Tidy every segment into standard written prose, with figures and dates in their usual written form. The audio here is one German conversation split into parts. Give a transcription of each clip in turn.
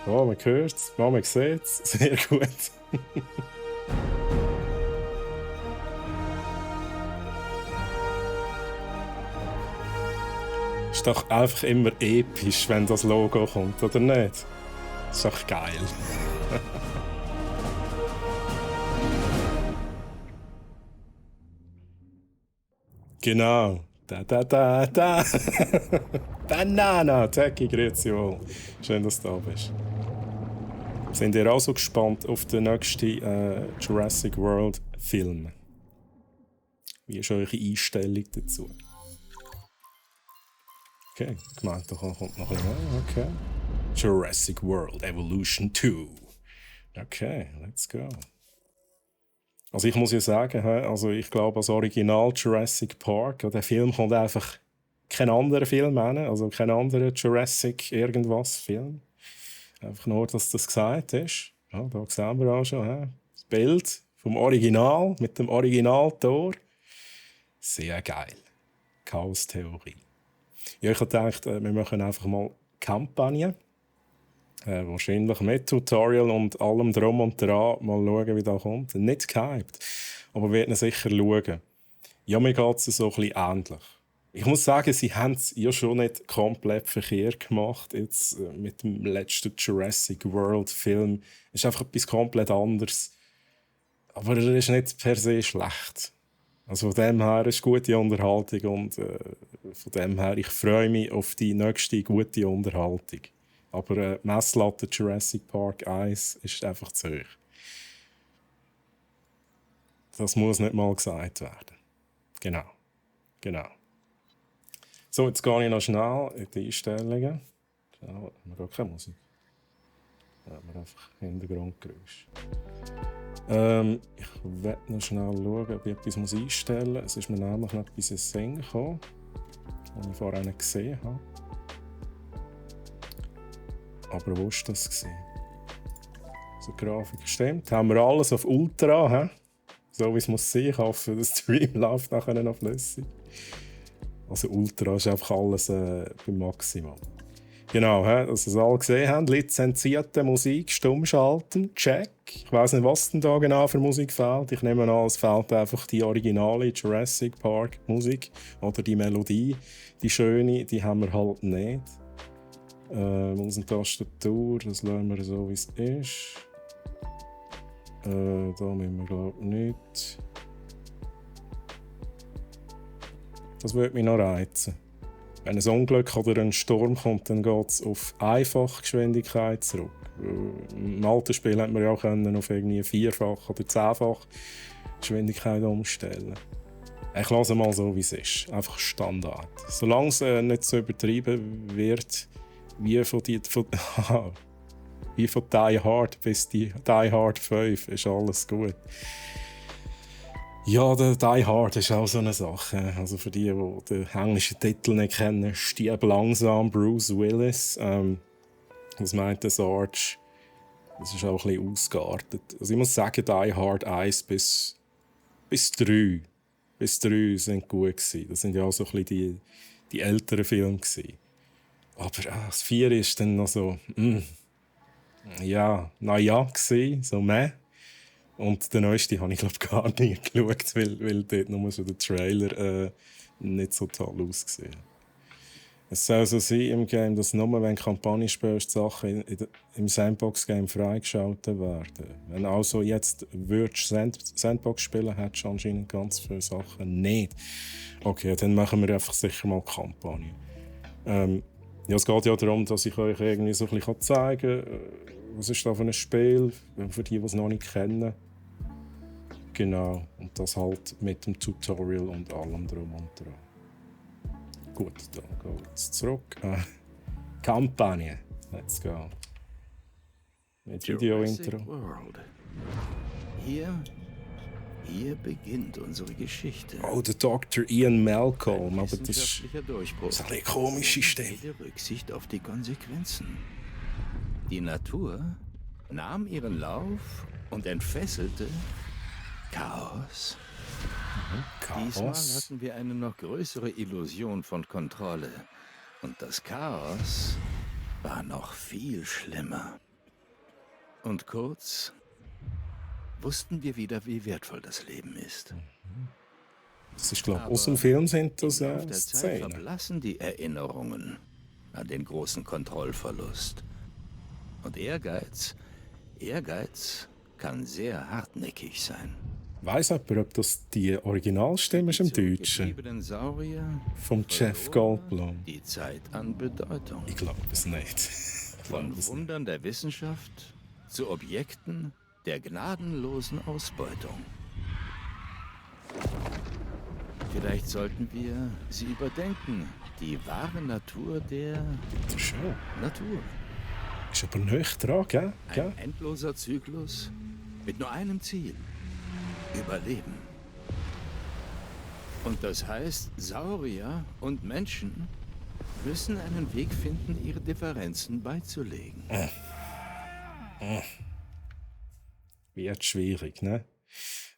Ja, man hört es, ja, man sieht es. Sehr gut. Ist doch einfach immer episch, wenn das Logo kommt, oder nicht? Ist doch geil. Genau. Da. Banana, Techie, grüezi wohl. Schön, dass du da bist. Sind ihr auch so gespannt auf den nächsten Jurassic World Film? Wie ist eure Einstellung dazu? Okay, gemeint, da kommt noch ein bisschen mehr. Okay. Jurassic World Evolution 2. Okay, let's go. Also ich muss ja sagen, also ich glaube, als Original Jurassic Park, ja, der Film kommt einfach kein anderer Film hin, also kein anderer Jurassic irgendwas Film. Einfach nur, dass das gesagt ist. Ja, da sehen wir auch schon das Bild vom Original mit dem Originaltor. Sehr geil. Chaos-Theorie. Ja, ich habe gedacht, wir machen einfach mal Kampagne. Wahrscheinlich mit Tutorial und allem drum und dran. Mal schauen, wie das kommt. Nicht gehypt, aber wir werden sicher schauen. Ja, mir geht es so ein bisschen ähnlich. Ich muss sagen, sie haben es ja schon nicht komplett verkehrt gemacht. Jetzt mit dem letzten Jurassic World Film ist einfach etwas komplett anderes. Aber er ist nicht per se schlecht. Also von dem her ist gute Unterhaltung und von dem her, ich freue mich auf die nächste gute Unterhaltung. Aber die Messlatte Jurassic Park 1 ist einfach zu hoch. Das muss nicht mal gesagt werden. Genau. So, jetzt gehe ich noch schnell in die Einstellungen. Schnell, haben wir gar keine Musik. Da haben wir einfach Hintergrundgeräusch. Ich werde noch schnell schauen, ob ich etwas einstellen muss. Es ist mir nämlich noch etwas in Sinn gekommen, das ich vorher nicht gesehen habe. Aber wo war das? So, die Grafik stimmt. Haben wir alles auf Ultra, so wie es muss sein. Ich hoffe, der Stream läuft nachher noch flüssig. Also Ultra ist einfach alles beim Maximum. Genau, dass ihr es alle gesehen habt. Lizenzierte Musik, stumm schalten, check. Ich weiss nicht, was denn da genau für Musik fehlt. Ich nehme an, es fehlt einfach die originale Jurassic Park Musik oder die Melodie. Die schöne, die haben wir halt nicht. Maus-Tastatur, das lassen wir so, wie es ist. Da müssen wir, glaube ich, nicht. Das würde mich noch reizen. Wenn ein Unglück oder ein Sturm kommt, dann geht es auf Einfachgeschwindigkeit zurück. Im alten Spiel hätte man ja auch auf irgendwie 4-fach oder 10-fach Geschwindigkeit umstellen. Ich lasse mal so, wie es ist. Einfach Standard. Solange es nicht so übertrieben wird, wie von Die Hard bis die Die Hard 5, ist alles gut. Ja, der Die Hard ist auch so eine Sache. Also für die den englischen Titel nicht kennen, Stieb langsam, Bruce Willis. Was meint der Sarge? Das ist auch ein bisschen ausgeartet. Also ich muss sagen, Die Hard 1 bis 3. Bis 3 sind gut gewesen. Das sind ja auch so ein bisschen die älteren Filme gewesen. Aber das 4 ist dann noch so, gewesen, so meh. Und den neuesten habe ich glaube gar nicht geschaut, weil dort nur so der Trailer nicht so toll ausgesehen. Es soll so sein im Game, dass nur wenn Kampagne spielst, Sachen im Sandbox-Game freigeschaltet werden. Wenn also jetzt Sandbox spielen, hättest du anscheinend ganz viele Sachen nicht. Okay, dann machen wir einfach sicher mal Kampagne. Ja, es geht ja darum, dass ich euch irgendwie so ein bisschen zeigen kann, was ist da für ein Spiel, für die es noch nicht kennen. Genau, und das halt mit dem Tutorial und allem drum und dran. Gut, dann gehen wir jetzt zurück. Kampagne, let's go. Mit Video-Intro. Hier beginnt unsere Geschichte. Oh, der Dr. Ian Malcolm, aber das ist Durchbruch. eine komische Stimme. Jede Rücksicht auf die Konsequenzen. Die Natur nahm ihren Lauf und entfesselte Chaos. Diesmal hatten wir eine noch größere Illusion von Kontrolle. Und das Chaos war noch viel schlimmer. Und kurz wussten wir wieder, wie wertvoll das Leben ist. Das ist, glaube ich, aus dem Film sind das Auf der Zeit Szenen. verblassen die Erinnerungen an den großen Kontrollverlust. Und Ehrgeiz kann sehr hartnäckig sein. Weiss jemand, ob das die Originalstimme ist im Deutschen? Zurückgebliebenen Saurier Vom Jeff verloren Goldblum? die Zeit an Bedeutung. Ich glaube es nicht. Von Wundern der Wissenschaft zu Objekten der gnadenlosen Ausbeutung. Vielleicht sollten wir sie überdenken. Die wahre Natur der Das ist schön. Natur. Ist aber nicht dran, gell? Ein endloser Zyklus mit nur einem Ziel. Überleben. Und das heißt, Saurier und Menschen müssen einen Weg finden, ihre Differenzen beizulegen. Wird schwierig, ne?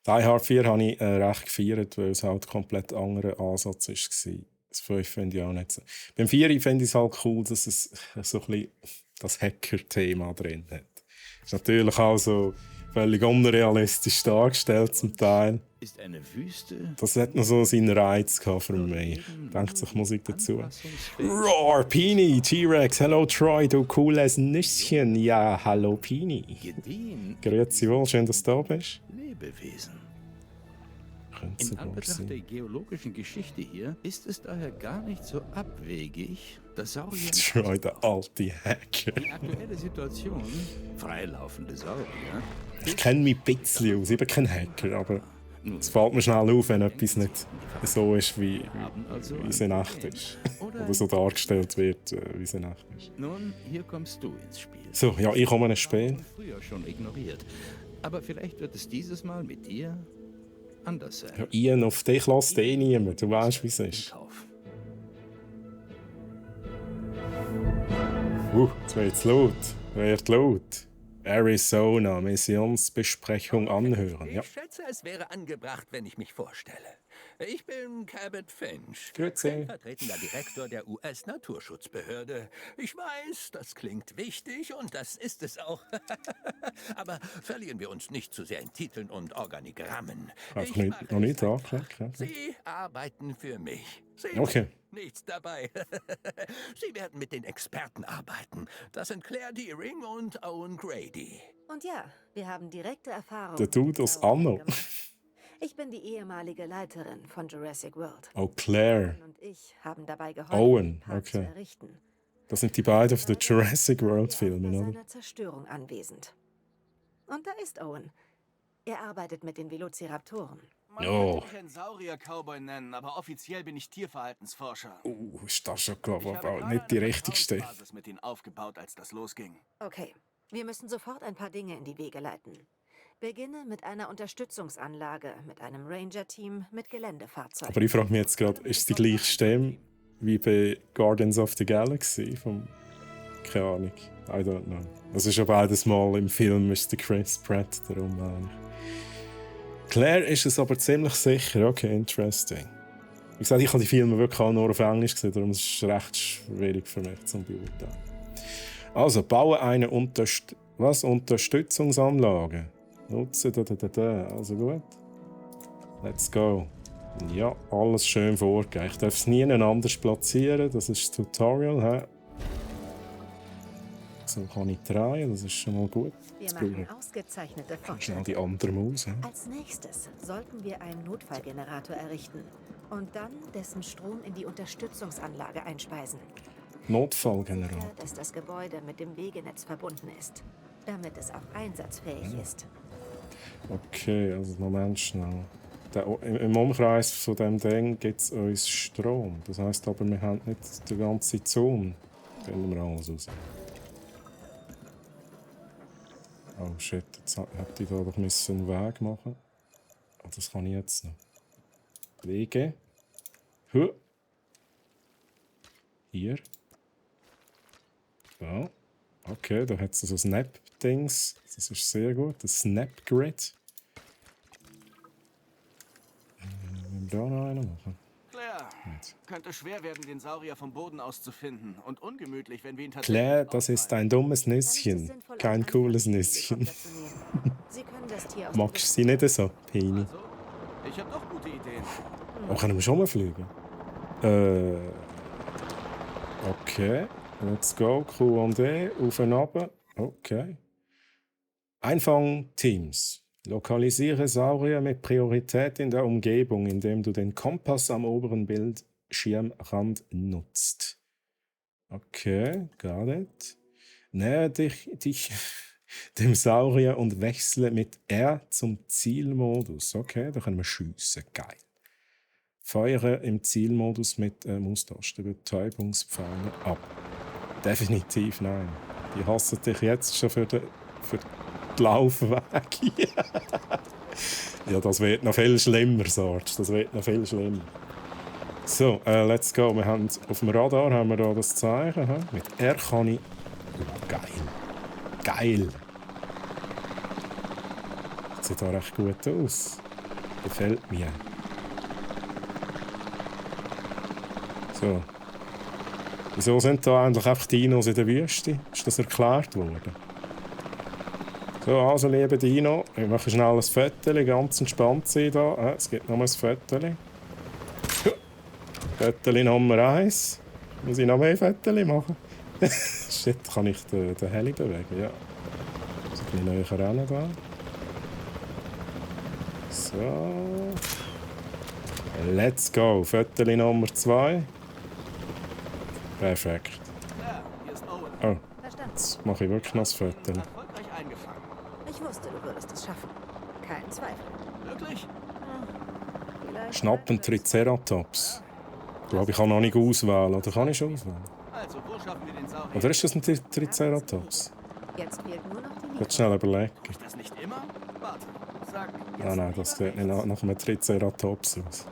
Die Hard 4 habe ich recht gefeiert, weil es halt ein komplett anderer Ansatz war. Das 5 finde ich auch nicht so. Beim 4 finde ich es halt cool, dass es so ein bisschen das Hacker-Thema drin hat. Ist natürlich auch so völlig unrealistisch dargestellt zum Teil. Ist eine Wüste. Das hat noch so seinen Reiz gehabt für mich. Denkt sich Musik dazu. Roar, Pini, T-Rex, hello Troy, du cooles Nüsschen. Ja, hallo Pini. Gediehen Grüezi wohl, schön, dass du da bist. Lebewesen. Könnte In sogar Anbetracht der sein. geologischen Geschichte hier ist es daher gar nicht so abwegig, dass Saurier Troy, der alte Hacker. die aktuelle Situation, freilaufende Saurier, Ich kenne mich ein bisschen aus, ich bin kein Hacker, aber nun es fällt mir schnell auf, wenn etwas nicht so ist, wie haben also es in echt ist. Oder Oder so dargestellt wird, wie es in echt ist. Nun, hier kommst du ins Spiel. So, ja, ich komme ins Spiel. Früher schon ignoriert. Aber vielleicht wird es dieses Mal mit dir anders sein. Ja, Ian, auf dich lässt eh niemand, du weißt, wie es ist. Kauf. Jetzt wird's laut. Wird laut. Arizona, Missionsbesprechung anhören. Ja. Ich schätze, es wäre angebracht, wenn ich mich vorstelle. Ich bin Cabot Finch, Grüezi. stellvertretender Direktor der US-Naturschutzbehörde. Ich weiß, das klingt wichtig und das ist es auch. Aber verlieren wir uns nicht zu sehr in Titeln und Organigrammen. Einfach Ich nicht, mache noch nicht es einfach. angeklickt. Ja. Sie arbeiten für mich. Sie Okay. Nichts dabei. Sie werden mit den Experten arbeiten. Das sind Claire Deering und Owen Grady. Und ja, wir haben direkte Erfahrung. Der Dude aus Anno. Ich bin die ehemalige Leiterin von Jurassic World. Oh, Claire. Owen und ich haben dabei geholfen, Owen, den Park zu okay. errichten. Das sind die beiden von den Jurassic World Er Filmen, war oder? seiner Zerstörung anwesend. Und da ist Owen. Er arbeitet mit den Velociraptoren. Man Jo. könnte mich einen Saurier-Cowboy nennen, aber offiziell bin ich Tierverhaltensforscher. Ist das schon, Ich glaube ich, habe aber gerade nicht die eine richtigste. Vertrauensbasis mit ihnen aufgebaut, als das losging. Okay, wir müssen sofort ein paar Dinge in die Wege leiten. Beginne mit einer Unterstützungsanlage, mit einem Ranger-Team, mit Geländefahrzeugen. Aber ich frage mich jetzt gerade, ist es die gleiche Stimme wie bei Guardians of the Galaxy? Keine Ahnung. I don't know. Das ist ja beides Mal im Film ist der Chris Pratt, darum meine ich. Claire ist es aber ziemlich sicher. Okay, interesting. Wie gesagt, ich habe die Filme wirklich auch nur auf Englisch gesehen, darum ist es recht schwierig für mich zu beurteilen. Also, baue eine Unterstützungsanlage. Nutze Also gut. Let's go. Ja, alles schön vorgegeben. Ich darf es nie anders platzieren. Das ist das Tutorial. He? So kann ich drehen, das ist schon mal gut. Wir Jetzt machen probieren ausgezeichnete wir schnell Fortschritte. die andere Maus. He? Als nächstes sollten wir einen Notfallgenerator errichten und dann dessen Strom in die Unterstützungsanlage einspeisen. Notfallgenerator. Sicher, dass das Gebäude mit dem Wegenetz verbunden ist, damit es auch einsatzfähig ist. Okay, also Moment schnell. Im Umkreis von dem Ding gibt es uns Strom. Das heisst aber, wir haben nicht die ganze Zone. Gehen wir alles raus. Oh shit, jetzt hätte ich da doch einen Weg machen. Oh, das kann ich jetzt noch. Wege. Huh. Hier. So. Okay, da hat es so Snap-Dings. Das ist sehr gut. Das Snap-Grid. Wir da noch einen machen. Claire, nicht. Könnte schwer werden, den Saurier vom Boden aus zu finden. Und ungemütlich, wenn wir ihn Claire, tatsächlich das ist auftreiben. ein dummes Dann ist es Nüsschen. sinnvoll, Kein einen cooles Anfangshelikopter Nüsschen. zu nehmen. Sie können das Tier aus dem Magst du sie nicht so, Pini? Also, ich habe doch gute Ideen. Oh, können wir schon mal fliegen? Okay. Let's go. Q&E. Auf und runter. Okay. Einfangteams. Lokalisiere Saurier mit Priorität in der Umgebung, indem du den Kompass am oberen Bildschirmrand nutzt. Okay, got it. Nähe dich dem Saurier und wechsle mit R zum Zielmodus. Okay, da können wir schiessen. Geil. Feuere im Zielmodus mit Maustaste Betäubungspfeile ab. Definitiv nein. Die hassen dich jetzt schon für die Laufwege. Ja, das wird noch viel schlimmer, Sarge. Das wird noch viel schlimmer. So, let's go. Wir haben auf dem Radar haben wir da das Zeichen. Mit R kann ich... Geil. Geil. Das sieht auch recht gut aus. Gefällt mir. So. Wieso sind da eigentlich einfach Dinos in der Wüste? Ist das erklärt worden? So, also, liebe Dino, ich mache schnell ein Foto, ganz entspannt sein da. Es gibt noch ein Foto. Foto Nummer 1. Muss ich noch mehr Fotos machen? Shit, kann ich den Heli bewegen? Ja. So ein bisschen näher ran da. So. Let's go. Foto Nummer 2. Perfekt. Ja, hier ist Owen. Oh, Verstanden. jetzt mache ich wirklich noch das Foto. Erfolgreich eingefangen. Ich wusste, du würdest es schaffen. Kein Zweifel. Wirklich? Vielleicht Schnappen Triceratops. Ich glaube, ich kann noch nicht auswählen. Oder kann ich schon auswählen? Also, wo schaffen wir den Saurier? Oder ist das ein Triceratops? Jetzt fehlt nur noch die Ich Liebe. schnell überlegen. Ist das nicht immer? Warte, sag jetzt Nein, das sieht nicht nach einem Triceratops aus.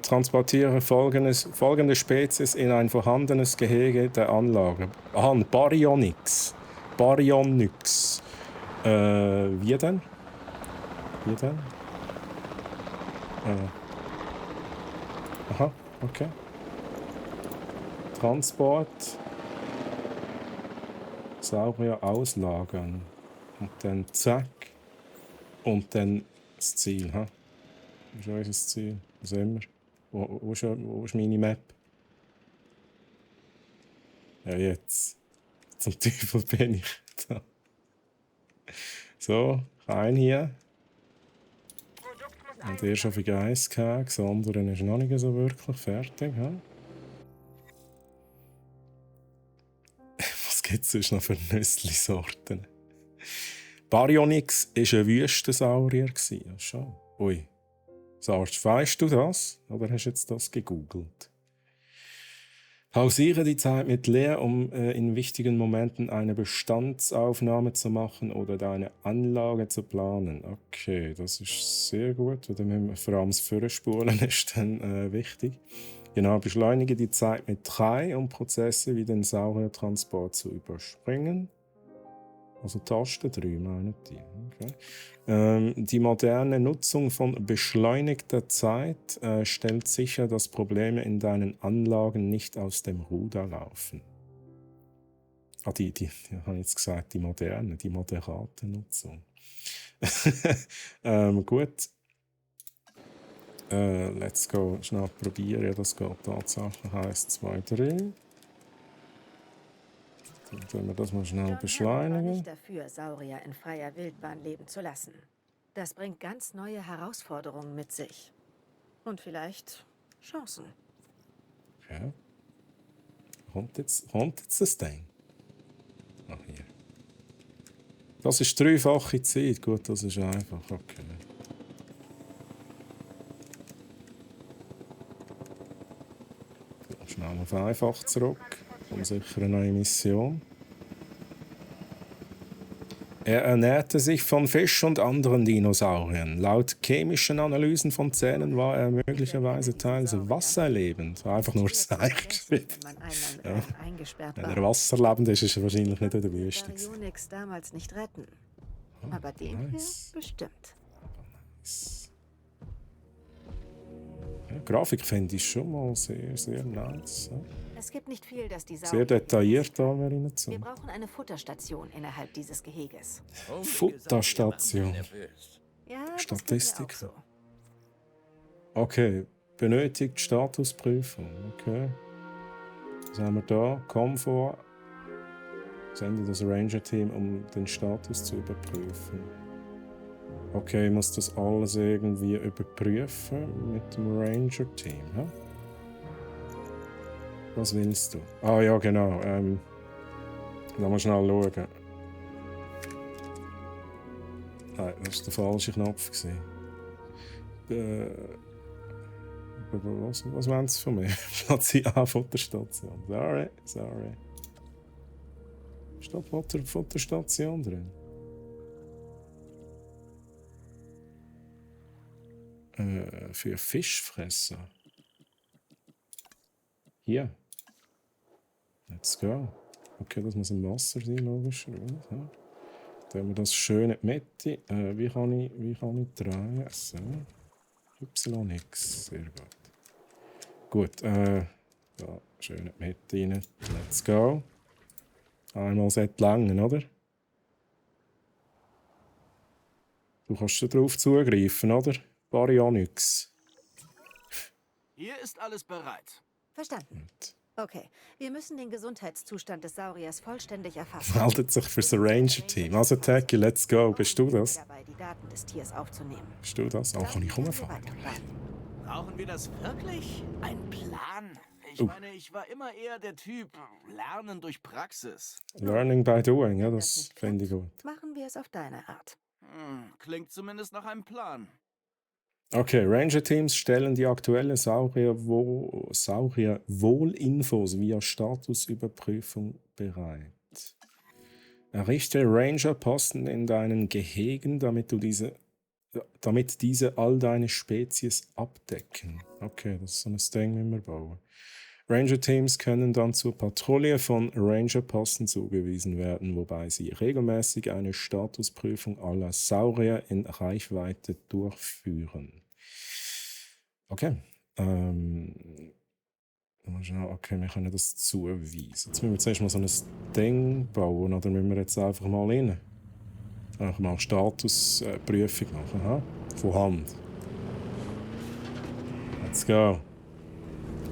Transportiere folgende Spezies in ein vorhandenes Gehege der Anlage. Aha, ein Baryonyx. Baryonyx. Wie denn? Wie denn? Aha, okay. Transport. Saurier auslagern. Und dann zack. Und dann das Ziel. Ha? Wo ist unser Ziel? Wo sind wir? Wo ist meine Map? Ja, jetzt. Zum Teufel bin ich da. So, rein hier. Und der ist auf die Eis gehabt, das andere ist noch nicht so wirklich fertig. Ha? Was gibt es sonst noch für Nüssli-Sorten? Baryonyx war ein Wüstensaurier. Ja, schon. Ui. Sarge, weißt du das? Oder hast du jetzt das gegoogelt? Pausiere die Zeit mit Lea, um in wichtigen Momenten eine Bestandsaufnahme zu machen oder deine Anlage zu planen. Okay, das ist sehr gut. Oder vor allem das Vorspulen ist dann wichtig. Genau, beschleunige die Zeit mit 3, um Prozesse wie den Sauriertransport zu überspringen. Also Taste 3 meinen die. Okay. Die moderne Nutzung von beschleunigter Zeit stellt sicher, dass Probleme in deinen Anlagen nicht aus dem Ruder laufen. Ah, die habe ich jetzt gesagt, die moderate Nutzung. Gut. Let's go. Schnell probieren. Ja, das geht tatsächlich. 1, 2, 3. Dann können wir das mal schnell John Hammond war beschleunigen. nicht dafür, Saurier in freier Wildbahn leben zu lassen. Das bringt ganz neue Herausforderungen mit sich. Und vielleicht Chancen. Ja. Kommt jetzt das Ding? Ah, hier. Das ist 3-fache Zeit. Gut, das ist einfach. Okay. Schnell auf einfach zurück. Und sicher eine neue Mission. Er ernährte sich von Fisch und anderen Dinosauriern. Laut chemischen Analysen von Zähnen war er möglicherweise teils wasserlebend. Einfach nur seicht. Wenn man einmal Ja. eingesperrt Wenn war. er wasserlebend ist, ist er wahrscheinlich nicht in der Wüste. Baryonyx damals nicht retten. Aber den nice. hier bestimmt. Ja, Grafik finde ich schon mal sehr, sehr nice. Ja. Es gibt nicht viel, das die Sehr detailliert da Wir reingezogen. brauchen eine Futterstation innerhalb dieses Geheges. Futterstation. Ja, das geht mir auch Statistiken. so. Okay, benötigt Statusprüfung. Okay. Was haben wir da? Komfort. Sende das Ranger-Team, um den Status zu überprüfen. Okay, ich muss das alles irgendwie überprüfen mit dem Ranger-Team. Ja? Was willst du? Ah ja, genau. Lass mal schnell schauen. Nein, das war der falsche Knopf. Was wollen sie von mir? Platzieren an Futterstation. Sorry. Steht Futterstation drin? Für Fischfresser. Hier. Let's go. Okay, das muss im Wasser sein, logischerweise. Ja. Dann haben wir das schön in die Mitte. Wie kann ich drehen? So. YX. Sehr gut. Gut, da schön in die Mitte rein. Let's go. Einmal sollte langen, oder? Du kannst da drauf zugreifen, oder? Baryonyx. Hier ist alles bereit. Verstanden. Okay, wir müssen den Gesundheitszustand des Sauriers vollständig erfassen. Meldet sich für das Ranger-Team. Also Taki, let's go. Bist du das? Dabei, die Daten des Tiers aufzunehmen. Bist du das? Auch kann ich rumfahren. Brauchen wir das wirklich? Ein Plan? Ich meine, ich war immer eher der Typ Lernen durch Praxis. Learning by doing, ja, Wenn das nicht finde ich klappt, gut. Machen wir es auf deine Art. Klingt zumindest nach einem Plan. Okay, Ranger-Teams stellen die aktuelle Saurier-Wohlinfos via Statusüberprüfung bereit. Errichte Ranger-Posten in deinen Gehegen, damit diese all deine Spezies abdecken. Okay, das ist so ein Ding, wie wir bauen. Ranger-Teams können dann zur Patrouille von Ranger-Posten zugewiesen werden, wobei sie regelmäßig eine Statusprüfung aller Saurier in Reichweite durchführen. Okay. Okay, wir können das zuweisen. Jetzt müssen wir zuerst mal so ein Ding bauen, oder müssen wir jetzt einfach mal rein? Einfach mal Statusprüfung machen, ha? Von Hand. Let's go.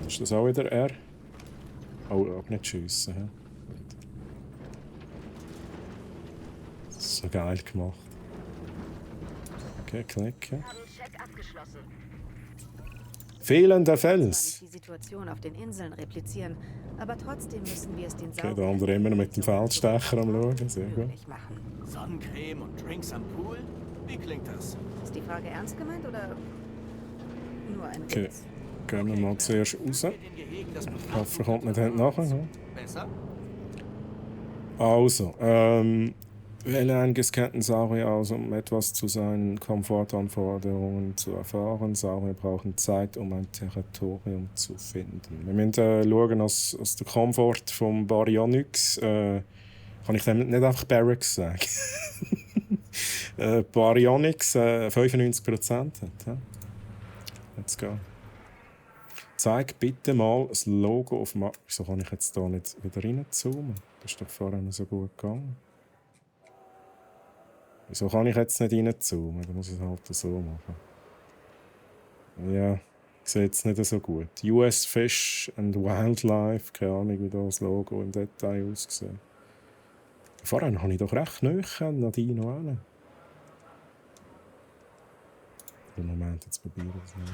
Ist das auch wieder R? Oh, auch nicht schiessen, hä? Das ist so geil gemacht. Okay, klicken. Fehlender Fels. Die Situation auf den Inseln replizieren, aber trotzdem müssen wir es den Okay, der andere immer noch mit dem Feldstecher am Schauen. Sehr gut. machen. Sonnencreme und Drinks am Pool? Wie klingt das? Ist die Frage ernst gemeint oder nur ein Okay, Witz? gehen wir mal zuerst raus. In den Gehegen das Ich hoffe, er kommt nicht hinten nachher. Ja. Besser? Also, wähle einen gescannten Saurier aus, um etwas zu seinen Komfortanforderungen zu erfahren. Saurier brauchen Zeit, um ein Territorium zu finden. Wir müssen schauen, aus der Komfort vom Baryonyx. Kann ich dem nicht einfach Barracks sagen? Baryonyx 95% hat. Ja? Let's go. Zeig bitte mal das Logo auf dem... Wieso kann ich jetzt da nicht wieder reinzoomen? Das ist doch vorhin so gut gegangen. Wieso kann ich jetzt nicht reinzoomen? Da muss ich es halt so machen. Ja, ich sehe jetzt nicht so gut. US Fish and Wildlife, keine Ahnung, wie das Logo im Detail aussieht. Vorhin habe ich doch recht nahe an Dino hin. Im Moment, jetzt probieren wir es mal.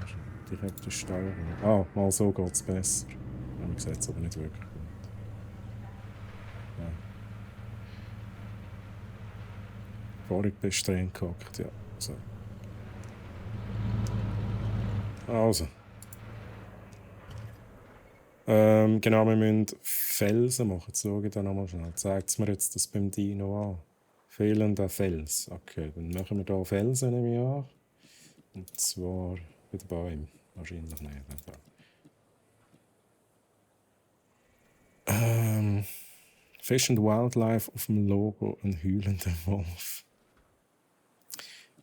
Direkte Steuerung. Ah, mal so geht es besser. Man sieht es aber nicht wirklich gut. Ja. Vorhin bist du drin gehockt, ja. So. Also. Genau, wir müssen Felsen machen. Jetzt schaue ich dann nochmal schnell. Zeigt es mir jetzt das beim Dino an. Fehlender Fels. Okay, dann machen wir hier Felsen, nehme ich an. Und zwar bei den Bäumen. Wahrscheinlich nicht. Fish and Wildlife auf dem Logo, ein heulender Wolf.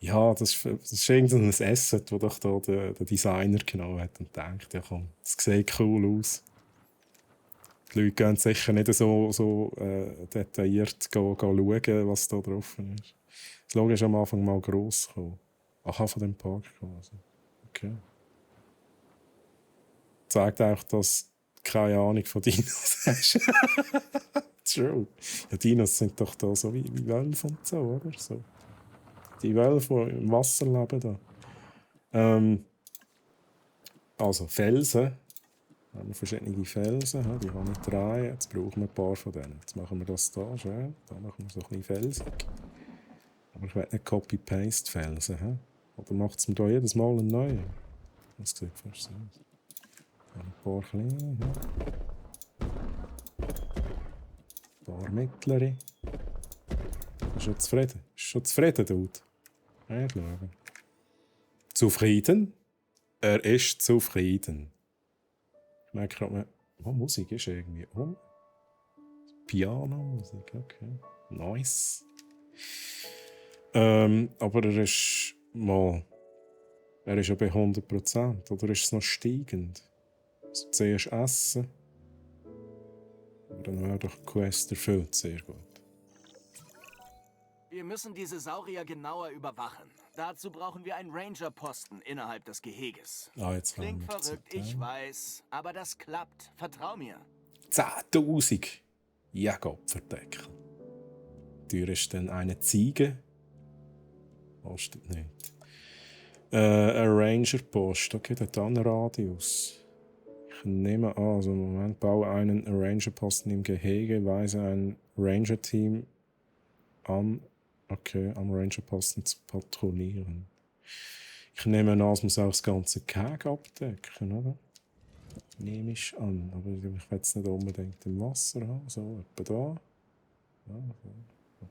Ja, das ist irgendein Asset, das doch da der Designer genommen hat und denkt, ja komm, das sieht cool aus. Die Leute gehen sicher nicht so detailliert schauen, was da drauf ist. Das Logo ist am Anfang mal gross gekommen. Aha, von dem Park quasi. Okay. Zeigt auch, dass du keine Ahnung von Dinos hast. True. Ja, Dinos sind doch da so wie Wölfe und so, oder? So. Die Wölfe, die im Wasser leben. Da. Also Felsen. Da haben wir verschiedene Felsen. Die habe ich 3. Jetzt brauchen wir ein paar von denen. Jetzt machen wir das hier schön. Da machen wir so ein bisschen felsig. Aber ich will nicht Copy-Paste-Felsen. He? Oder macht es mir da jedes Mal einen neuen? Das sieht fast so aus. Ein paar kleine. Ein paar mittlere. Ist schon zufrieden? Ist schon zufrieden, Dude? Ja, schauen. Zufrieden? Er ist zufrieden. Ich merke gerade, Musik ist irgendwie Piano-Musik, okay. Nice. Aber er ist ja bei 100%. Oder ist es noch steigend? Also zuerst essen. Aber dann wäre doch die Quest erfüllt. Sehr gut. Wir müssen diese Saurier genauer überwachen. Dazu brauchen wir einen Ranger-Posten innerhalb des Geheges. Jetzt Klingt verrückt, ich weiß. Aber das klappt. Vertrau mir. 10.000 Jägerpferdeckel. Teuer ist dann eine Ziege. Kostet nicht. Ein Ranger-Post. Okay, der hat einen Radius. Ich nehme an, also im Moment baue einen Ranger-Posten im Gehege, weise ein Ranger-Team an. Okay, am Ranger-Posten zu patronieren. Ich nehme an, es muss auch das ganze Gehege abdecken, oder? Nehme ich an. Aber ich will es nicht unbedingt im Wasser haben. So, etwa da. Ja, so.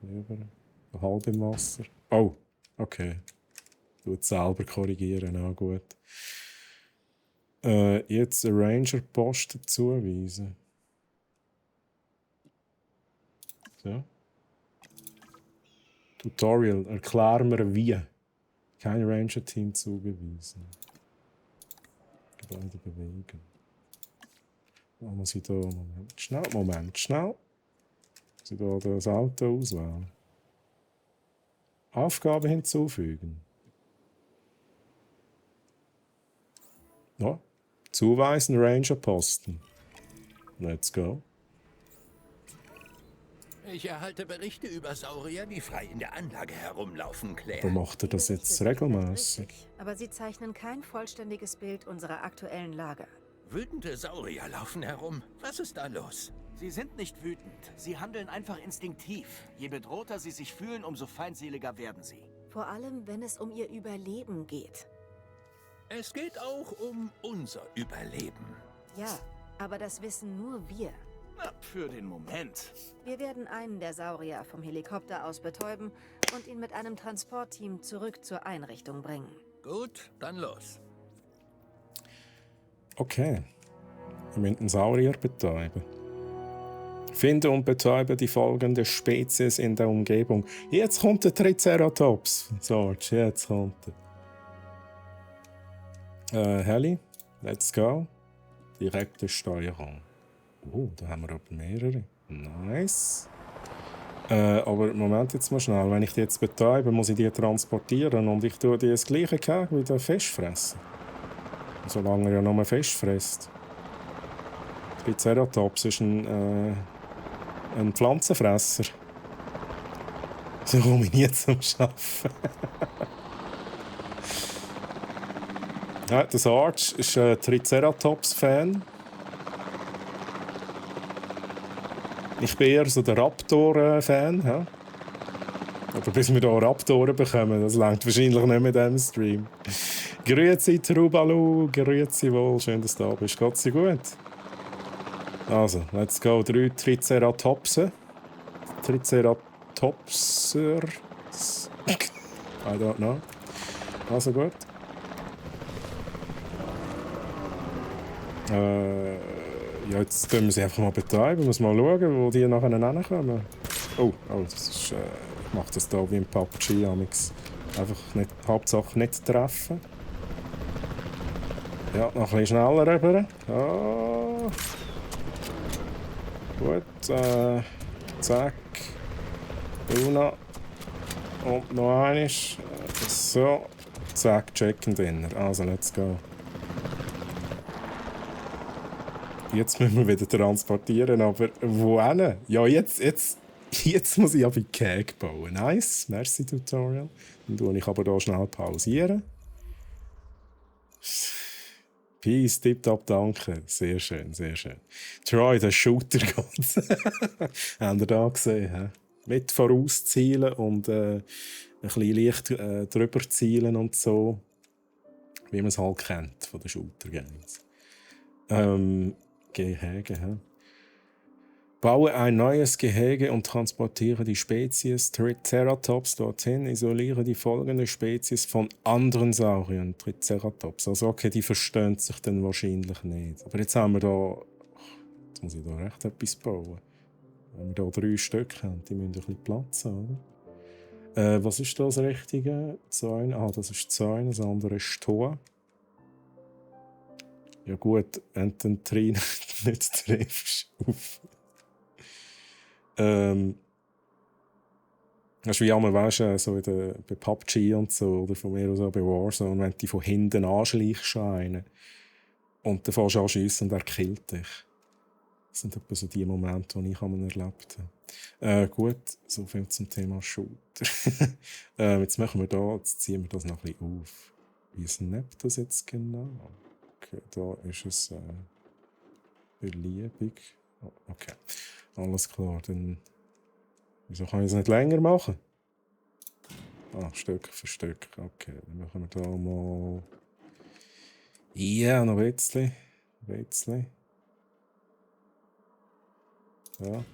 Über. Halb im Wasser. Oh, okay. Du selber korrigieren, na gut. Jetzt einen Ranger-Posten zuweisen. So. Tutorial. Erklär mir wie. Kein Ranger-Team zugewiesen. Gebäude bewegen. Da muss ich da... Moment, schnell. Muss ich da das Auto auswählen. Aufgabe hinzufügen. Ja. Zuweisen Ranger-Posten. Let's go. Ich erhalte Berichte über Saurier, die frei in der Anlage herumlaufen, Claire. Wo macht er das jetzt regelmäßig? Aber sie zeichnen kein vollständiges Bild unserer aktuellen Lage. Wütende Saurier laufen herum. Was ist da los? Sie sind nicht wütend. Sie handeln einfach instinktiv. Je bedrohter sie sich fühlen, umso feindseliger werden sie. Vor allem, wenn es um ihr Überleben geht. Es geht auch um unser Überleben. Ja, aber das wissen nur wir. Na, für den Moment. Wir werden einen der Saurier vom Helikopter aus betäuben und ihn mit einem Transportteam zurück zur Einrichtung bringen. Gut, dann los. Okay. Wir müssen einen Saurier betäuben. Finde und betäube die folgende Spezies in der Umgebung. Jetzt kommt der Triceratops. Sarge, jetzt kommt er. Heli, let's go. Direkte Steuerung. Da haben wir aber mehrere. Nice. Aber Moment jetzt mal schnell. Wenn ich die jetzt betäube, muss ich die transportieren und ich tue die das gleiche Gehege wie der Fisch fressen. Solange er ja nur Fisch frisst. Triceratops ist ein Pflanzenfresser. So komme ich nie zum Arbeiten. Ja, der Sarge ist ein Triceratops-Fan. Ich bin eher so der Raptor-Fan. Ja? Aber bis wir hier Raptoren bekommen, das reicht wahrscheinlich nicht mit diesem Stream. Grüezi, Trubalu, grüezi wohl, schön, dass du da bist. Geht's dir gut? Also, let's go. 3 Triceratopsen. Triceratopser. I don't know. Also gut. Ja, jetzt können wir sie einfach mal betreiben. Muss mal schauen, wo die nachher hinkommen. Oh, das ist... ich mache das hier wie im PUBG amix. Einfach nicht, Hauptsache nicht treffen. Ja, noch ein bisschen schneller rüber. Ah. Gut, zack. Una. Und noch eines. So. Zack, Chicken Dinner. Also, let's go. Jetzt müssen wir wieder transportieren, aber wohin? Ja, jetzt muss ich aber Cake bauen. Nice, merci Tutorial. Dann tue ich aber hier schnell pausieren. Peace, tipptopp, danke. Sehr schön, sehr schön. Troy, der Shooter-Gott. Habt ihr da gesehen? He? Mit vorauszielen und ein bisschen leicht drüber zielen und so. Wie man es halt kennt von den Shooter-Games. Gehege. He? Baue ein neues Gehege und transportiere die Spezies Triceratops dorthin. Isoliere die folgende Spezies von anderen Sauriern. Triceratops. Also okay, die verstehen sich dann wahrscheinlich nicht. Aber jetzt haben wir da... Jetzt muss ich da recht etwas bauen. Wenn wir da 3 Stück haben, die müssen ein bisschen Platz haben, oder? Was ist das Richtige? Zäune. Ah, das ist Zäune, das andere ist Tor. Ja gut, wenn du den Trainer nicht triffst auf... Das ist wie einmal, weißt du, so bei PUBG und so, oder von mir aus auch bei Warzone, wenn du von hinten anschleichst einen und dann fährst du anschiessen und er killt dich. Das sind etwa so die Momente, die ich erlebt habe. Gut, so viel zum Thema Shooter. Jetzt machen wir da, jetzt ziehen wir das noch ein bisschen auf. Wie snappt das jetzt genau? Okay, da ist es beliebig. Oh, okay. Alles klar, dann... Wieso kann ich es nicht länger machen? Ah, Stück für Stück. Okay, dann machen wir da mal... Ja, noch ein bisschen. Ja.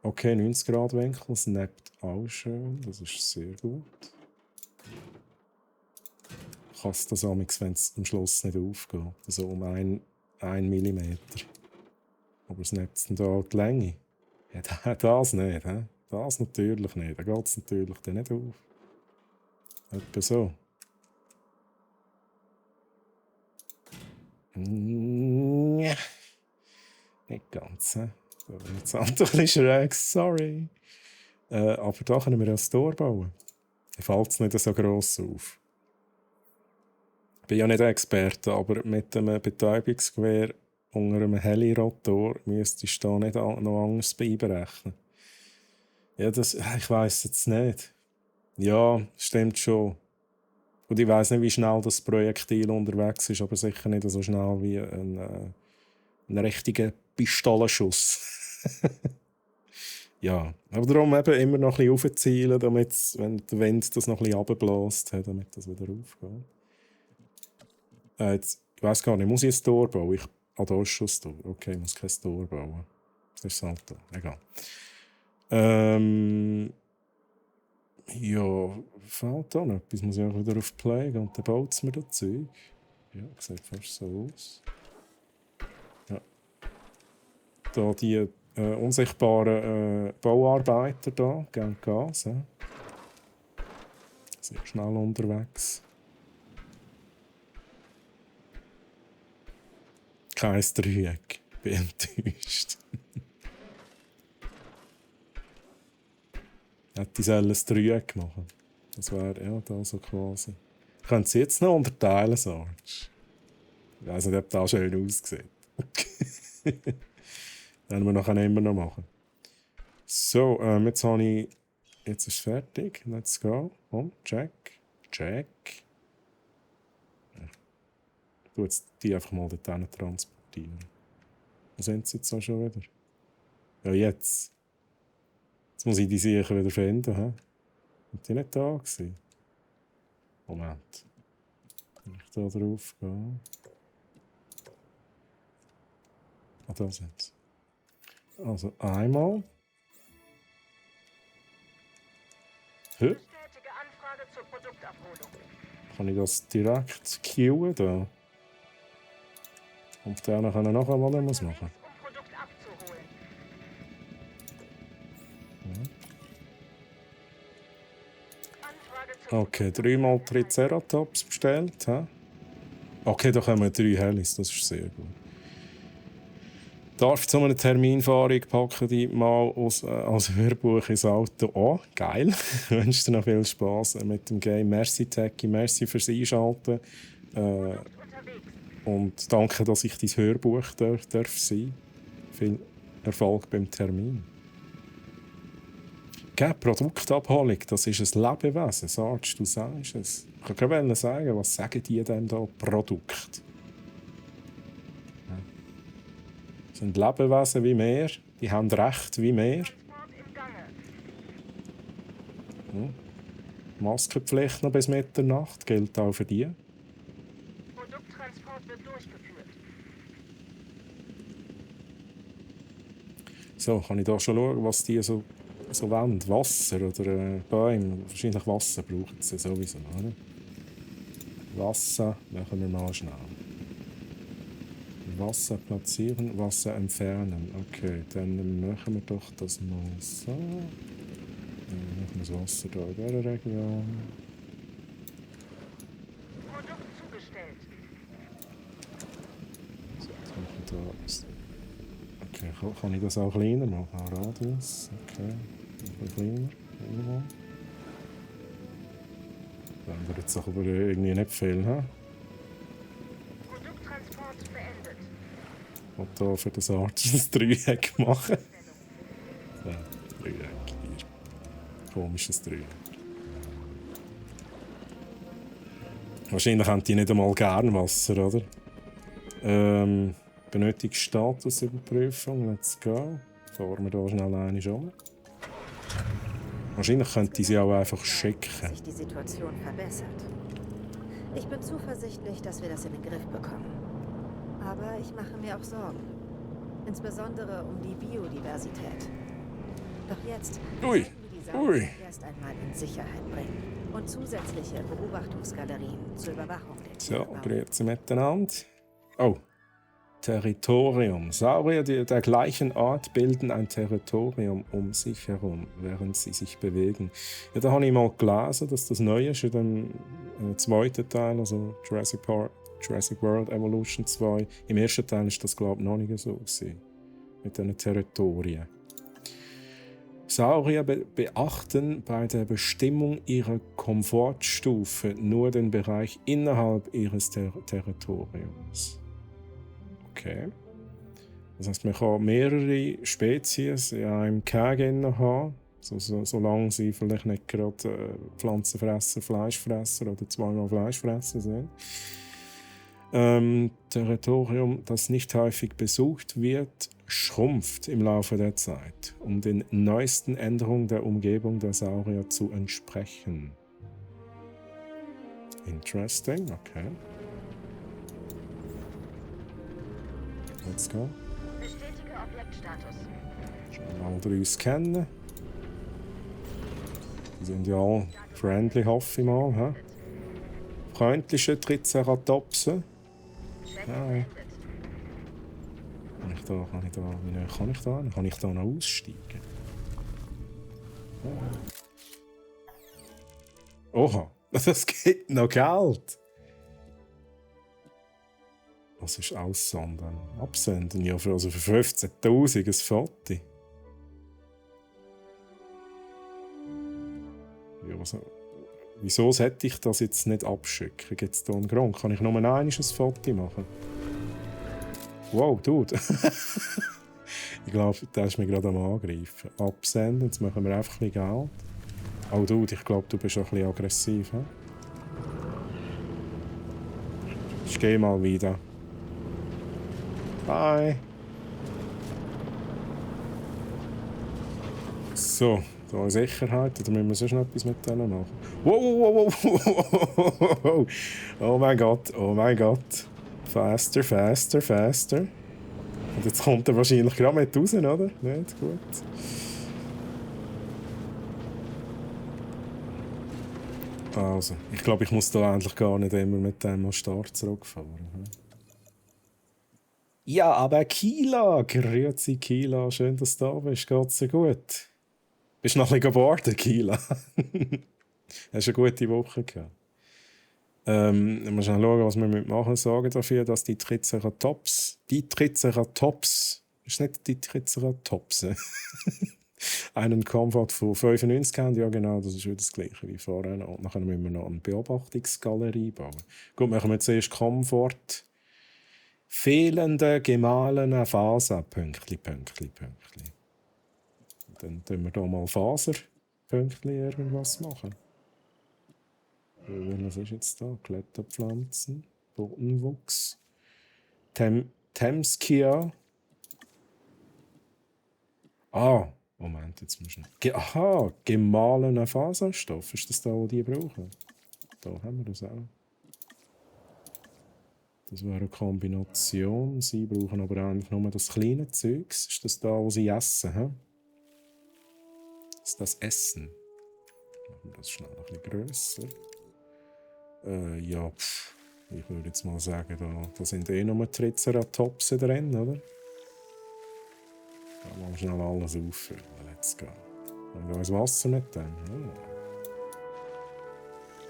Okay, 90 Grad Winkel, snappt auch schön. Das ist sehr gut. Ich hasse das amigs, wenn es am Schluss nicht aufgeht. Also um 1 Millimeter. Aber snappt es denn da die Länge? Ja, das nicht, he? Das natürlich nicht. Da geht es natürlich dann nicht auf. Etwa so. Nicht ganz, he? Da bin ich jetzt ein bisschen schräg, sorry. Aber da können wir ja ein Tor bauen. Da fällt es nicht so gross auf. Ich bin ja nicht Experte, aber mit einem Betäubungsgewehr unter einem Helirotor müsstest du da nicht noch anders einberechnen. Ja, ich weiss jetzt nicht. Ja, stimmt schon. Und ich weiss nicht, wie schnell das Projektil unterwegs ist, aber sicher nicht so schnell wie ein richtiger Pistolenschuss. Ja, aber darum eben immer noch ein bisschen raufzielen, damit, wenn der Wind das noch ein bisschen runterbläst, damit das wieder aufgeht. Jetzt, ich weiss gar nicht, muss ich ein Tor bauen? Da ist schon ein Tor. Okay, ich muss kein Tor bauen. Das ist halt da. Egal. Ja, fällt da noch etwas. Muss ich auch wieder auf Play gehen und dann baut es mir das Zeug. Ja, sieht fast so aus. Ja. Da die unsichtbaren Bauarbeiter da, geben Gas. Sehr schnell unterwegs. Kein Dreieck. Bin enttäuscht. Hätte ich ein Dreieck machen. Das wäre ja da so quasi. Können Sie jetzt noch unterteilen, Sarge? Ich weiss nicht, ob das schön aussieht. Werden wir nachher immer noch machen. So, jetzt habe ich... Jetzt ist es fertig. Let's go. Und check. Check. Ich tue jetzt die einfach mal dorthin transportieren. Wo sind sie jetzt auch schon wieder? Ja, jetzt. Jetzt muss ich die sicher wieder finden. He? Sind die nicht da gewesen? Moment. Wenn ich da drauf gehe. Ah, da sind sie. Also einmal. Hä? Kann ich das direkt queuen da? Und der nachher noch einmal muss machen. Ja. Okay, 3-mal Triceratops bestellt. He? Okay, da kommen 3 Helis, das ist sehr gut. Darf zu einer Terminfahrung packen die mal als Hörbuch ins Auto an. Geil. Ich wünsche dir noch viel Spass mit dem Game. Merci, Techie. Merci fürs Einschalten. Und danke, dass ich dein Hörbuch darf sein. Viel Erfolg beim Termin. Produktabholung, das ist ein Lebewesen. Sagst du, sagst es. Ich kann gerade sagen, was sagen die denn da? Produkt. Das sind Lebewesen wie wir, die haben Recht wie wir. Maskenpflicht noch bis Mitternacht, gilt auch für die. Produkttransport wird durchgeführt. So, kann ich da schon schauen, was die so wollen? Wasser oder Bäume? Wahrscheinlich Wasser brauchen sie sowieso, oder? Wasser machen wir mal schnell. Wasser platzieren, Wasser entfernen. Okay, dann machen wir doch das mal so. Dann machen wir das Wasser hier in dieser Region. Produkt zugestellt. So, jetzt machen wir da. Okay, kann ich das auch kleiner machen? Radius. Okay, ein bisschen kleiner. Irgendwo. Dann ändert jetzt aber irgendwie nicht viel, he? Produkttransport beendet. Und hier für das Arzt ein Dreieck machen. So, Dreieck hier. Komisches Dreieck. Wahrscheinlich haben die nicht einmal gern Wasser, oder? Benötigt Statusüberprüfung. Let's go. Fahren wir hier schnell eine um. Wahrscheinlich könnte sie auch einfach schicken. Dass sich die Situation verbessert. Ich bin zuversichtlich, dass wir das in den Griff bekommen. Aber ich mache mir auch Sorgen. Insbesondere um die Biodiversität. Doch jetzt Ui. sollten wir die Saurier erst einmal in Sicherheit bringen und zusätzliche Beobachtungsgalerien zur Überwachung der Tiere So, bauen. grüezi miteinander. Oh. Territorium. Saurier der gleichen Art bilden ein Territorium um sich herum, während sie sich bewegen. Ja, da habe ich mal gelesen, dass das neu ist in dem zweiten Teil, also Jurassic World Evolution 2. Im ersten Teil ist das, glaube ich, noch nicht so gewesen, mit diesen Territorien. Saurier beachten bei der Bestimmung ihrer Komfortstufe nur den Bereich innerhalb ihres Territoriums. Okay. Das heisst, man kann mehrere Spezies in einem Kägen haben, solange sie vielleicht nicht gerade Pflanzenfresser, Fleischfresser oder zweimal Fleischfresser sind. Territorium, das nicht häufig besucht wird, schrumpft im Laufe der Zeit, um den neuesten Änderungen der Umgebung der Saurier zu entsprechen. Interesting, okay. Let's go. Bestätige Objektstatus. Schon mal 3 scannen. Die sind ja alle friendly, hoffe ich mal. He? Freundliche Triceratopsen. Hi. Kann ich da, wie nah kann ich da? Kann ich da noch aussteigen? Oha, das gibt noch Geld. Was ist aussondern? Absenden? Ja, für 15'000 ein Foto. Ja, wieso sollte ich das jetzt nicht abschicken? Gibt es da einen Grund? Kann ich nur ein Foto machen? Wow, Dude. Ich glaube, der ist mir gerade am Angreifen. Absenden, jetzt machen wir einfach ein bisschen Geld. Oh, Dude, ich glaube, du bist auch ein bisschen aggressiv. He? Ich gehe mal wieder. Bye. So, da in Sicherheit. Oder müssen wir sonst noch etwas mit denen machen? Wow. Oh mein Gott, oh mein Gott. Faster, faster, faster. Und jetzt kommt er wahrscheinlich gerade mit raus, oder? Nicht gut. Also, ich glaube, ich muss da endlich gar nicht immer mit dem am Start zurückfahren. Ja, aber Kila, grüezi Kila, schön, dass du da bist. Geht's dir gut? Bist du noch ein bisschen bored, Kila? Hast eine gute Woche gehabt. Mal schauen, was wir machen sorgen dafür, dass die Triceratops, ist nicht die Triceratops, einen Komfort von 95 haben. Ja genau, das ist wieder das gleiche wie vorher. Und dann müssen wir noch eine Beobachtungsgalerie bauen. Gut, machen wir zuerst Komfort. Fehlende gemahlene Faser, Pünktli. Dann tun wir hier mal Faser, Pünktli, irgendwas machen. Was ist jetzt da? Kletterpflanzen, Bodenwuchs, Temskia. Moment, jetzt muss ich... Aha, gemahlener Faserstoff. Ist das da, wo die brauchen? Da haben wir das auch. Das wäre eine Kombination. Sie brauchen aber eigentlich nur das kleine Zeugs. Ist das da, wo sie essen? He? Ist das Essen? Machen wir das schnell ein bisschen grösser. Ich würde jetzt mal sagen, da sind nur Triceratopse drin, oder? Mal schnell alles auffüllen. Let's go. Haben wir das Wasser nicht dann?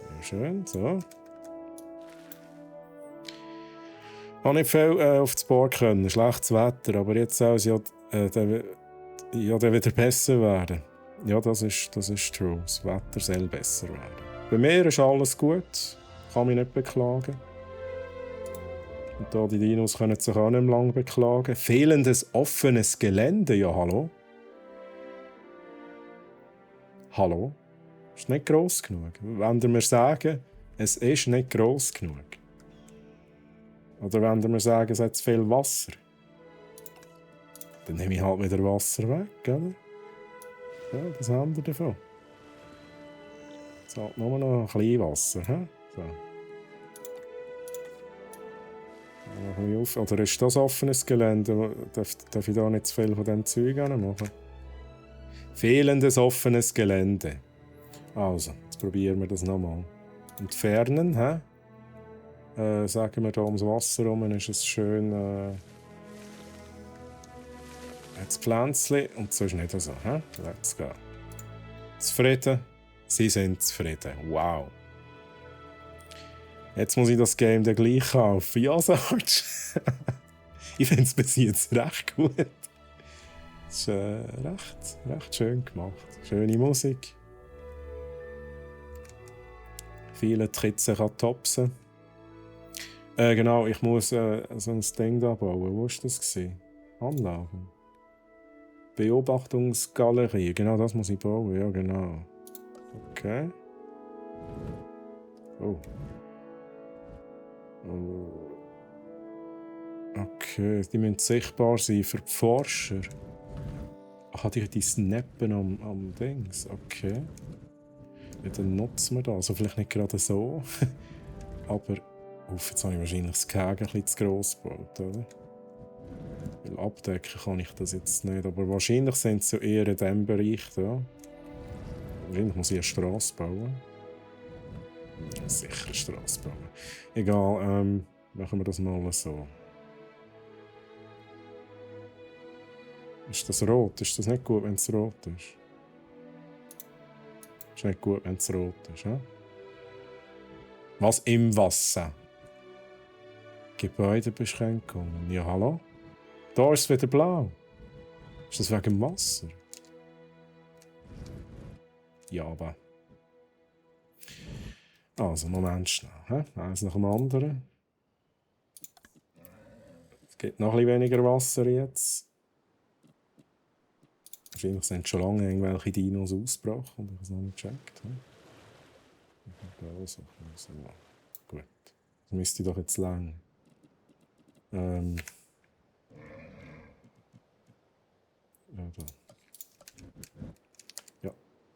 Sehr schön, so. Ich habe nicht viel auf das Board können. Schlechtes Wetter, aber jetzt soll es ja wieder besser werden. Ja, das ist true. Das Wetter soll besser werden. Bei mir ist alles gut. Ich kann mich nicht beklagen. Und da die Dinos können sich auch nicht mehr lange beklagen. Fehlendes offenes Gelände, ja hallo? Hallo? Ist nicht gross genug. Wenn ihr mir sagen, es ist nicht gross genug. Oder wenn ihr mir sagen, es hat zu viel Wasser. Dann nehme ich halt wieder Wasser weg, oder? Ja, das haben wir davon. Jetzt hat nur noch ein bisschen Wasser, he? So. Oder ist das offenes Gelände? Darf ich da nicht zu viel von diesem Zeug machen? Fehlendes offenes Gelände. Also, jetzt probieren wir das nochmal. Entfernen, hä? Sagen wir hier ums Wasser herum, ist es schön. Jetzt Pflänzchen und so ist nicht so. Hä? Let's go. Zufrieden? Sie sind zufrieden. Wow. Jetzt muss ich das Game dann gleich kaufen. Ja, sagst du? Ich finde es bis jetzt recht gut. Es ist recht schön gemacht. Schöne Musik. Viele Triceratopsen. Genau, ich muss so ein Ding da bauen. Wo war das? Anlagen. Beobachtungsgalerie. Genau das muss ich bauen. Ja, genau. Okay. Oh. Okay, die müssen sichtbar sein für die Forscher. Ach, die snappen am Dings. Okay. Ja, dann nutzen wir das. Also vielleicht nicht gerade so. Aber jetzt habe ich wahrscheinlich das Gehege ein bisschen zu gross gebaut, oder? Weil abdecken kann ich das jetzt nicht. Aber wahrscheinlich sind sie eher in diesem Bereich da. Wahrscheinlich muss ich eine Strasse bauen. Sicher eine Strasse bauen. Egal, machen wir das mal so. Ist das rot? Ist das nicht gut, wenn es rot ist? Ist nicht gut, wenn es rot ist, ja? Was im Wasser? Gebäudebeschränkungen. Ja, hallo? Da ist es wieder blau. Ist das wegen dem Wasser? Ja, aber... Also, Moment schnell. Eins nach dem anderen. Es gibt noch ein bisschen weniger Wasser jetzt. Wahrscheinlich sind schon lange irgendwelche Dinos ausgebrochen und ich habe es noch nicht gecheckt. Also, gut. Das müsste doch jetzt lang.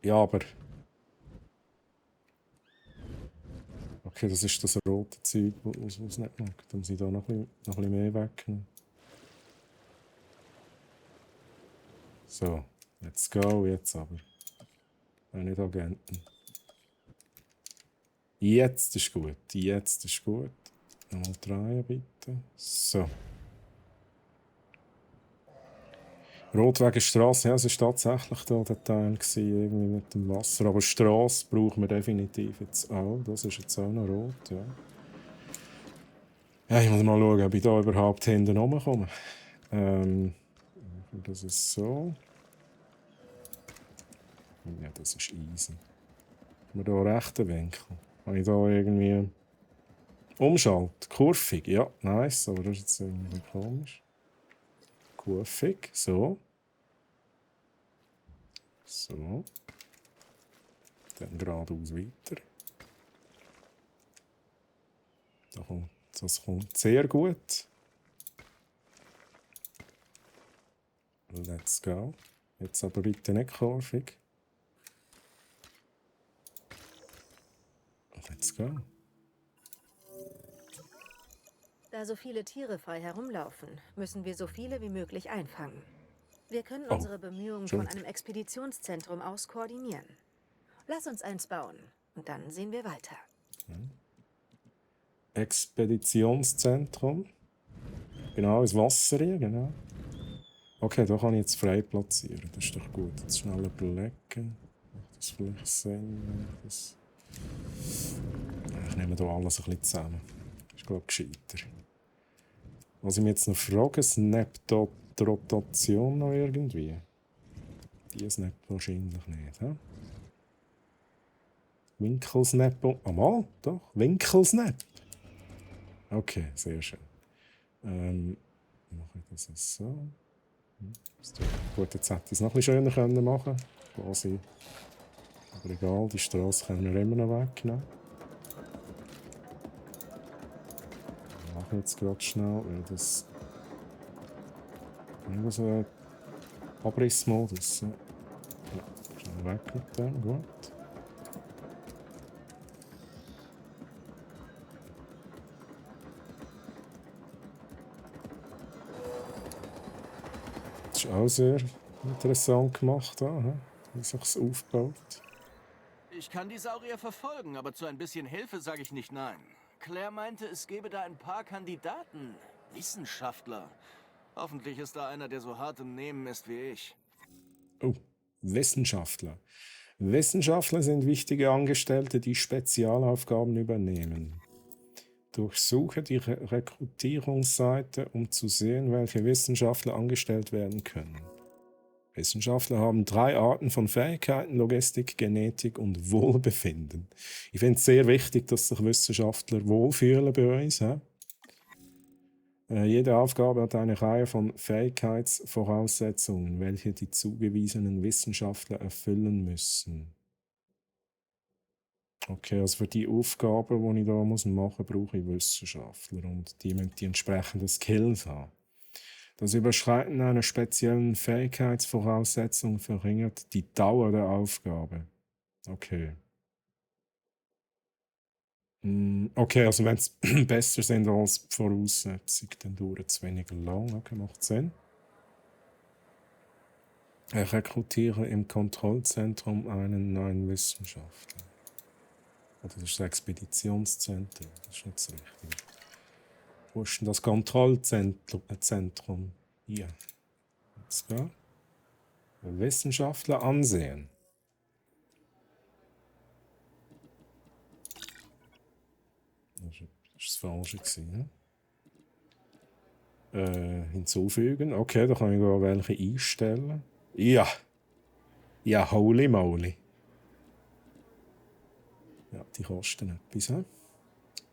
Ja, aber... Okay, das ist das rote Zeug, das es nicht mag. Dann muss ich da noch ein bisschen mehr wegnehmen. So, let's go, jetzt aber. Nicht Agenten. Jetzt ist gut, jetzt ist gut. Nochmal drehen, bitte. So. Rotwegenstrasse, ja, es war tatsächlich da der Teil gewesen, irgendwie mit dem Wasser. Aber Strasse brauchen wir definitiv jetzt auch. Das ist jetzt auch noch rot, ja. Ja, ich muss mal schauen, ob ich da überhaupt hinten rumkomme. Das ist so. Ja, das ist easy. Haben wir hier rechten Winkel? Kann ich da irgendwie umschalten? Kurvig, ja, nice, aber das ist jetzt irgendwie komisch. Kurvig, so. So. Dann geradeaus weiter. Das kommt sehr gut. Let's go. Jetzt aber bitte nicht kurvig. Let's go. Da so viele Tiere frei herumlaufen, müssen wir so viele wie möglich einfangen. Wir können Oh, unsere Bemühungen von einem Expeditionszentrum aus koordinieren. Lass uns eins bauen und dann sehen wir weiter. Expeditionszentrum. Genau, ins Wasser hier, genau. Okay, da kann ich jetzt frei platzieren. Das ist doch gut. Jetzt schnell überlegen. Macht das vielleicht Sinn? Ich nehme hier alles ein bisschen zusammen. Das ist, glaube ich, gescheiter. Was ich mich jetzt noch frage, snappt da die Rotation noch irgendwie? Die snappt wahrscheinlich nicht. He? Winkelsnap. Mal, doch. Winkelsnap. Okay, sehr schön. Mache ich das jetzt so. Gut, jetzt hätte ich es noch ein bisschen schöner machen können. Quasi. Aber egal, die Straße können wir immer noch wegnehmen. Ich mache jetzt gerade schnell, weil das. Irgendwo so ein Abrissmodus. Ja, schnell weg mit dem, gut. Das ist auch sehr interessant gemacht, wie sich es aufbaut. Ich kann die Saurier verfolgen, aber zu ein bisschen Hilfe sage ich nicht nein. Claire meinte, es gäbe da ein paar Kandidaten. Wissenschaftler. Hoffentlich ist da einer, der so hart im Nehmen ist wie ich. Oh, Wissenschaftler. Wissenschaftler sind wichtige Angestellte, die Spezialaufgaben übernehmen. Durchsuche die Rekrutierungsseite, um zu sehen, welche Wissenschaftler angestellt werden können. Wissenschaftler haben 3 Arten von Fähigkeiten: Logistik, Genetik und Wohlbefinden. Ich finde es sehr wichtig, dass sich Wissenschaftler wohlfühlen bei uns. Jede Aufgabe hat eine Reihe von Fähigkeitsvoraussetzungen, welche die zugewiesenen Wissenschaftler erfüllen müssen. Okay, also für die Aufgaben, die ich da machen muss, brauche ich Wissenschaftler und die müssen die entsprechenden Skills haben. Das Überschreiten einer speziellen Fähigkeitsvoraussetzung verringert die Dauer der Aufgabe. Okay. Okay, also wenn es besser sind als die Voraussetzung, dann dauert es weniger lang. Okay, macht Sinn. Ich rekrutiere im Kontrollzentrum einen neuen Wissenschaftler. Das ist das Expeditionszentrum. Das ist nicht das Richtige. Wo ist denn das Kontrollzentrum? Hier. Let's go. Wissenschaftler ansehen. Das war das Falsche gewesen, ne? Hinzufügen. Okay, da kann ich auch welche einstellen. Ja. Ja, holy moly. Ja, die kosten etwas.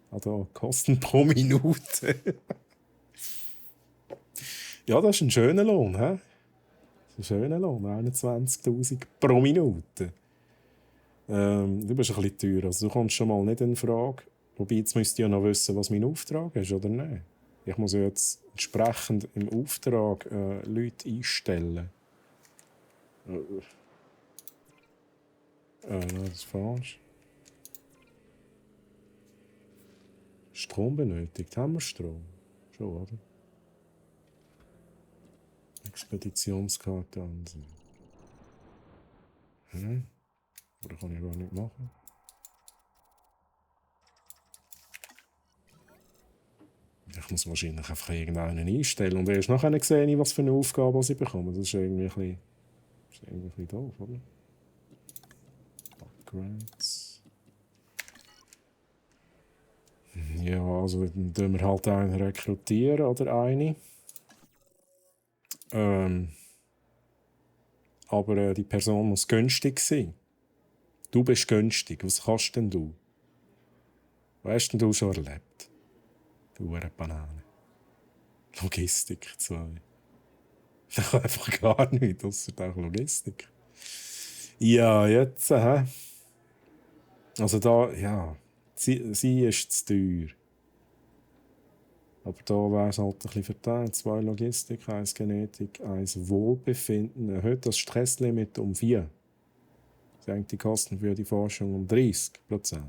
Also Kosten pro Minute. Ja, das ist ein schöner Lohn. Das ist ein schöner Lohn. 21.000 pro Minute. Du bist ein bisschen teuer. Also, du kommst schon mal nicht in Frage. Wobei, jetzt müsst ihr ja noch wissen, was mein Auftrag ist, oder nicht? Ich muss ja jetzt entsprechend im Auftrag Leute einstellen. Das ist falsch. Strom benötigt. Haben wir Strom? Schon, oder? Expeditionskarte ansehen. Oder kann ich gar nicht machen? Ich muss wahrscheinlich einfach irgendeinen einstellen. Und erst nachher sehe ich, was für eine Aufgabe sie bekommen. Das ist irgendwie ein bisschen doof, oder? Upgrades. Ja, also dann tun wir halt einen rekrutieren oder eine. Aber die Person muss günstig sein. Du bist günstig. Was kannst denn du? Was hast denn du schon erlebt? Du eine Banane. Logistik 2. Ich kann einfach gar nichts, ausser auch Logistik. Ja, jetzt, also da, ja, sie ist zu teuer. Aber da wäre es halt ein bisschen verteilt. 2 Logistik, 1 Genetik, 1 Wohlbefinden. Erhöht das Stresslimit um 4. Senkt die Kosten für die Forschung um 30%.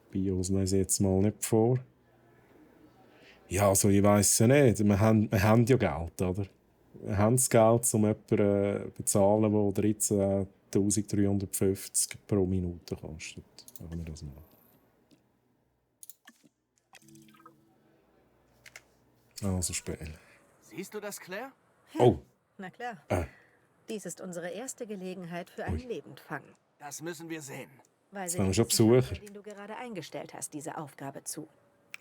Bios lese ich jetzt mal nicht vor. Ja, also ich weiss ja nicht. Wir haben ja Geld, oder? Wir haben das Geld, um jemanden zu bezahlen, der 13.350 pro Minute kostet. Machen wir das mal. Also Spiel. Siehst du das, Claire? Oh, Na klar. Dies ist unsere erste Gelegenheit für einen Lebendfang. Das müssen wir sehen. Weise haben wir den schon Besucher. Wissenschaftler, den du gerade eingestellt hast, diese Aufgabe zu.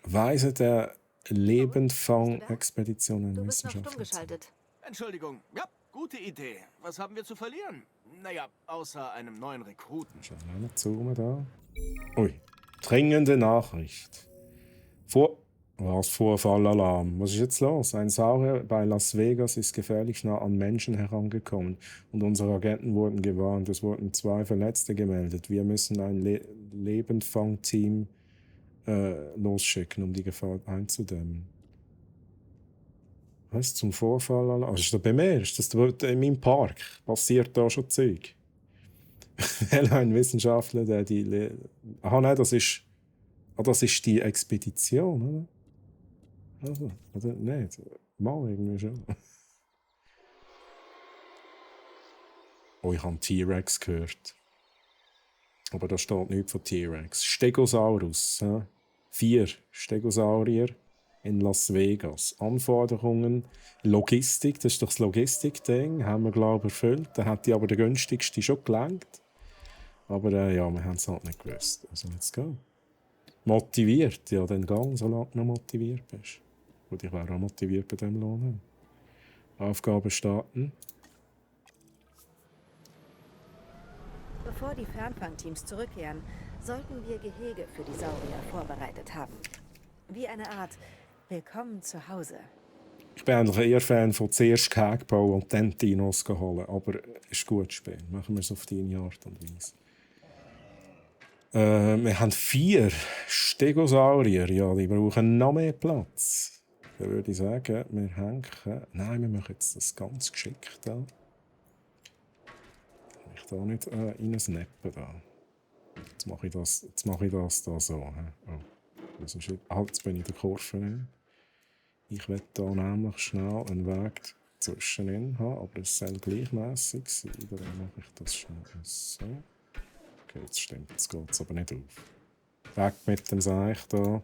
Weise der Lebendfang-Expedition Du bist noch stumm Wissenschaftler. geschaltet. Entschuldigung. Ja, gute Idee. Was haben wir zu verlieren? Naja, außer einem neuen Rekruten. Schau mal zoomen da. Ui. Dringende Nachricht. Vorfallalarm. Was ist jetzt los? Ein Saurier bei Las Vegas ist gefährlich nah an Menschen herangekommen und unsere Agenten wurden gewarnt. Es wurden 2 Verletzte gemeldet. Wir müssen ein Lebendfangteam losschicken, um die Gefahr einzudämmen. Was zum Vorfallalarm? Ist das bei mir? Ist das in meinem Park? Passiert da schon Zeug? Ein Wissenschaftler, der die... nein, das ist die Expedition, oder? Also, oder nicht? Mal irgendwie schon. Oh, ich habe T-Rex gehört. Aber da steht nichts von T-Rex. Stegosaurus. 4 Stegosaurier in Las Vegas. Anforderungen, Logistik, das ist doch das Logistik-Ding, haben wir, glaube ich, erfüllt. Da hat die aber der günstigste schon gelangt. Aber ja, wir haben es halt nicht gewusst. Also, let's go. Motiviert, ja, dann gang, solange du noch motiviert bist. Gut, ich wäre auch motiviert bei diesem Lohn. Aufgabe starten. Bevor die Fernfangteams zurückkehren, sollten wir Gehege für die Saurier vorbereitet haben. Wie eine Art Willkommen zu Hause. Ich bin eigentlich eher Fan von zuerst Gehege bauen und dann Dinos holen. Aber es ist ein gutes Spiel. Machen wir es auf deine Art und Weise. Wir haben 4 Stegosaurier. Ja, die brauchen noch mehr Platz. Dann würde ich sagen, wir hängen... Nein, wir machen jetzt das ganz geschickt da. Ich da nicht reinsnappen da. Jetzt mache ich das da so. Oh. Jetzt bin ich in der Kurve drin. Ich will da nämlich schnell einen Weg zwischenin haben, aber es soll gleichmässig sein. Dann mache ich das schnell so. Okay, jetzt stimmt, jetzt geht es aber nicht auf. Weg mit dem Seich da.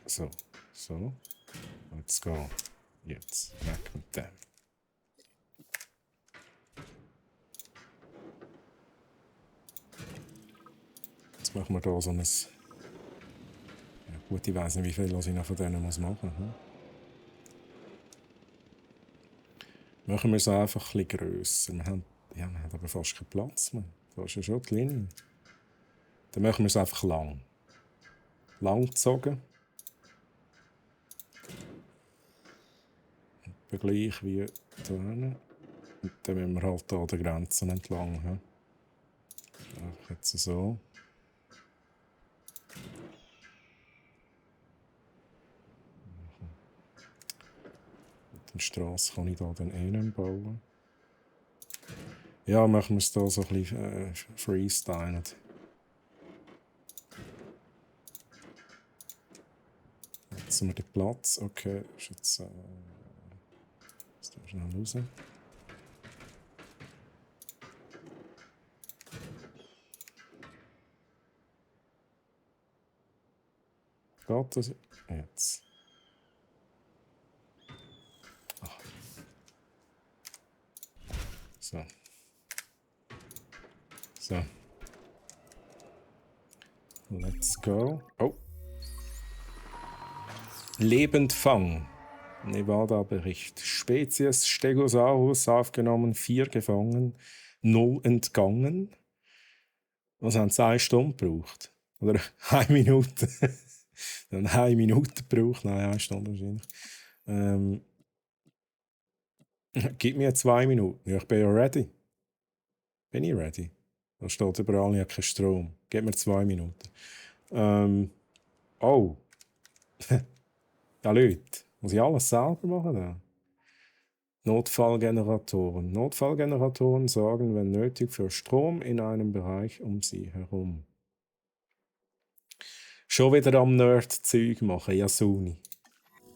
So. Let's go. Jetzt, weg mit dem. Jetzt machen wir da so ein... Ja gut, ich weiss nicht, wie viel ich noch von denen machen muss. Machen wir es einfach ein bisschen grösser. Wir haben aber fast keinen Platz mehr. Da ist ja schon die Linie. Dann machen wir es einfach lang. Lang gezogen. Gleich wie da. Und dann müssen wir halt hier an den Grenzen entlang. Einfach jetzt so. Die Straße kann ich da dann nicht bauen. Ja, machen wir es hier so ein bisschen freestylen. Jetzt haben wir den Platz. Okay, ist jetzt... Jetzt da schnell raus. Geht das jetzt? Ach. So. So. Let's go. Oh. Lebendfang. Nevada-Bericht. Spezies Stegosaurus aufgenommen, 4 gefangen, 0 entgangen. Was haben 2 Stunden gebraucht? Oder 1 Minute? Dann 1 Minute gebraucht? Nein, 1 Stunde wahrscheinlich. Gib mir 2 Minuten. Ja, ich bin ja ready. Bin ich ready? Da steht überall, ich habe keinen Strom. Gib mir 2 Minuten. Oh. Ja, Leute. Muss ich alles selber machen? Da? Notfallgeneratoren. Notfallgeneratoren sorgen, wenn nötig, für Strom in einem Bereich um sie herum. Schon wieder am Nerd-Zeug machen, Yasuni.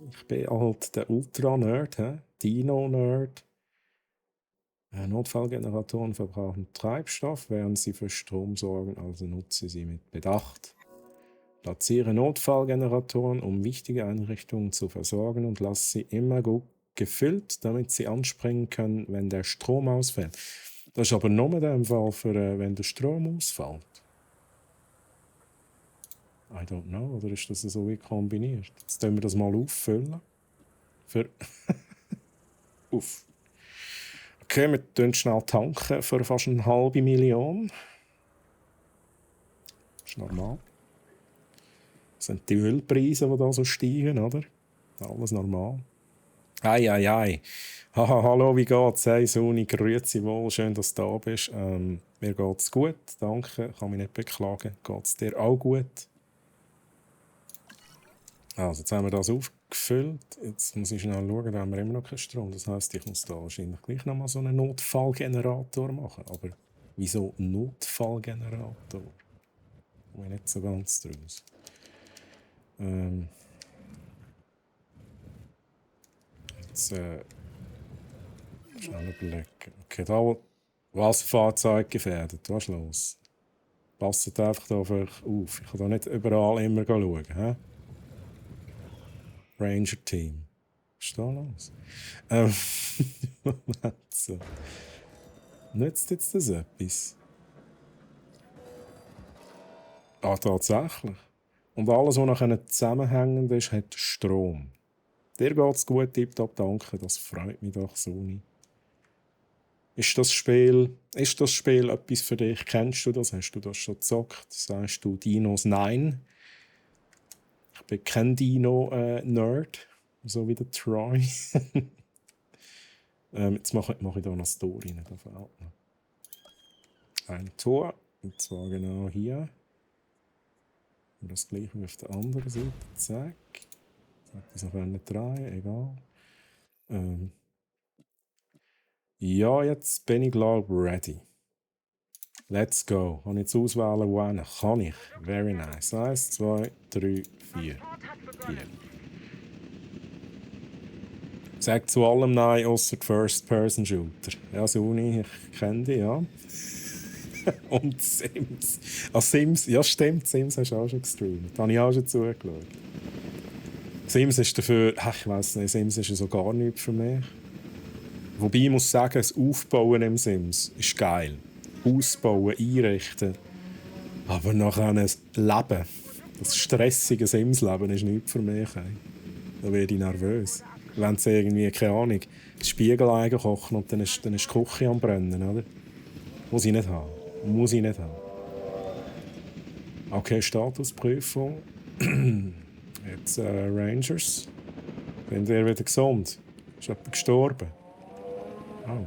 Ich bin halt der Ultra-Nerd, Dino-Nerd. Notfallgeneratoren verbrauchen Treibstoff, während sie für Strom sorgen, also nutze sie mit Bedacht. Platziere Notfallgeneratoren, um wichtige Einrichtungen zu versorgen und lasse sie immer gut gefüllt, damit sie anspringen können, wenn der Strom ausfällt. Das ist aber nur der Fall für, wenn der Strom ausfällt. I don't know, oder ist das so wie kombiniert? Jetzt tun wir das mal auffüllen. Für Uff. Okay, wir tanken schnell tanken für fast 500.000. Das ist normal. Das sind die Ölpreise, die da so steigen, oder? Alles normal. Ei. Haha, hallo, wie geht's? Hey, Soni, grüezi wohl, schön, dass du da bist. Mir geht's gut, danke, kann mich nicht beklagen. Geht's dir auch gut? Also, jetzt haben wir das aufgefüllt. Jetzt muss ich schnell schauen, da haben wir immer noch keinen Strom. Das heisst, ich muss da wahrscheinlich gleich noch mal so einen Notfallgenerator machen. Aber wieso Notfallgenerator? Komme ich nicht so ganz draus. Jetzt schnell überlegen. Okay, da wo Wasserfahrzeug gefährdet, was ist los? Passt einfach da auf. Ich kann da nicht überall immer schauen. He? Ranger-Team. Was ist da los? Moment so. Nützt jetzt das etwas? Ah, tatsächlich. Und alles, was nachher zusammenhängend ist, hat Strom. Dir geht's gut, tipptopp, danke. Das freut mich doch, Soni. Ist das Spiel etwas für dich? Kennst du das? Hast du das schon gezockt? Sagst du Dinos nein? Ich bin kein Dino-Nerd, so wie der Troy. Jetzt mache ich da noch eine Story rein. Da fehlt noch ein Tor, und zwar genau hier. Und das gleiche wie auf der anderen Seite. Zack. Ich noch nicht drehen, egal. Ja, jetzt bin ich glaube ready. Let's go. Kann ich jetzt auswählen, wohin? Kann ich. Very nice. 1, 2, 3, 4. Sag zu allem Nein, außer First-Person-Shooter. Ja, Suni, ich kenne dich, ja. Und Sims. Sims, ja stimmt, Sims hast du auch schon gestreamt. Da habe ich auch schon zugeschaut. Sims ist dafür, ich weiss nicht, Sims ist so gar nichts für mich. Wobei ich muss sagen, das Aufbauen im Sims ist geil. Ausbauen, einrichten. Aber nachher ein Leben, das stressige Sims-Leben ist nichts für mich. Ey. Da werde ich nervös. Wenn sie irgendwie, keine Ahnung, das Spiegel kochen und dann ist die Küche am Brennen, oder? Muss ich nicht haben. Okay, Statusprüfung. Jetzt Rangers. Sind ihr wieder gesund? Ist jemand gestorben? Oh.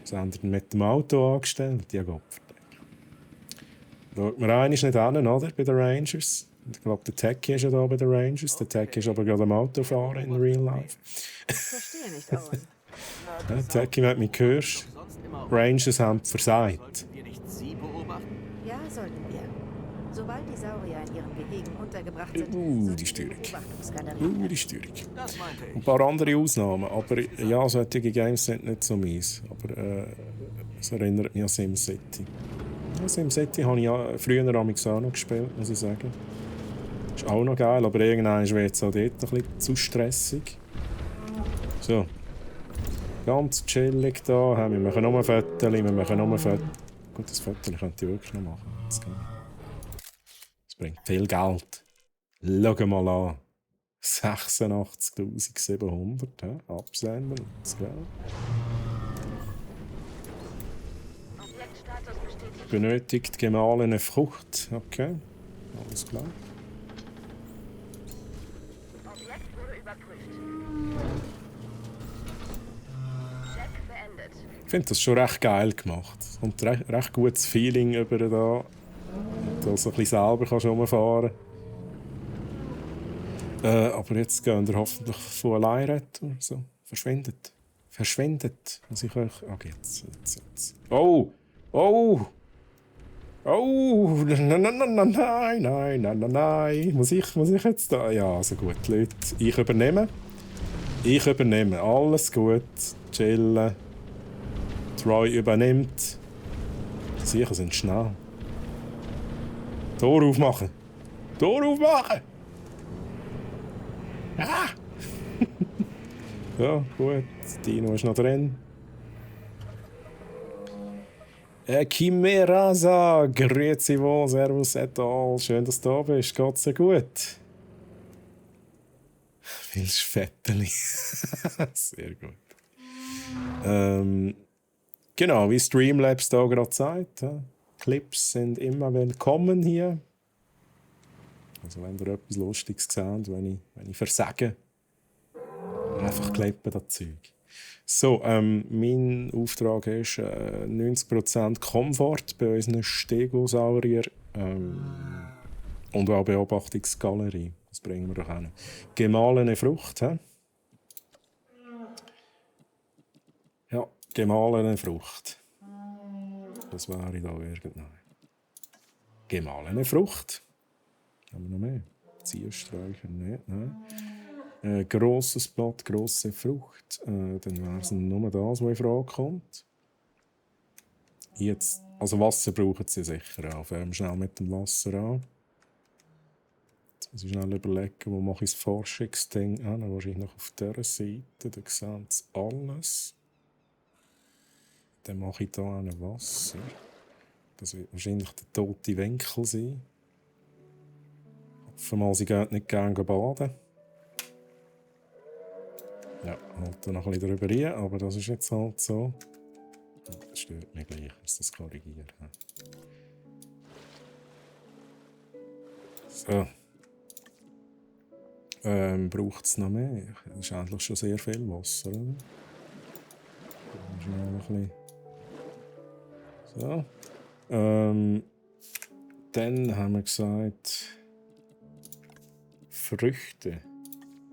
Was haben die mit dem Auto angestellt? Ja, Gott verdammt. Schaut mir einmal nicht hin, oder? Bei den Rangers. Ich glaube, der Techie ist ja da bei den Rangers. Der Techie ist aber gerade am Autofahren in Real Life. Ich verstehe nicht, Owen. Ja, Techie, wenn du mich hörst, Rangers haben versagt. Sollten wir nicht Sie beobachten? Ja, sollten wir. Sobald die Saurier in ihrem Gehegen untergebracht sind, sollten die Störung. Beobachtungsgalerie Die Störung. Das meinte Ein ich. paar andere Ausnahmen, aber ja, solche Games sind nicht so mies. Aber es erinnert mich an SimCity. Ja, SimCity habe ich ja früher auch noch gespielt, muss ich sagen. Ist auch noch geil, aber irgendwann wird es auch dort ein bisschen zu stressig. So. Ganz chillig da. Wir machen nur ein Foto, Gut, das Foto könnte ich wirklich noch machen. Das bringt viel Geld. Schau mal an. 86.700. Absenden. Let's go. Objektstatus bestätigt. Benötigt gemahlene Frucht. Okay. Alles klar. Objekt wurde überprüft. Check beendet. Ich finde das schon recht geil gemacht. Und recht gutes Feeling über da. Und da so ein bisschen selber kannst du rumfahren. Aber jetzt gehen wir hoffentlich von allein retten. So. Verschwindet. Verschwindet. Muss ich euch... Okay, jetzt. Oh! Oh! Oh! Nein. Muss ich jetzt da... Ja, also gut, Leute. Ich übernehme. Alles gut. Chillen. Troy übernimmt. Die Sicher sind schnell. Tor aufmachen! Ah! Ja, gut. Dino ist noch drin. Chimerasa, grüezi wohl, servus et al. Schön, dass du da bist. Geht's dir gut? Willst Fetteli? Sehr gut. Genau, wie Streamlabs da gerade sagt. Clips sind immer willkommen hier. Also wenn ihr etwas Lustiges seht, wenn ich versage, einfach klippen das Zeug. So, mein Auftrag ist 90% Komfort bei unseren Stegosaurier und auch Beobachtungsgalerie. Das bringen wir doch hin. Gemahlene Frucht, hä? Ja, gemahlene Frucht. Das wäre da irgendwann. Gemahlene Frucht. Haben wir noch mehr? Ziersträucher, nein. Grosses Blatt, grosse Frucht. Dann wäre es nur das, was in Frage kommt. Jetzt, also Wasser brauchen sie sicher auch. Fangen wir schnell mit dem Wasser an. Jetzt muss ich schnell überlegen, wo mache ich das Forschungsding an. Wahrscheinlich noch auf dieser Seite. Da sehen sie alles. Dann mache ich hier ein Wasser. Das wird wahrscheinlich der tote Winkel sein. Hoffen mal, sie gehen nicht gerne baden. Ja, halt da noch ein bisschen drüber rein, aber das ist jetzt halt so. Das stört mich gleich, ich muss das korrigieren. So. Braucht es noch mehr? Das ist eigentlich schon sehr viel Wasser, oder? Schnell ein bisschen. So. Dann haben wir gesagt, Früchte.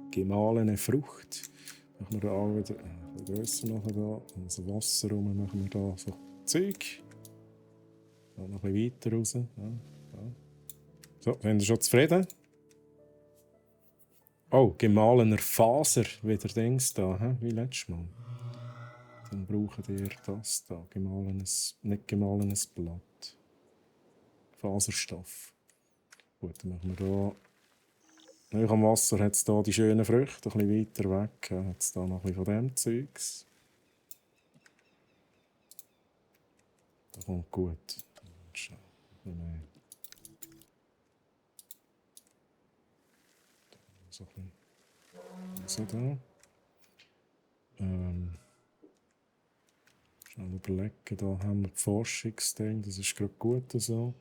Gemahlene Frucht. Machen wir da auch wieder ein grösser machen da. Also Wasser rum machen wir da so Zeug. Dann noch ein bisschen weiter raus. Ja. So, sind wir schon zufrieden? Oh, gemahlener Faser, wieder Dings da, wie letztes Mal. Dann braucht ihr das da, nicht gemahlenes Blatt. Faserstoff. Gut, dann machen wir da. Nach am Wasser hat es hier die schönen Früchte, ein bisschen weiter weg hat es hier noch ein bisschen von dem Zeugs. Das kommt gut. So ein bisschen. So da. Schnell überlegen, da haben wir das Forschungsding, das ist gerade gut so.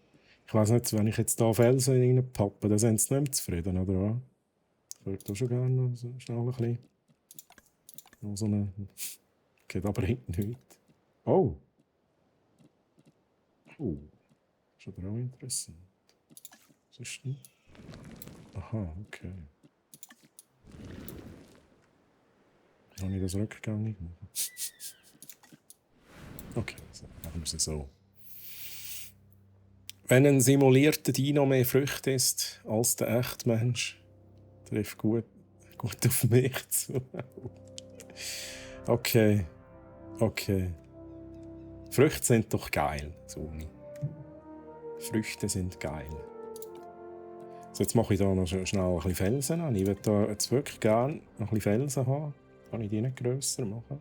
Ich weiss nicht, wenn ich jetzt hier Felsen reinpappe, dann sind sie nicht mehr zufrieden, oder was? Ich würde da schon gerne noch so schnell ein bisschen. Noch so eine. Geht aber hinten nichts. Oh! Oh! Das ist aber auch interessant. Was ist denn? Aha, okay. Kann ich das rückgängig machen? Okay, so machen wir es so. Wenn ein simulierter Dino mehr Früchte isst als der echte Mensch, trifft gut auf mich zu. Okay. Früchte sind doch geil, Soni. Früchte sind geil. So, jetzt mache ich da noch schnell ein bisschen Felsen an. Ich würde da jetzt wirklich gerne noch ein bisschen Felsen haben. Kann ich die nicht grösser machen?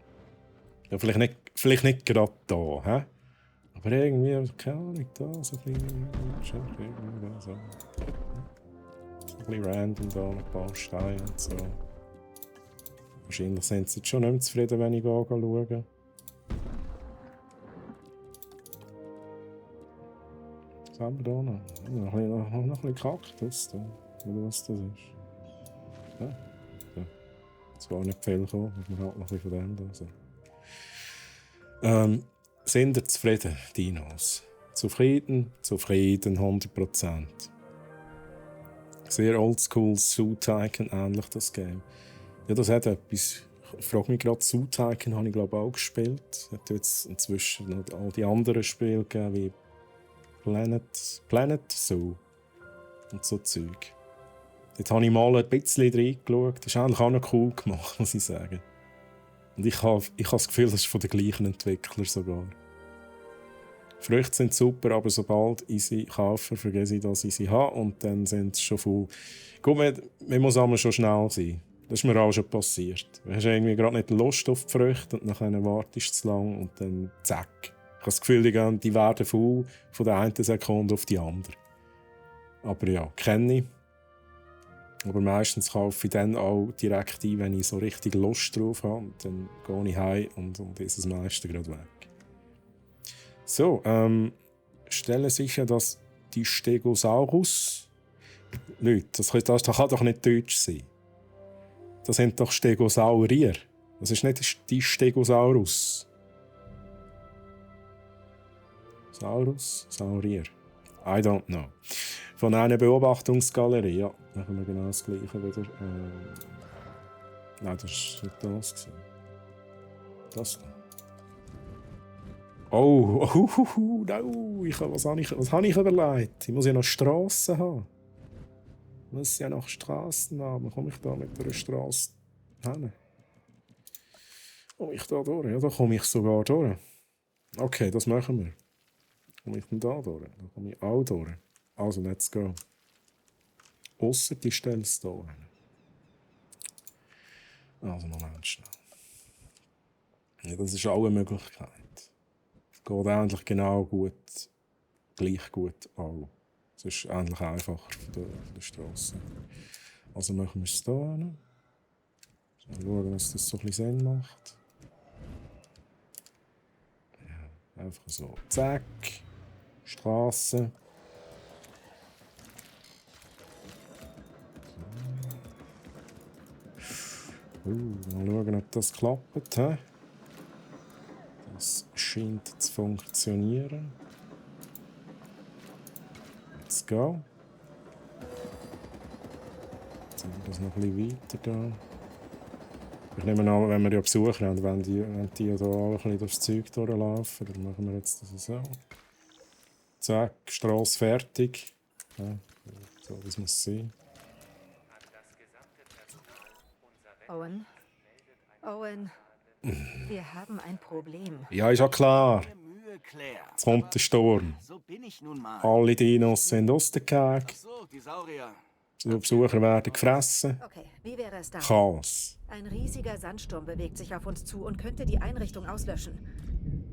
Ja, vielleicht nicht gerade da, hä? Aber irgendwie, keine Ahnung, da so ein bisschen... So. Ein bisschen random da, ein paar Steine und so. Wahrscheinlich sind sie jetzt schon nicht mehr zufrieden, wenn ich schaue. Was haben wir da noch? Noch ein bisschen Kaktus. Da. Oder was das ist. Ja. Ja. Zwar nicht viel gekommen, aber man hat noch ein bisschen von dem da. So. Sind ihr zufrieden, Dinos? Zufrieden? Zufrieden, 100%. Sehr oldschool, Zoo-Tycoon ähnlich, das Game. Ja, das hat etwas. Ich frage mich gerade, Zoo-Tycoon habe ich glaube auch gespielt. Es hat jetzt inzwischen noch all die anderen Spiele gegeben, wie Planet Zoo und so Zeug. Dort habe ich mal ein bisschen reingeschaut. Das ist eigentlich auch noch cool gemacht, muss ich sagen. Und ich habe das Gefühl, das ist von den gleichen Entwicklern sogar. Früchte sind super, aber sobald ich sie kaufe, vergesse ich, dass ich sie habe. Und dann sind sie schon voll. Gut, man muss aber schon schnell sein. Das ist mir auch schon passiert. Du hast irgendwie gerade nicht Lust auf die Früchte und dann wartest du zu lang und dann zack. Ich habe das Gefühl, die werden voll von der einen Sekunde auf die andere. Aber ja, kenne ich. Aber meistens kaufe ich dann auch direkt ein, wenn ich so richtig Lust drauf habe. Und dann gehe ich heim und ist das meiste gerade weg. So, stellen sicher, dass die Stegosaurus... Leute, das kann doch nicht Deutsch sein. Das sind doch Stegosaurier. Das ist nicht die Stegosaurus. Saurus? Saurier. I don't know. Von einer Beobachtungsgalerie, ja. Machen wir genau das Gleiche wieder. Nein, das war nicht das. Das da. Oh, no. Was habe ich überlegt? Ich muss ja noch Strassen haben. Ich muss ja noch Strassen haben. Komme ich da mit einer Strasse hin? Komme ich da durch? Ja, da komme ich sogar durch. Okay, das machen wir. Komme ich denn da durch? Da komme ich auch durch. Also, let's go. Ausser die Stelle ist hier. Also, Moment schnell. Ja, das ist auch eine Möglichkeit. Es geht eigentlich genau gut, gleich gut auch. Es ist ähnlich einfacher von der Straße. Also machen wir es hier hin. Schauen, dass das so ein bisschen Sinn macht. Ja, einfach so. Zack. Straße. Mal schauen, ob das klappt. He? Das scheint zu funktionieren. Let's go. Jetzt haben wir das noch ein bisschen weiter da. Ich nehme an, wenn wir ja Besucher haben, wenn die ja da alle ein bisschen durchs Zeug durchlaufen, dann machen wir jetzt das so. Zack, Strasse fertig. Ja, so das muss sein. Owen? Owen, wir haben ein Problem. Ja, ist ja klar. Mühe, Claire. Jetzt kommt der Sturm. So bin ich nun mal. Alle Dinos sind ausgekehrt. So, die Saurier. Die Besucher werden gefressen. Okay, wie wäre es dann? Chaos. Ein riesiger Sandsturm bewegt sich auf uns zu und könnte die Einrichtung auslöschen.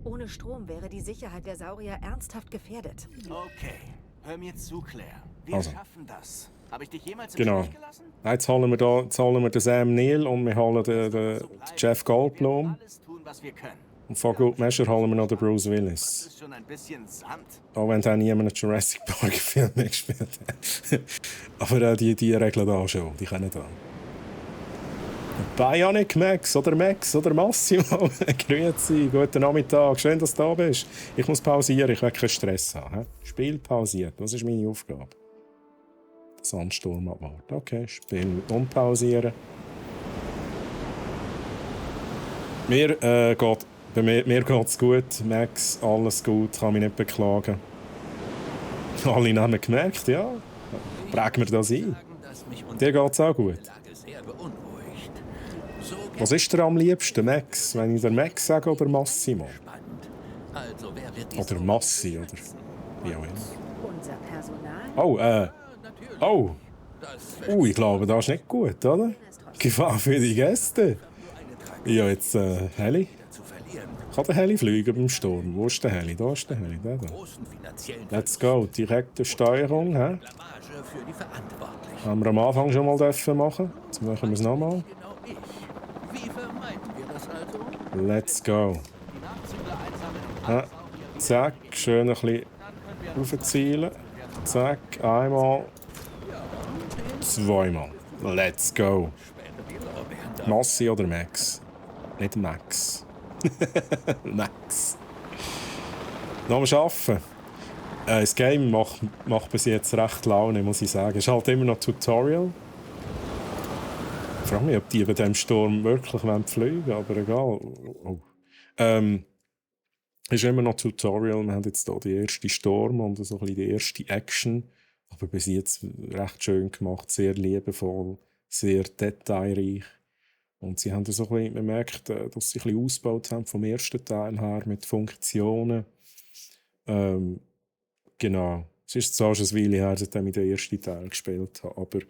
Ohne Strom wäre die Sicherheit der Saurier ernsthaft gefährdet. Okay, hör mir zu, Claire. Wir schaffen das. Habe ich dich jemals im Genau. Stich gelassen? Jetzt holen wir den Sam Neill und wir holen den Jeff Goldblum. Alles tun, was wir können. Und von Good Measure holen wir noch den Bruce Das Willis. ist schon ein bisschen Sand. Auch wenn der niemand einen Jurassic Park Film gespielt hat. Aber die regeln da schon, die können da. Bionic Max oder Massimo. Grüezi, guten Nachmittag, schön, dass du da bist. Ich muss pausieren, ich will keinen Stress haben. Spiel pausiert, das ist meine Aufgabe. Den Sandsturm abwarten. Okay, Spiel und pausieren. Mir geht's gut, Max, alles gut, kann mich nicht beklagen. Alle haben gemerkt, ja. Prägen wir das ein. Dir geht's auch gut. Was ist dir am liebsten, Max? Wenn ich der Max sage oder Massimo? Oder Massi, oder wie auch immer. Unser Personal? Oh, Ich glaube, das ist nicht gut, oder? Gefahr für die Gäste. Ja, jetzt Heli. Kann der Heli fliegen beim Sturm? Wo ist der Heli? Da ist der Heli. Da. Let's go. Direkte Steuerung. He? Blamage für die Verantwortlichen. Haben wir am Anfang schon mal dürfen machen. Jetzt machen wir es nochmal. Genau ich. Wie vermeiden wir das also? Let's go. Die Nachzügler einsammeln und Ja. Zack, schön ein bisschen aufzielen. Zack, einmal, zweimal. Let's go. Massi oder Max? Nicht Max. Max. Noch am Arbeiten. Das Game macht bis jetzt recht Laune, muss ich sagen. Es ist halt immer noch Tutorial. Ich frage mich, ob die bei diesem Sturm wirklich fliegen wollen, aber egal. Oh. Es ist immer noch Tutorial. Wir haben jetzt hier die erste Sturm und so ein bisschen die erste Action. Aber bis jetzt recht schön gemacht, sehr liebevoll, sehr detailreich. Und sie haben so ein bisschen, man merkt, dass sie ein bisschen ausgebaut haben vom ersten Teil her mit Funktionen. Genau. Es ist zwar schon eine Weile her, seitdem ich den ersten Teil gespielt habe, aber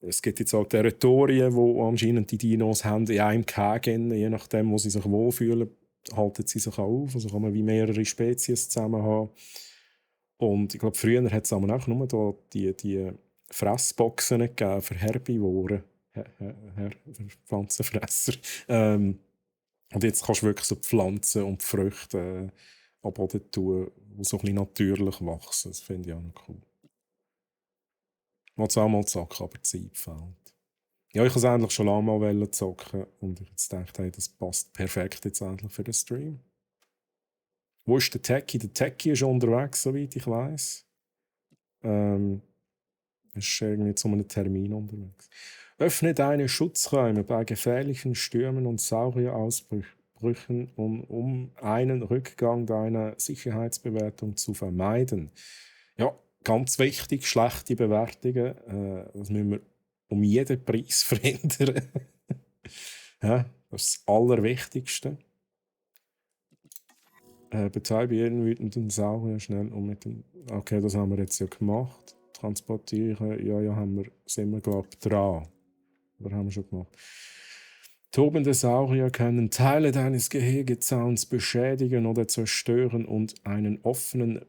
es gibt jetzt auch Territorien, wo anscheinend die Dinos haben, in einem Kägen, je nachdem, wo sie sich wohlfühlen, halten sie sich auf. Also kann man wie mehrere Spezies zusammen haben. Und ich glaube, früher hat es auch nur da die Fressboxen gegeben für Herbivoren, Pflanzenfresser. Und jetzt kannst du wirklich so die Pflanzen und die Früchte am Boden tun, die so ein bisschen natürlich wachsen. Das finde ich auch noch cool. Ich wollte es auch mal zocken, aber die Zeit fehlt. Ja, ich wollte es endlich schon lange mal zocken und ich jetzt gedacht, hey, das passt perfekt jetzt endlich für den Stream. Wo ist der Techie? Der Techie ist unterwegs, soweit ich weiss. Ist irgendwie zu einem Termin unterwegs. Öffne deine Schutzräume bei gefährlichen Stürmen und Saurierausbrüchen, um einen Rückgang deiner Sicherheitsbewertung zu vermeiden. Ja, ganz wichtig, schlechte Bewertungen. Das müssen wir um jeden Preis verhindern. Ja, das ist das Allerwichtigste. Betreibe jeden wütenden Saurier schnell um mit dem... Okay, das haben wir jetzt ja gemacht. Transportieren, sind wir, glaube ich, dran. Aber haben wir schon gemacht. Tobende Saurier können Teile deines Gehegezauns beschädigen oder zerstören und eine offene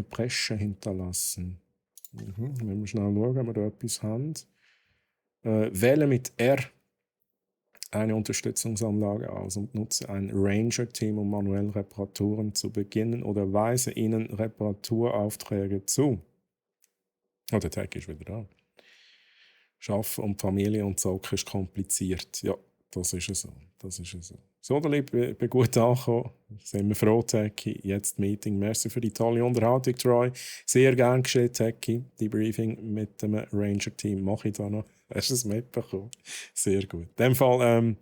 Bresche hinterlassen. Wenn wir schnell schauen, ob wir da etwas haben. Wähle mit R eine Unterstützungsanlage aus und nutze ein Ranger-Team, um manuell Reparaturen zu beginnen oder weise ihnen Reparaturaufträge zu. Oh, der Tag ist wieder da. Schaffen und Familie und Zocken ist kompliziert. Ja, das ist es so. So, der Liebe, ich bin gut angekommen. Sind wir froh, Techie. Jetzt Meeting. Merci für die tolle Unterhaltung, Troy. Sehr gern geschehen, Techie. Die Briefing mit dem Ranger-Team mache ich da noch. Hast du es mitbekommen? Sehr gut. In dem Fall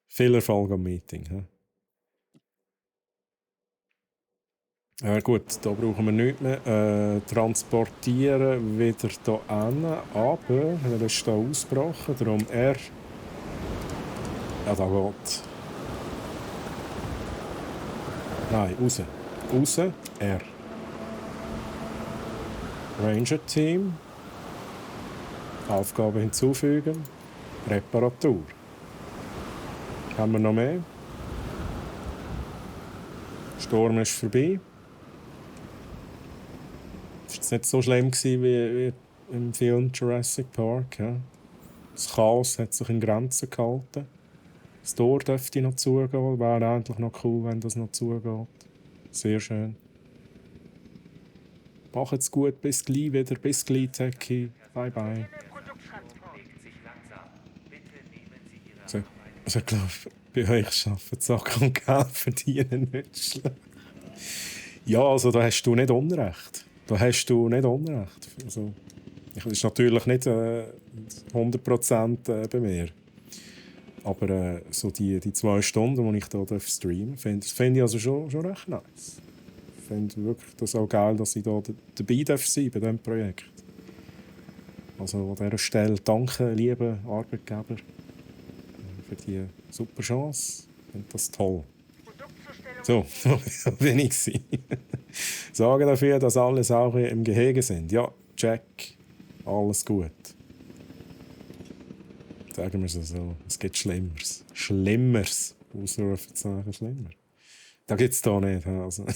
viel Erfolg am Meeting. Gut, da brauchen wir nichts mehr. Transportieren wieder hier hin. Aber er ist hier ausgebrochen. Darum R. Ja, da geht. Nein, raus. Raus, R. Ranger-Team. Aufgabe hinzufügen. Reparatur. Haben wir noch mehr? Sturm ist vorbei. Es war nicht so schlimm wie im Film Jurassic Park. Ja. Das Chaos hat sich in Grenzen gehalten. Das Tor dürfte noch zugehen. Wäre eigentlich noch cool, wenn das noch zugeht. Sehr schön. Macht's gut, bis gleich wieder. Bis gleich, Techie. Bye bye. Also ich glaube, bei euch arbeiten Sachen und Geld verdienen nicht schlecht. Ja, also da hast du nicht Unrecht. Also, das ist natürlich nicht 100% bei mir. Aber so die 2 Stunden, die ich hier streamen darf, finde ich also schon recht nice. Ich finde wirklich das auch geil, dass ich da dabei darf sein bei diesem Projekt. Also an dieser Stelle danke, liebe Arbeitgeber, für die super Chance. Ich finde das toll. So, da bin ich. Sorge dafür, dass alle Saurier im Gehege sind. Ja, check. Alles gut. Sagen wir es so. Es gibt Schlimmeres. Schlimmeres. Ausrufezeichen schlimmer. Da gibt es da nicht. Also.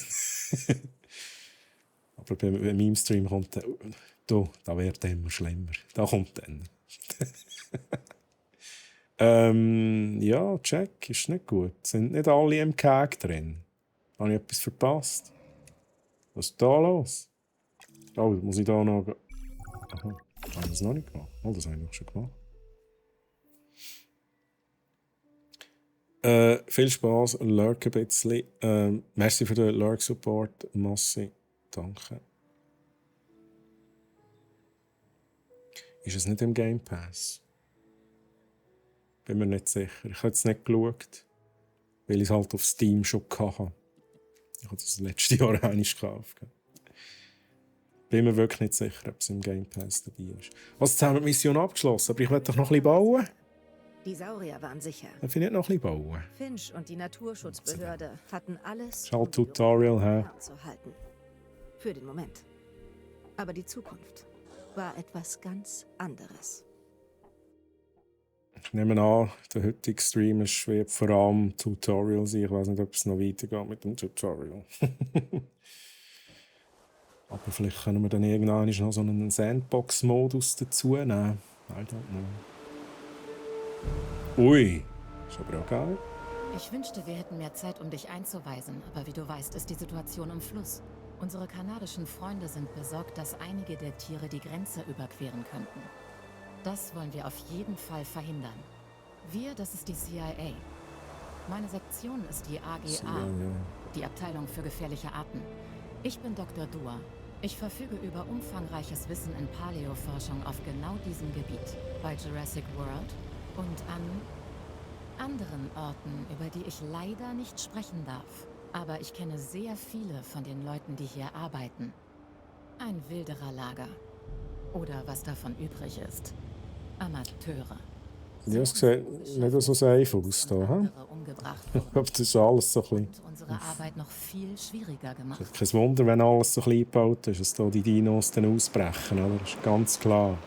Aber bei meinem Stream kommt da wird immer schlimmer. Da kommt dann. Ja, check, ist nicht gut. Sind nicht alle im Keg drin? Habe ich etwas verpasst? Was ist da los? Oh, muss ich da noch... Aha, habe ich das noch nicht gemacht? Oh, das habe ich doch schon gemacht. Viel Spaß, lurk ein bisschen. Merci für den Lurk-Support, Massi. Danke. Ist es nicht im Game Pass? Bin mir nicht sicher. Ich habe es nicht geschaut, weil ich es halt auf Steam schon hatte. Ich habe das letzte Jahr einmal gekauft. Bin mir wirklich nicht sicher, ob es im Game Pass dabei ist. Also, jetzt haben wir die Mission abgeschlossen, aber ich will doch noch ein bisschen bauen. Die Saurier waren sicher. Dann finde ich noch ein bisschen bauen. Finch und die Naturschutzbehörde hatten alles, Schau um die Tutorial, hä? fernzuhalten. Für den Moment. Aber die Zukunft war etwas ganz anderes. Ich nehme an, der heutige Stream ist wie vor allem Tutorial sein. Ich weiß nicht, ob es noch weitergeht mit dem Tutorial. Aber vielleicht können wir dann irgendwann noch so einen Sandbox-Modus dazu nehmen. I don't know. Ui, ist aber auch geil. Ich wünschte, wir hätten mehr Zeit, um dich einzuweisen, aber wie du weißt, ist die Situation im Fluss. Unsere kanadischen Freunde sind besorgt, dass einige der Tiere die Grenze überqueren könnten. Das wollen wir auf jeden Fall verhindern. Wir, das ist die CIA. Meine Sektion ist die AGA, die Abteilung für gefährliche Arten. Ich bin Dr. Dua. Ich verfüge über umfangreiches Wissen in Paläoforschung auf genau diesem Gebiet, bei Jurassic World und an anderen Orten, über die ich leider nicht sprechen darf. Aber ich kenne sehr viele von den Leuten, die hier arbeiten. Ein wilderer Lager. Oder was davon übrig ist. Amateure. Ja, es sieht nicht so safe aus da. Hm? Ich glaube, das ist alles so ein bisschen... Unsere Arbeit noch viel schwieriger gemacht. Kein Wunder, wenn alles so klein gebaut ist, dass da die Dinos dann ausbrechen, oder? Das ist ganz klar.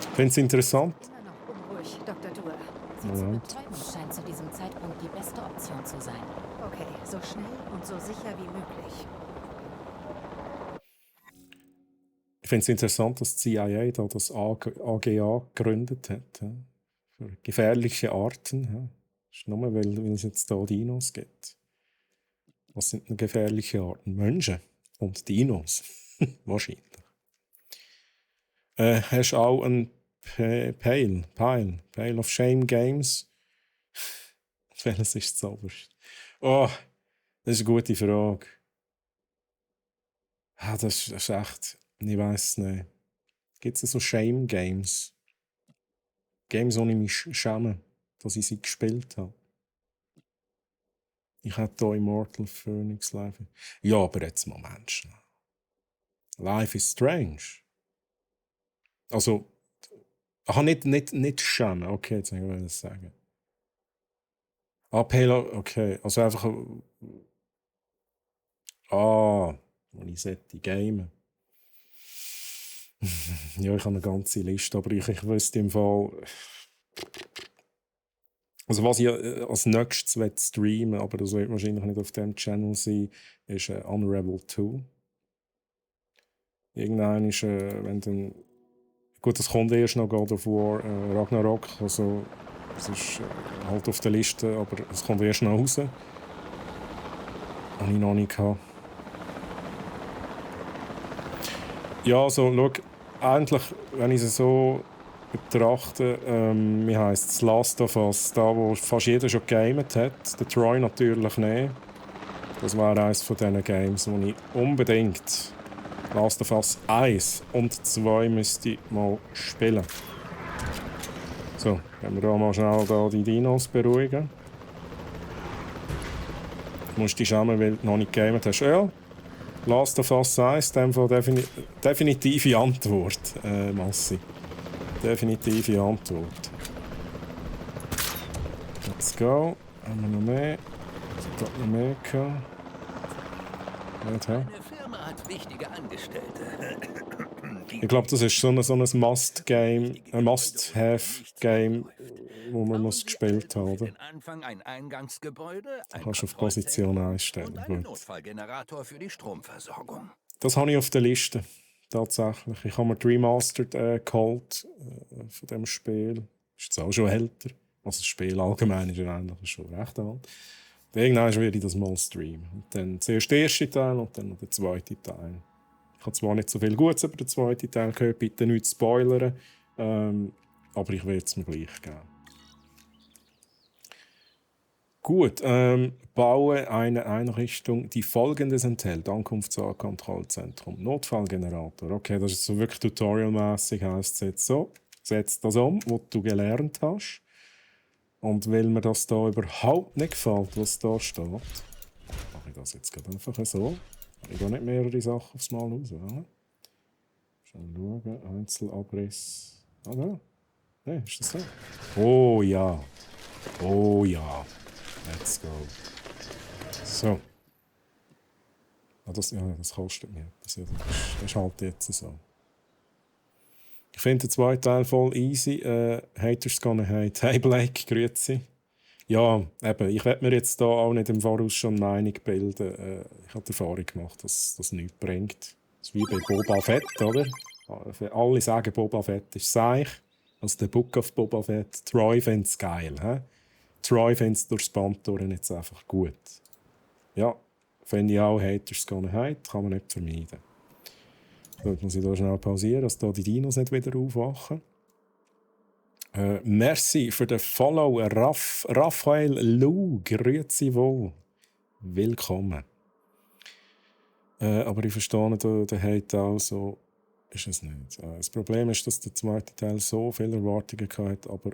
Ich finde es interessant. Immer noch unruhig, Dr. Dua. Sie zu betäuben scheint zu diesem Zeitpunkt die beste Option zu sein. Okay, so schnell und so sicher wie möglich. Ich finde es interessant, dass die CIA da das AGA gegründet hat. Ja? Für gefährliche Arten. Ja? Das ist nur, weil es jetzt hier Dinos gibt. Was sind denn gefährliche Arten? Menschen und Dinos. Wahrscheinlich. Hast du auch ein Pile of Shame Games? Welches ist das oberste? Oh, das ist eine gute Frage. Ah, das ist echt... Ich weiss es nicht. Gibt es so Shame Games? Games, ohne mich schäme, dass ich sie gespielt habe. Ich hätte hier Immortal Phoenix Live. Ja, aber jetzt Moment schnell. Life is Strange. Also, aha, nicht schämen. Okay, jetzt wollte ich das sagen. Ah, Payload, okay. Also einfach. Wenn ich sollte gamen. Ja, ich habe eine ganze Liste, aber ich wüsste im Fall. Also, was ich als nächstes streamen, aber das wird wahrscheinlich nicht auf dem Channel sein, ist Unravel 2. Irgendein ist, wenn dann. Gut, das kommt erst noch God of War Ragnarok. Also, es ist halt auf der Liste, aber es kommt erst noch raus. Habe ich noch nicht gehabt. Ja, also, schau, eigentlich, wenn ich es so betrachte, wie heisst es, Last of Us, da wo fast jeder schon gegamet hat, der Troy natürlich nicht. Das war eines von diesen Games, wo ich unbedingt Last of Us 1 und 2 müsste ich mal spielen. So, wenn wir da mal schnell die Dinos beruhigen. Du musst dich schämen, weil du noch nicht gegamet hast. Ja, Last of Us 1, in dem Fall definitive Antwort, Massi. Definitive Antwort. Let's go. Haben wir noch mehr? Ich habe noch mehr gehabt. Eine Firma hat wichtige Angestellte. Ich glaube, das ist so ein Must-Game, ein Must-Have-Game, wo man muss gespielt haben, oder? Den Anfang ein Eingangsgebäude, Da ein kannst du auf Position Kontrollzentrum einstellen. und einen Gut. Notfallgenerator für die Stromversorgung. Das habe ich auf der Liste. Tatsächlich. Ich habe mir die Remastered geholt von diesem Spiel. Ist jetzt auch schon älter. Also das Spiel allgemein ist ja eigentlich schon recht alt. Irgendwann werde ich das mal streamen. Und dann zuerst der erste Teil und dann noch der zweite Teil. Ich habe zwar nicht so viel Gutes über den zweiten Teil gehört, bitte nicht spoilern. Aber ich werde es mir gleich geben. Gut, baue eine Einrichtung, die Folgendes enthält. Ankunftskontrollzentrum, Notfallgenerator. Okay, das ist so wirklich tutorialmäßig, heisst es jetzt so. Setz das um, was du gelernt hast. Und weil mir das da überhaupt nicht gefällt, was da steht, mache ich das jetzt gerade einfach so. Ich gehe nicht mehrere Sachen aufs Mal raus. Oder? Schon schauen, Einzelabriss. Ah, da. Nein, ist das so? Oh ja. Oh ja. Let's go. So. Ah, das kostet mir etwas. Ja, das ist halt jetzt so. Ich finde den zweiten Teil voll easy. Haters gonna hate. Hey Blake, grüezi. Ja, eben, ich werde mir jetzt da auch nicht im Voraus schon eine Meinung bilden. Ich habe die Erfahrung gemacht, dass das nichts bringt. Das ist wie bei Boba Fett, oder? Alle sagen, Boba Fett ist seich. Also der Book of Boba Fett. Troy findet es geil. He? Troy findet es durchs Band durch jetzt einfach gut. Ja, finde ich auch, Haters gonna hate, kann man nicht vermeiden. Jetzt muss ich hier schnell pausieren, dass hier die Dinos nicht wieder aufwachen. Merci für den Follow, Raphael Lou, grüezi wohl. Willkommen. Aber ich verstehe, der Hate auch so, ist es nicht. Das Problem ist, dass der zweite Teil so viele Erwartungen hatte, aber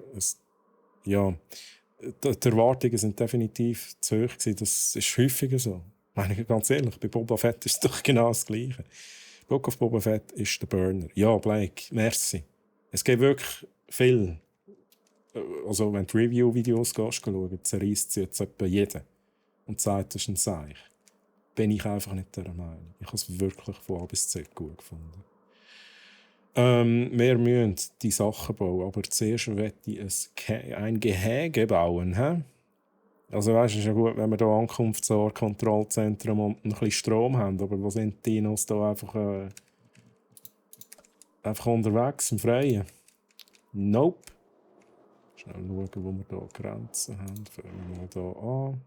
die Erwartungen sind definitiv zu hoch gewesen. Das ist häufiger so. Ich meine, ganz ehrlich, bei Boba Fett ist es doch genau das Gleiche. Book of Boba Fett ist der Burner. Ja, Blake, merci. Es gibt wirklich viel. Also, wenn du Review-Videos schauen, zerreißt sie jetzt etwa jeden. Und sagt, das ist ein Seich. Bin ich einfach nicht der Meinung. Ich habe es wirklich von A bis Z gut gefunden. Wir müssen die Sachen bauen, aber zuerst möchte ich ein Gehege bauen. He? Also weißt, es ist ja gut, wenn wir hier Ankunftsort, Kontrollzentrum und ein bisschen Strom haben, aber wo sind die Dinos da einfach unterwegs im Freien? Nope. Schnell schauen, wo wir hier Grenzen haben. Fangen wir mal hier an.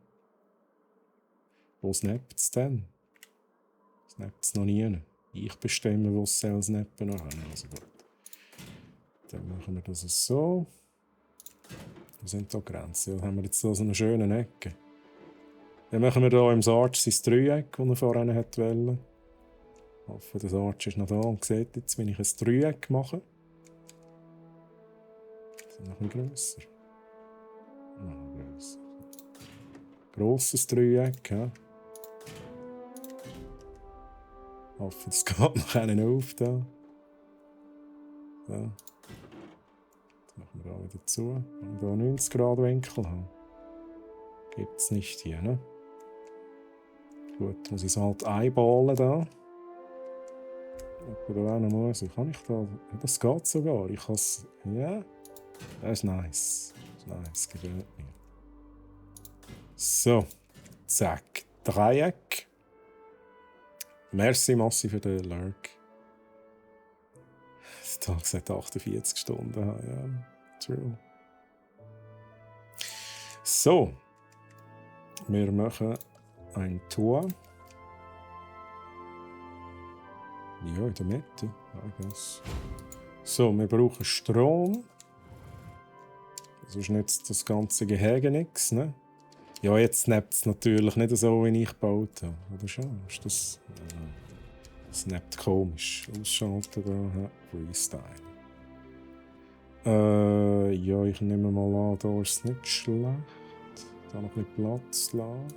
Wo snappt es denn? Snappt es noch nie. Ich bestimme, wo es snappen soll. Also gut. Dann machen wir das so. Wo sind da Grenzen? Ja, haben wir jetzt hier so eine schöne Ecke. Dann machen wir hier im Sarge sein Dreieck, das er vorhin wollte. Ich hoffe, der Sarge ist noch da und sieht jetzt, wenn ich ein Dreieck mache. Das ist noch ein bisschen grösser. Noch grösser. Grosses Dreieck, ja. Ich hoffe, es geht noch einen auf da. So. Jetzt machen wir da wieder zu. Wenn wir hier 90 Grad Winkel haben. Gibt es nicht hier, ne? Gut, muss ich es halt einballen da. Ob da auch noch muss. Kann ich da? Ja, das geht sogar. Ich kann es. Ja. Das ist nice. Das ist nice, gefällt mir. So. Zack. Dreieck. Merci, Massi, für den Lurk. Der Tag seit 48 Stunden. Ja, true. So. Wir machen ein Tor. Ja, in der Mitte. I guess. So, wir brauchen Strom. Sonst nützt das ganze Gehege nichts, ne? Ja, jetzt snappt es natürlich nicht so, wie ich gebaut habe. Oder schon? Ist das... snappt komisch. Ausschalten da. Freestyle. Ja, ich nehme mal an, da ist es nicht schlecht. Da noch ein bisschen Platz lassen.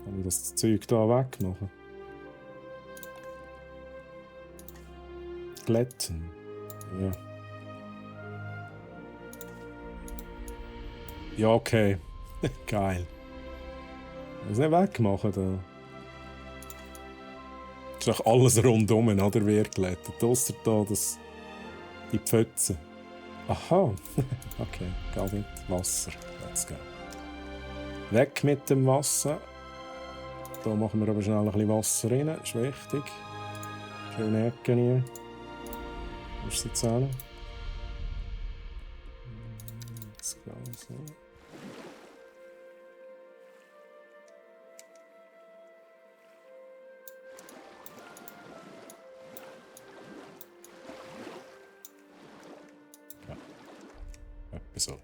Kann ich das Zeug hier wegmachen? Glätten. Ja. Ja, okay. Geil. Das nicht wegmachen da. Ist doch alles rundum, oder? Wird geleitet. Ausser da die Pfütze. Aha. Okay, geht mit Wasser. Let's go. Weg mit dem Wasser. Da machen wir aber schnell ein bisschen Wasser rein. Ist wichtig. Schöne Ecke hier. Wo ist sie zählen? Let's go. So. So.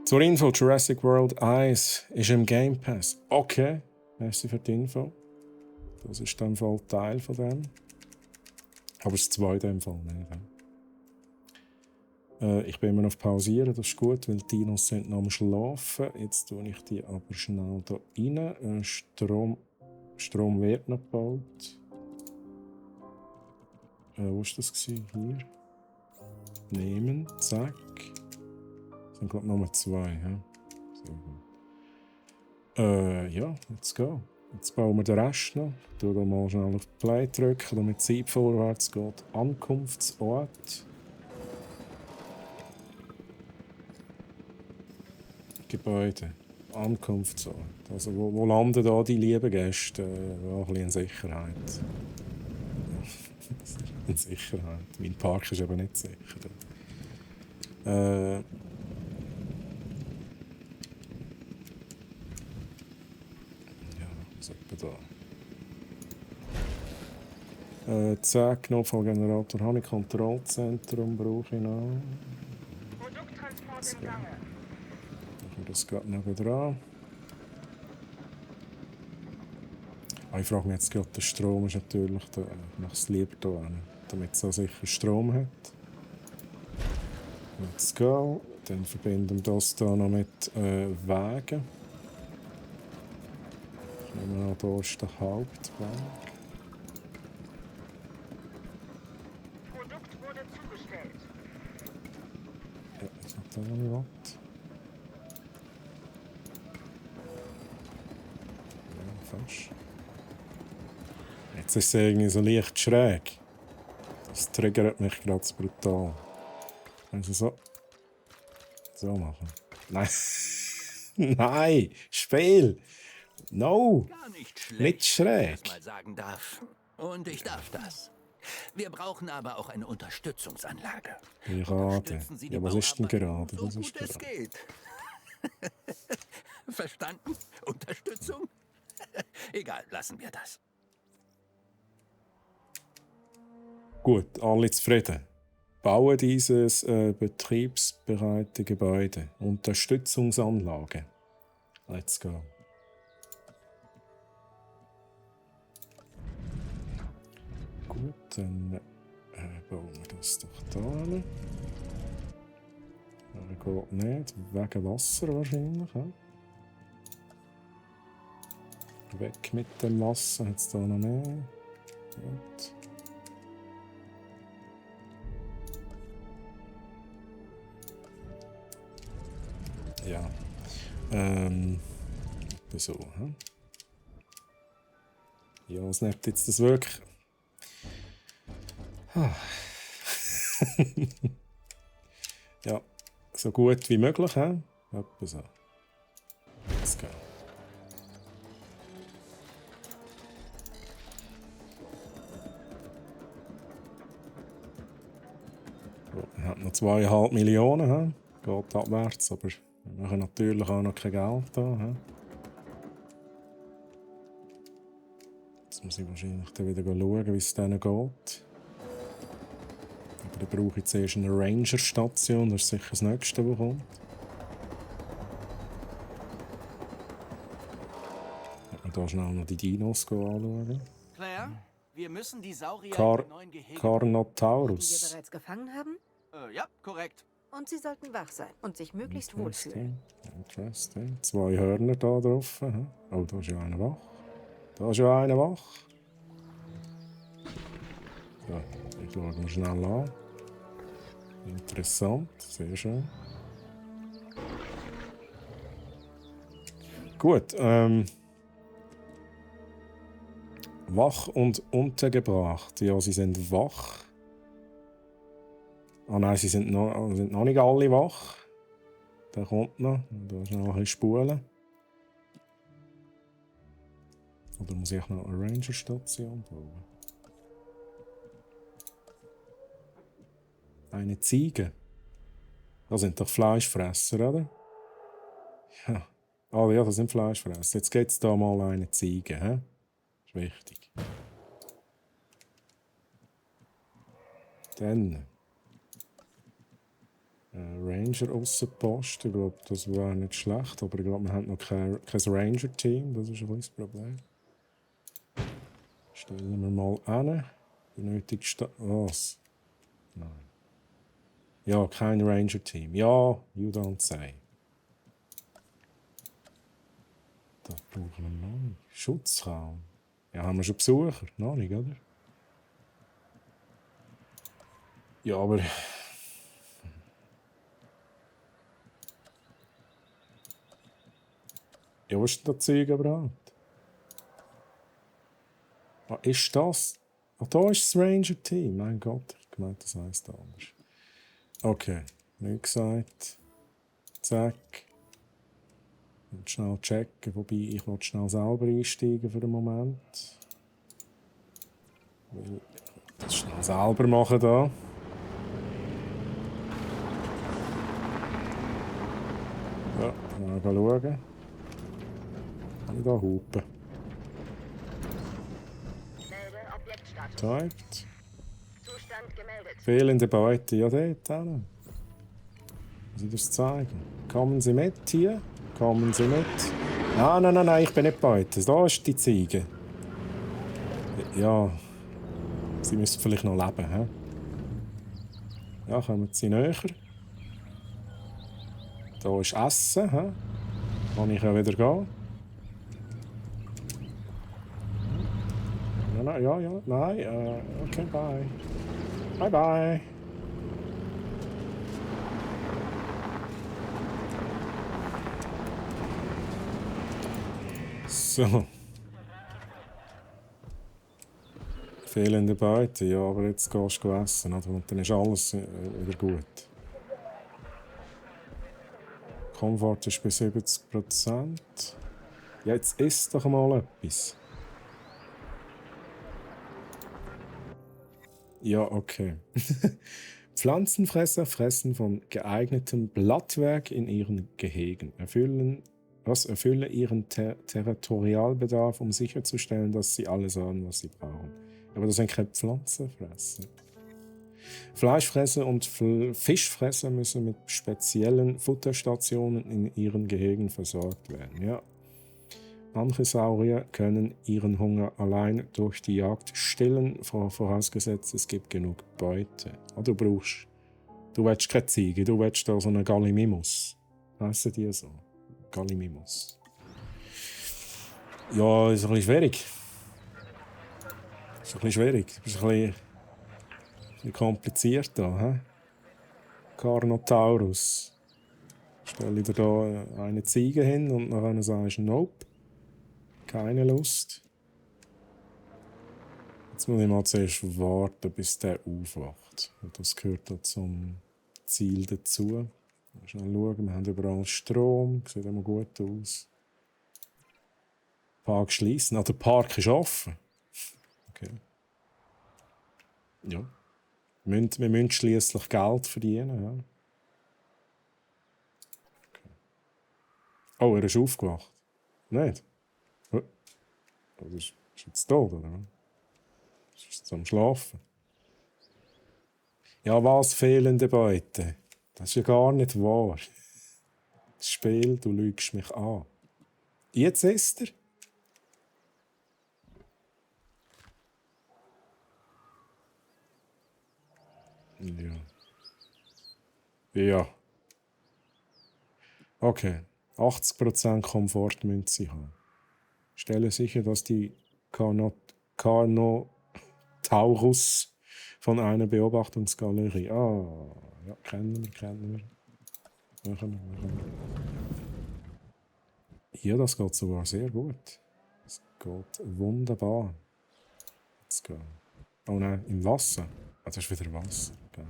Zur Info, Jurassic World 1 ist im Game Pass. Okay, merci für die Info. Das ist dann voll Teil von dem. Aber es 2 in dem Fall nicht. Ich bin immer auf Pausieren, das ist gut, weil die Dinos sind noch am Schlafen. Jetzt tue ich die aber schnell hier rein. Strom wird noch gebaut. Wo war das? Hier. Nehmen, zack. Das sind glaube ich Nummer 2. Ja? Sehr gut. Ja, let's go. Jetzt bauen wir den Rest noch. Ich drücke da mal schnell auf Play drücken, damit die Zeit vorwärts geht. Ankunftsort. Gebäude. Ankunftsort. Also wo landen da die lieben Gäste? Ja, ein bisschen in Sicherheit. In Sicherheit. Mein Park ist aber nicht sicher. Ja, was etwa da? Zack, Notfallgenerator habe ich, Kontrollzentrum brauche ich noch. Produkttransport im Gange. Das geht noch dran. Ich frage mich jetzt gerade, der Strom ist natürlich da, ich mache es lieber hier hin, damit es so sicher Strom hat. Let's go. Dann verbinden wir das hier noch mit Wegen. Ich nehme an, hier ist der Hauptweg. Produkt wurde zugestellt. Ja, das hat auch nicht was. Ja, fast. Jetzt ist es irgendwie so leicht schräg. Das triggert mich gerade brutal. Also so machen. Nein. Nein! Spiel! No! Gar nicht schlecht, Nicht wenn ich schräg. das mal sagen darf. Und ich darf das. Wir brauchen aber auch eine Unterstützungsanlage. Gerade. Unterstützen Sie die Ja, was ist denn Bauarbeiten gerade? So Was gut ist es gerade? geht. Verstanden? Unterstützung? Egal, lassen wir das. Gut, alle zufrieden. Baue dieses betriebsbereite Gebäude. Unterstützungsanlage. Let's go. Gut, dann bauen wir das doch da hin. Geht nicht, wegen Wasser wahrscheinlich. Ja? Weg mit dem Wasser, hat es da noch mehr. Gut. Ja. So. Hm? Ja, was nimmt jetzt das wirklich? Ja, so gut wie möglich, hä? Etwa so. Let's go. So, wir haben noch 2,5 Millionen, hä? Geht abwärts, aber wir machen natürlich auch noch kein Geld da. Hä? Jetzt muss ich wahrscheinlich dann wieder schauen, wie es denen geht. Aber dann brauche ich zuerst eine Ranger-Station, das ist sicher das nächste, was kommt. Ich werde hier schnell noch die Dinos anschauen. Claire, wir müssen die Saurier Car- in den neuen Gehege... Die wir Carnotaurus. bereits gefangen haben. Ja, korrekt. Und sie sollten wach sein und sich möglichst wohlfühlen. Interesting. 2 Hörner da drauf. Hä? Oh, da ist ja einer wach. Da ist ja einer wach. So, ich schaue mal schnell an. Interessant, sehr schön. Gut, Wach und untergebracht. Ja, sie sind wach. Ah nein, sie sind noch nicht alle wach. Der kommt noch. Da ist noch ein bisschen spulen. Oder muss ich noch eine Ranger-Station bauen? Eine Ziege. Das sind doch Fleischfresser, oder? Ja. Ah ja, das sind Fleischfresser. Jetzt gibt es da mal eine Ziege. He? Das ist wichtig. Dann Ranger-Aussenposten. Ich glaube, das wäre nicht schlecht. Aber ich glaube, wir haben noch kein Ranger-Team. Das ist ein bisschen das Problem. Stellen wir mal an. Benötigst was? Nein. Ja, kein Ranger-Team. Ja, you don't say. Da brauchen wir noch nicht. Schutzraum. Ja, haben wir schon Besucher? Noch nicht, oder? Ja, aber... Ja, was ist denn das Zeug überhaupt? Ah, ist das? Ah, da ist das Ranger-Team. Mein Gott, ich meine, das heisst anders. Okay, wie gesagt. Zack. Und schnell checken, wobei ich will schnell selber einsteigen für den Moment. Ich will das schnell selber machen da. Ja, mal schauen. Kann ich da hupen? Melde Objektstatus. Typed. Zustand gemeldet. Fehlende Beute, ja dort hin. Muss ich das zeigen? Kommen Sie mit hier? Kommen Sie mit? Nein, ich bin nicht Beute. Da ist die Ziege. Ja, sie müssen vielleicht noch leben, hä? Ja, kommen Sie näher. Da ist Essen, hä? Kann ich ja wieder gehen? Nein, okay, bye. Bye. So. Fehlende Beute, ja, aber jetzt gehst du essen, oder? Und dann ist alles wieder gut. Komfort ist bei 70%. Ja, jetzt isst doch mal etwas. Ja, okay. Pflanzenfresser fressen von geeignetem Blattwerk in ihren Gehegen. Erfüllen ihren Territorialbedarf, um sicherzustellen, dass sie alles haben, was sie brauchen. Aber das sind keine Pflanzenfresser. Fleischfresser und Fischfresser müssen mit speziellen Futterstationen in ihren Gehegen versorgt werden. Ja. Manche Saurier können ihren Hunger allein durch die Jagd stillen, vorausgesetzt es gibt genug Beute. Du willst keine Ziege, du willst da so einen Gallimimus. Heissen die so? Gallimimus. Ja, ist ein bisschen schwierig. Ist ein bisschen kompliziert da, hä? Carnotaurus. Stell dir da eine Ziege hin und nachher sagst du, nope. Keine Lust. Jetzt muss ich mal zuerst warten, bis der aufwacht. Und das gehört da zum Ziel dazu. Mal schnell schauen, wir haben überall Strom, sieht immer gut aus. Park schließen. Der Park ist offen. Okay. Ja. Wir müssen schliesslich Geld verdienen. Ja. Okay. Oh, er ist aufgewacht. Nicht? Das ist jetzt tot, oder? Das ist jetzt am Schlafen. Ja, was fehlende Beute? Das ist ja gar nicht wahr. Das Spiel, du lügst mich an. Jetzt ist er. Ja. Okay. 80% Komfort müssen sie haben. Stelle sicher, dass die Carnotaurus von einer Beobachtungsgalerie. Ah, ja, kennen wir. Machen wir. Hier, das geht sogar sehr gut. Das geht wunderbar. Let's go. Oh nein, im Wasser. Ah, das ist wieder Wasser. Geil.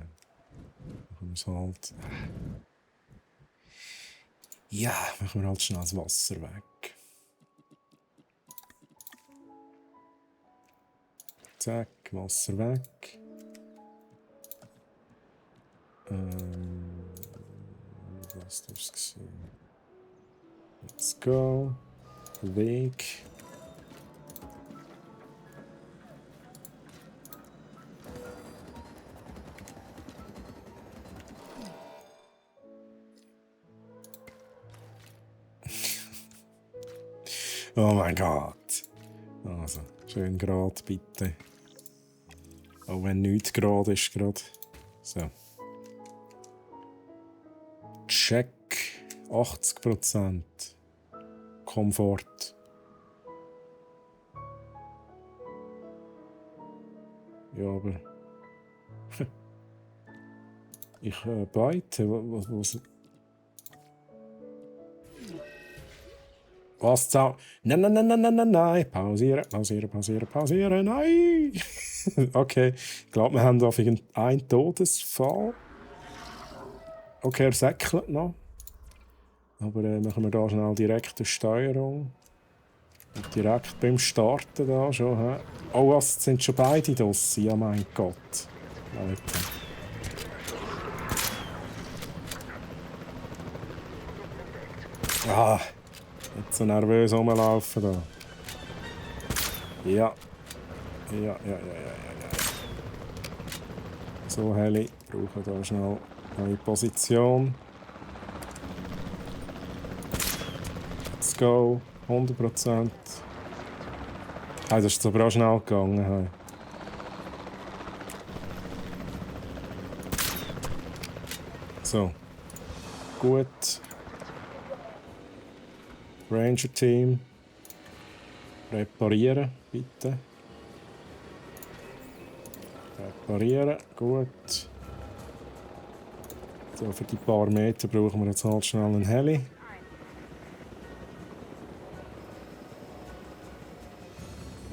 Machen wir es halt. Ja, machen wir halt schnell das Wasser weg. Zack, Wasser weg. Was darf es gesehen? Let's go. Weg. Oh mein Gott. Also, schön gerade, bitte. Auch wenn nichts gerade ist, gerade. So. Check. 80%. Komfort. Ja, aber... ich beite. Was zau... Nein. Pausieren. Nein! Okay, ich glaube, wir haben da einen Todesfall. Okay, er säckelt noch. Aber machen wir da schnell direkt eine Steuerung. Und direkt beim Starten da schon. He? Oh, was? Sind schon beide draussen? Ja, mein Gott. Leute. Ah, jetzt so nervös rumlaufen da. Ja. Ja. So, Heli. Brauchen da schnell eine neue Position. Let's go. 100%. Hey, das ist jetzt aber auch schnell gegangen. Hey. So. Gut. Ranger-Team. Reparieren, bitte. Reparieren, gut. So, für die paar Meter brauchen wir jetzt halt schnell einen Heli.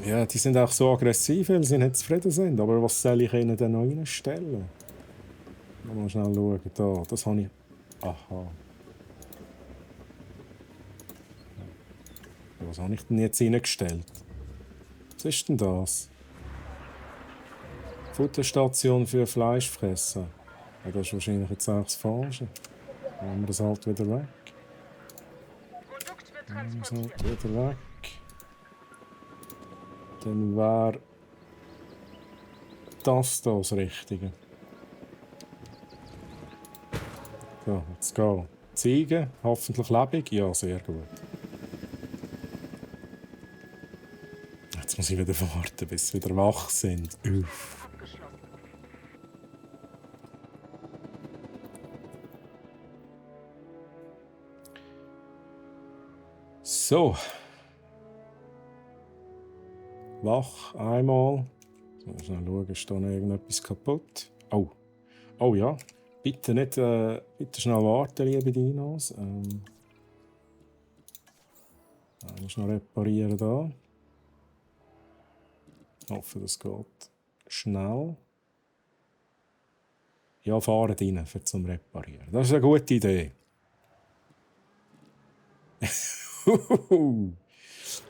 Ja, die sind auch so aggressiv, weil sie nicht zufrieden sind. Aber was soll ich ihnen denn noch reinstellen? Mal schnell schauen. Da, das habe ich... Aha. Was habe ich denn jetzt reingestellt? Was ist denn das? Futterstation für Fleischfresser. Ja, das ist wahrscheinlich jetzt auch das Falsche. Dann nehmen wir das halt wieder weg. Dann wäre das das Richtige. So, let's go. Ziegen, hoffentlich lebendig. Ja, sehr gut. Jetzt muss ich wieder warten, bis sie wieder wach sind. Uff. So. Wach einmal. So, schnell schauen, ist da noch irgendetwas kaputt? Oh. Oh ja. Bitte nicht, bitte schnell warten, liebe Dinos. Ich noch reparieren da. Ich hoffe, das geht schnell. Ja, fahren rein zum Reparieren. Das ist eine gute Idee.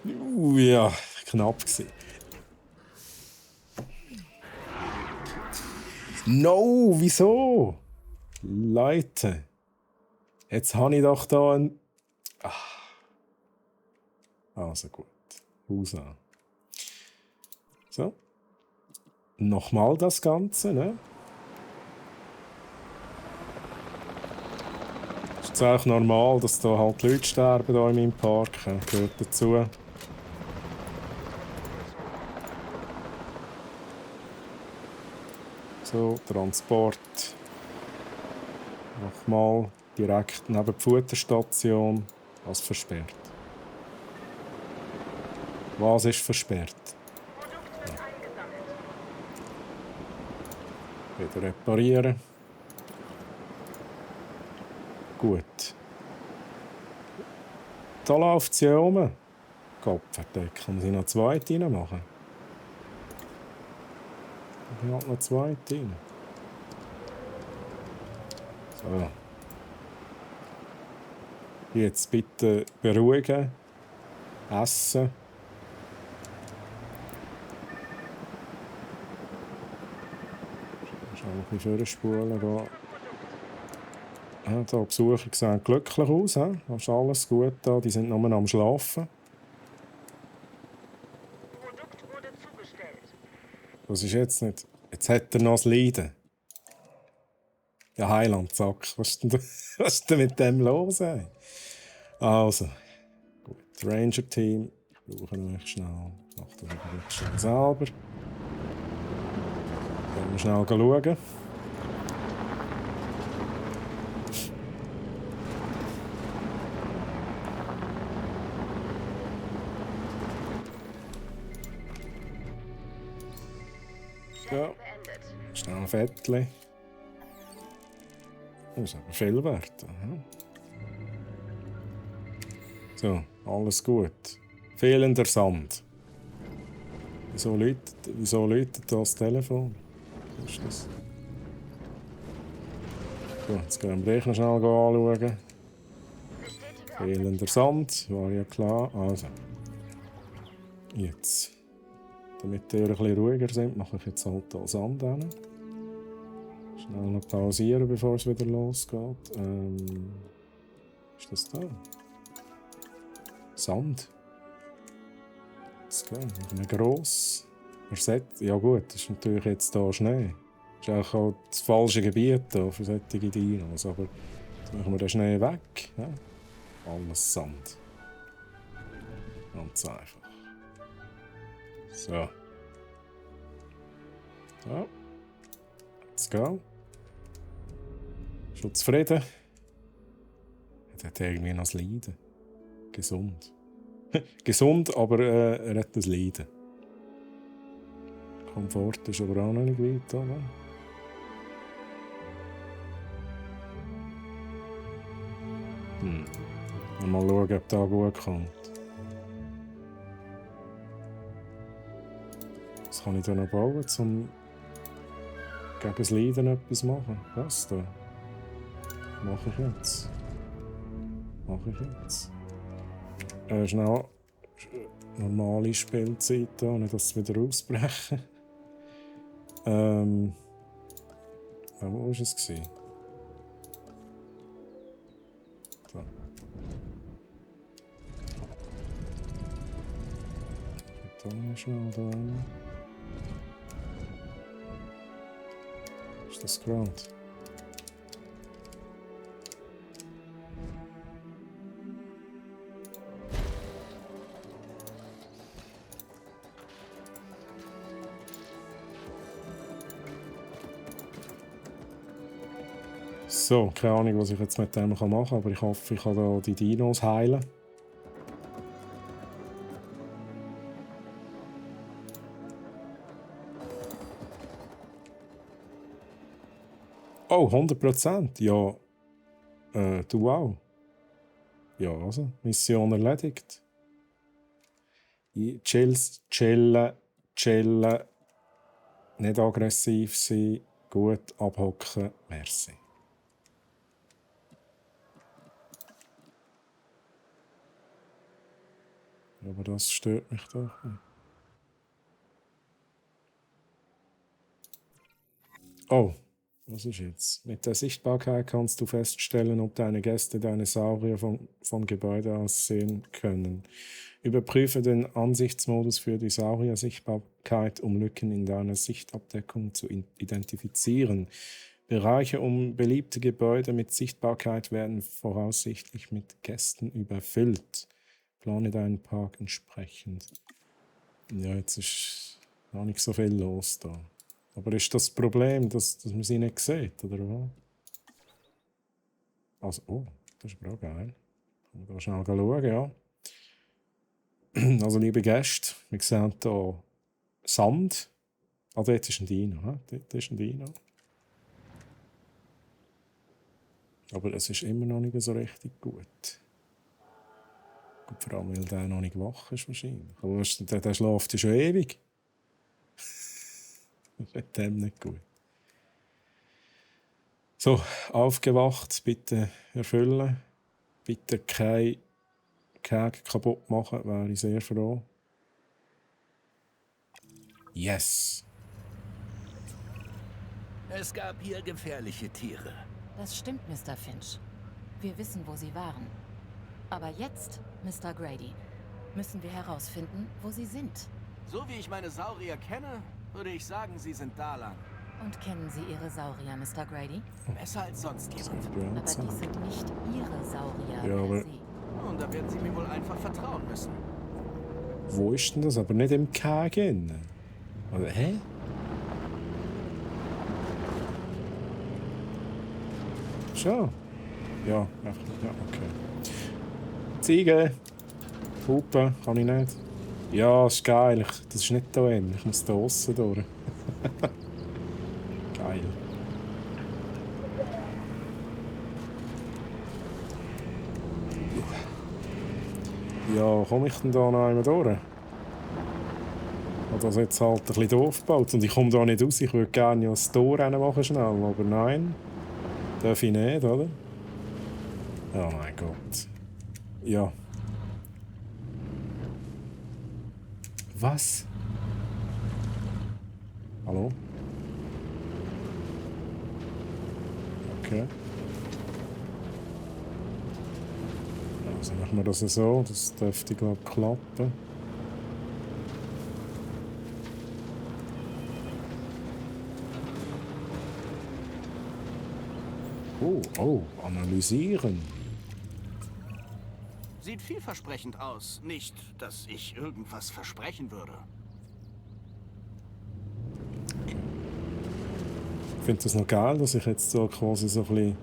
Ja, knapp gewesen. No, wieso? Leute, jetzt habe ich doch da ein... Also gut, Haus an. So. Nochmal das Ganze, ne? Es ist auch normal, dass da halt Leute sterben hier in meinem Park. Das gehört dazu. So, Transport. Nochmal direkt neben der Futterstation. Was versperrt? Was ist versperrt? Ja. Wieder reparieren. Gut. Da läuft sie um. Kopfverdeckel. Muss ich noch zwei reinmachen? Ich habe noch 2 Team. So. Jetzt bitte beruhigen. Essen. Schau ein bisschen vorspulen. Da. Ja, die Besucher sehen glücklich aus. Da ist alles gut da. Die sind nur am Schlafen. Produkt wurde zugestellt. Das ist jetzt nicht. Jetzt hat er noch das Leiden. Ja, Heiland, Sack. Was ist denn mit dem los? Ey? Also, gut. Ranger-Team. Brauchen wir schnell. Macht das wirklich schnell selber. Können wir schnell schauen. Ja, Beendet. schnell ein Fettchen. Das ist aber viel wert. So, alles gut. Fehlender Sand. Wieso läutet das Telefon? Was ist das? So, jetzt gehen wir noch schnell anschauen. Bestätige Fehlender Sand, war ja klar. Also, jetzt. Damit ihr ein bisschen ruhiger seid, mache ich jetzt halt den Sand hin. Schnell noch pausieren, bevor es wieder losgeht. Ist das da? Sand. Jetzt gehen wir gross. Ja gut, das ist natürlich jetzt hier Schnee. Das ist eigentlich auch das falsche Gebiet hier für solche Dinos. Aber jetzt machen wir den Schnee weg. Ja? Alles Sand. Ganz einfach. So. So. Let's go. Schon zufrieden? Er hat irgendwie noch das Leiden. Gesund. Gesund, aber er hat das Leiden. Komfort ist aber auch noch nicht weit, oder? Mal schauen, ob da gut kommt. Was kann ich da noch bauen, um gegen das Leiden etwas zu machen? Das da. Mache ich jetzt. Schnell normale Spielzeit da, nicht dass sie wieder ausbrechen. Wo war es? Da. Da mal schnell da rein. Ist das gerade? So, keine Ahnung, was ich jetzt mit dem machen kann, aber ich hoffe, ich kann da die Dinos heilen. Oh, 100%? Ja. Du auch? Ja, also, Mission erledigt. Chillen. Nicht aggressiv sein. Gut abhocken. Merci. Aber das stört mich doch nicht. Oh, was ist jetzt? Mit der Sichtbarkeit kannst du feststellen, ob deine Gäste deine Saurier vom Gebäude aus sehen können. Überprüfe den Ansichtsmodus für die Saurier-Sichtbarkeit, um Lücken in deiner Sichtabdeckung zu identifizieren. Bereiche um beliebte Gebäude mit Sichtbarkeit werden voraussichtlich mit Gästen überfüllt. Plane deinen Park entsprechend. Ja, jetzt ist noch nicht so viel los da. Aber ist das Problem, dass man sie nicht sieht, oder was? Also, oh, das ist aber auch geil. Kann man da schnell schauen, ja. Also, liebe Gäste, wir sehen hier Sand. Ah, dort ist ein Dino. Dort ist ein Dino. Aber es ist immer noch nicht so richtig gut. Gut, vor allem, weil der noch nicht wach ist wahrscheinlich. Aber der schläft ja schon ewig. Mit dem nicht gut. So, aufgewacht, bitte erfüllen. Bitte kein Keg kaputt machen, wäre ich sehr froh. Yes! Es gab hier gefährliche Tiere. Das stimmt, Mr. Finch. Wir wissen, wo sie waren. Aber jetzt, Mr. Grady, müssen wir herausfinden, wo sie sind. So wie ich meine Saurier kenne, würde ich sagen, sie sind da lang. Und kennen Sie Ihre Saurier, Mr. Grady? Besser als sonst jemand. Aber dies sind nicht Ihre Saurier Ja, aber- per se. Und da werden sie mir wohl einfach vertrauen müssen. Wo ist denn das? Aber nicht im Keg innen. Oder, hä? Schon? Ja, einfach, ja, okay. Ziege! Hupen, kann ich nicht. Ja, ist geil. Das ist nicht da drin. Ich muss da aussen durch. Geil. Ja, komme ich denn da noch einmal durch? Ich habe das jetzt halt ein bisschen doof gebaut und ich komme da nicht raus. Ich würde gerne ja das Tor machen schnell, aber nein. Darf ich nicht, oder? Oh mein Gott. Ja. Was? Hallo? Okay. Also machen wir das so. Das dürfte, glaube ich, klappen. Oh, analysieren. Sieht vielversprechend aus. Nicht, dass ich irgendwas versprechen würde. Ich finde das noch geil, dass ich jetzt so quasi so ein bisschen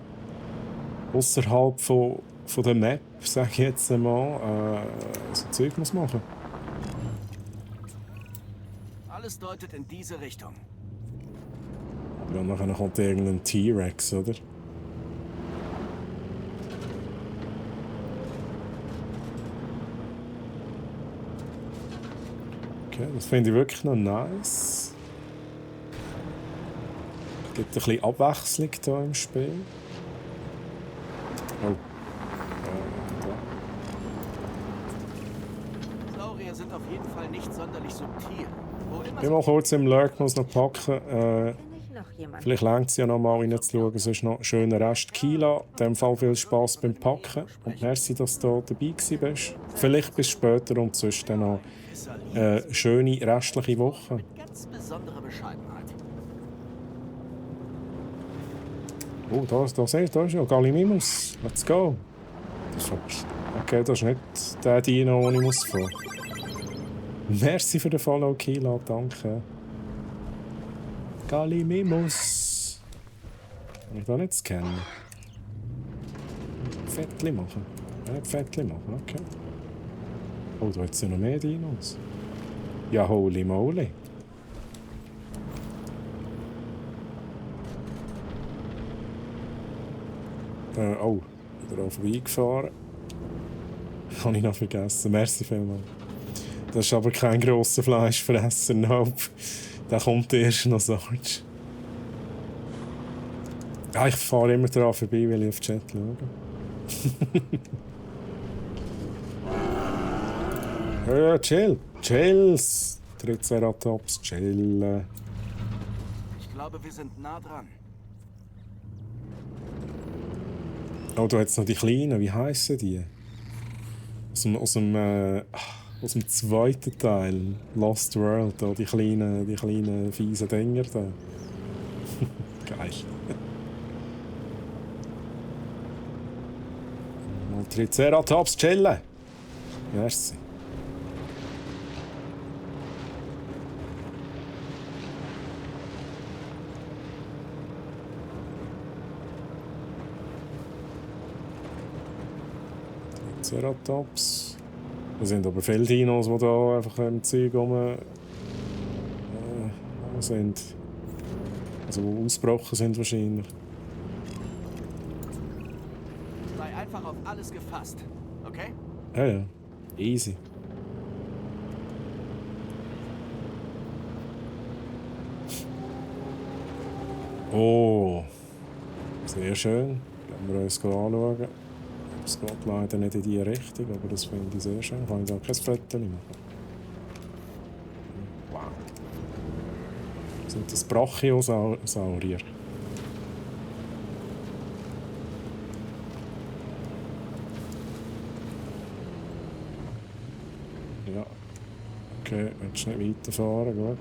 außerhalb von der Map, sage ich jetzt einmal, so Zeug muss machen. Alles deutet in diese Richtung. Ja, nachher kommt irgendein T-Rex, oder? Okay, das finde ich wirklich noch nice. Es gibt ein bisschen Abwechslung hier im Spiel. Oh. Saurier sind auf jeden Fall nicht sonderlich subtil. Wo immer Ich will mal kurz im Lurk muss noch packen. Kenne ich noch jemanden? Vielleicht längt es ja noch mal reinzuschauen. Es ist noch ein schöner Rest Kila. In dem Fall viel Spass beim Packen. Und merci, dass du dabei bist. Vielleicht bis später und sonst dann noch eine schöne restliche Woche. mit ganz besonderer Bescheidenheit. Oh, da ist ja Gallimimus. Let's go. Okay, das ist nicht der Dino, den ich muss fahren. Merci für den Follow, Kila. Danke. Gallimimus. Kann ich da nicht scannen? Fettli machen. Ja, Fettli machen, okay. Oh, da hat es ja noch mehr Dinos. Ja, holy moly. Oh, wieder auch vorbeigefahren. Kann ich noch vergessen. Merci vielmals. Das ist aber kein grosser Fleischfresser, nope. Der kommt erst noch so. Ja, ich fahre immer daran vorbei, weil ich auf die Chat schaue. Ja, chill. Chills. Triceratops, chillen. Ich glaube, wir sind nah dran. Oh, da hat es noch die Kleinen. Wie heissen die? Aus dem zweiten Teil. Lost World. Da, die kleinen fiesen Dinger da. Geil. Mal Triceratops chillen. Merci. Triceratops. Es sind aber viele Dinos, die da einfach im Zeug sind. Also die ausgebrochen sind wahrscheinlich. Sei einfach auf alles gefasst, okay? Ja, ja. Easy. Oh, sehr schön. Können wir uns anschauen. Es geht leider nicht in die Richtung, aber das finde ich sehr schön. Kann ich da kein Foto machen? Wow. Sind das Brachiosaurier? Ja. Okay, willst du nicht weiterfahren? Gut.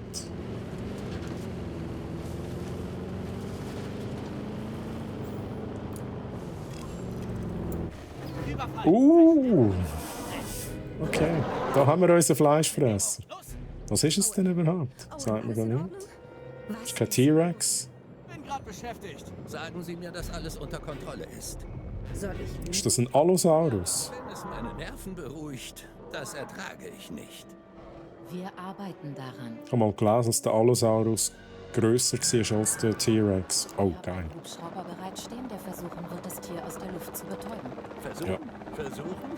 Okay, da haben wir unseren Fleischfresser. Was ist es denn überhaupt? Sagt mir gar nicht. Ist kein T-Rex? Bin gerade beschäftigt. Sagen Sie mir, dass alles unter Kontrolle ist. Soll ich... Ist das ein Allosaurus? Wenn es meine Nerven beruhigt, das ertrage ich nicht. Wir arbeiten daran. Ich habe mal gelesen, dass der Allosaurus grösser war als der T-Rex. Oh, Wir haben geil. einen Hubschrauber bereitstehen, der versuchen wird, das Tier aus der Luft zu betäuben. Versuchen? Ja. Versuchen?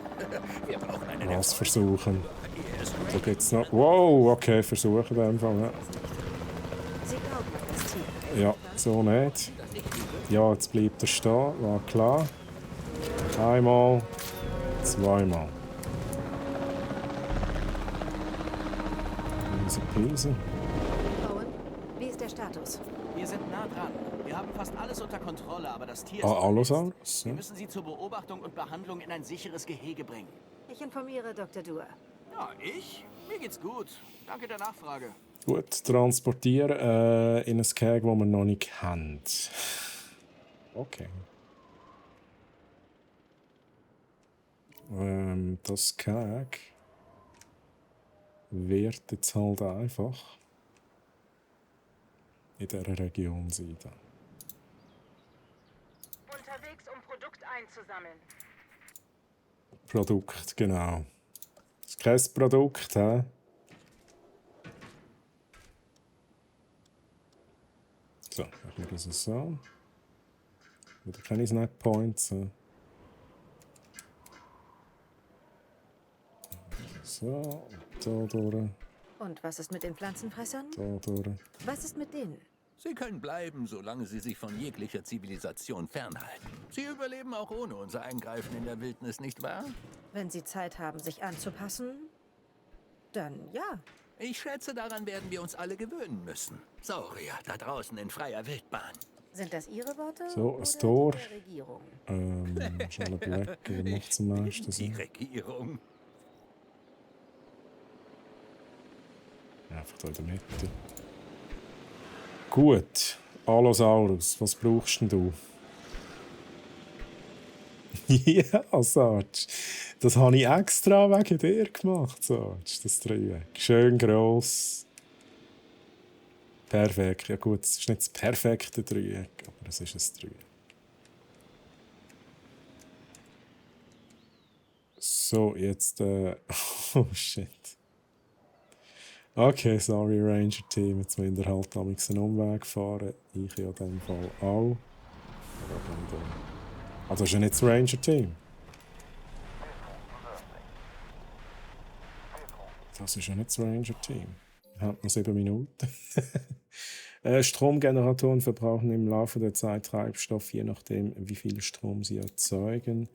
Wir brauchen einen Was Erfolg. versuchen? Er ist Da gibt's noch... Wow, okay, versuchen in dem Fall. Ja. Sie glauben an das Tier. Ja, so nicht. Ja, jetzt bleibt er stehen, war klar. Einmal, zweimal. Easy peasy. Owen, wie ist der Status? Wir sind nah dran. Wir haben fast alles unter Kontrolle, aber das Tier ist Ah, verletzt. Allosaurus? Wir Ja. müssen sie zur Beobachtung und Behandlung in ein sicheres Gehege bringen. Ich informiere Dr. Dua. Ja, ich? Mir geht's gut. Danke der Nachfrage. Gut, transportieren in ein Gehege, das wir noch nicht haben. Okay. Das Gehege wird jetzt halt einfach in dieser Region sein. Da. Unterwegs, um Produkt einzusammeln. Produkt, genau. Das ist kein Produkt, hä? So, machen wir das so. Wieder keine Snackpoints. So, da durch, Und was ist mit den Pflanzenfressern? da durch. Was ist mit denen? Sie können bleiben, solange sie sich von jeglicher Zivilisation fernhalten. Sie überleben auch ohne unser Eingreifen in der Wildnis, nicht wahr? Wenn sie Zeit haben, sich anzupassen, dann ja. Ich schätze, daran werden wir uns alle gewöhnen müssen. Saurier da draußen in freier Wildbahn. Sind das Ihre Worte? So, oder ein Tor. die der Regierung? Schnell Black, macht zum meisten Die Sinn. Regierung. Einfach da in der Mitte. Gut, Allosaurus, was brauchst denn du? Ja, Sarge. Das habe ich extra wegen dir gemacht, Sarge, das Dreieck. Schön gross. Perfekt. Ja gut, es ist nicht das perfekte Dreieck, aber es ist ein Dreieck. So, jetzt... oh, shit. Okay, sorry, Ranger Team. Jetzt müssen wir halt einen Umweg fahren. Ich in dem Fall auch. Also, das ist ja nicht das Ranger Team. Das ist ja nicht das Ranger Team. Wir haben noch 7 Minuten. Stromgeneratoren verbrauchen im Laufe der Zeit Treibstoff, je nachdem, wie viel Strom sie erzeugen.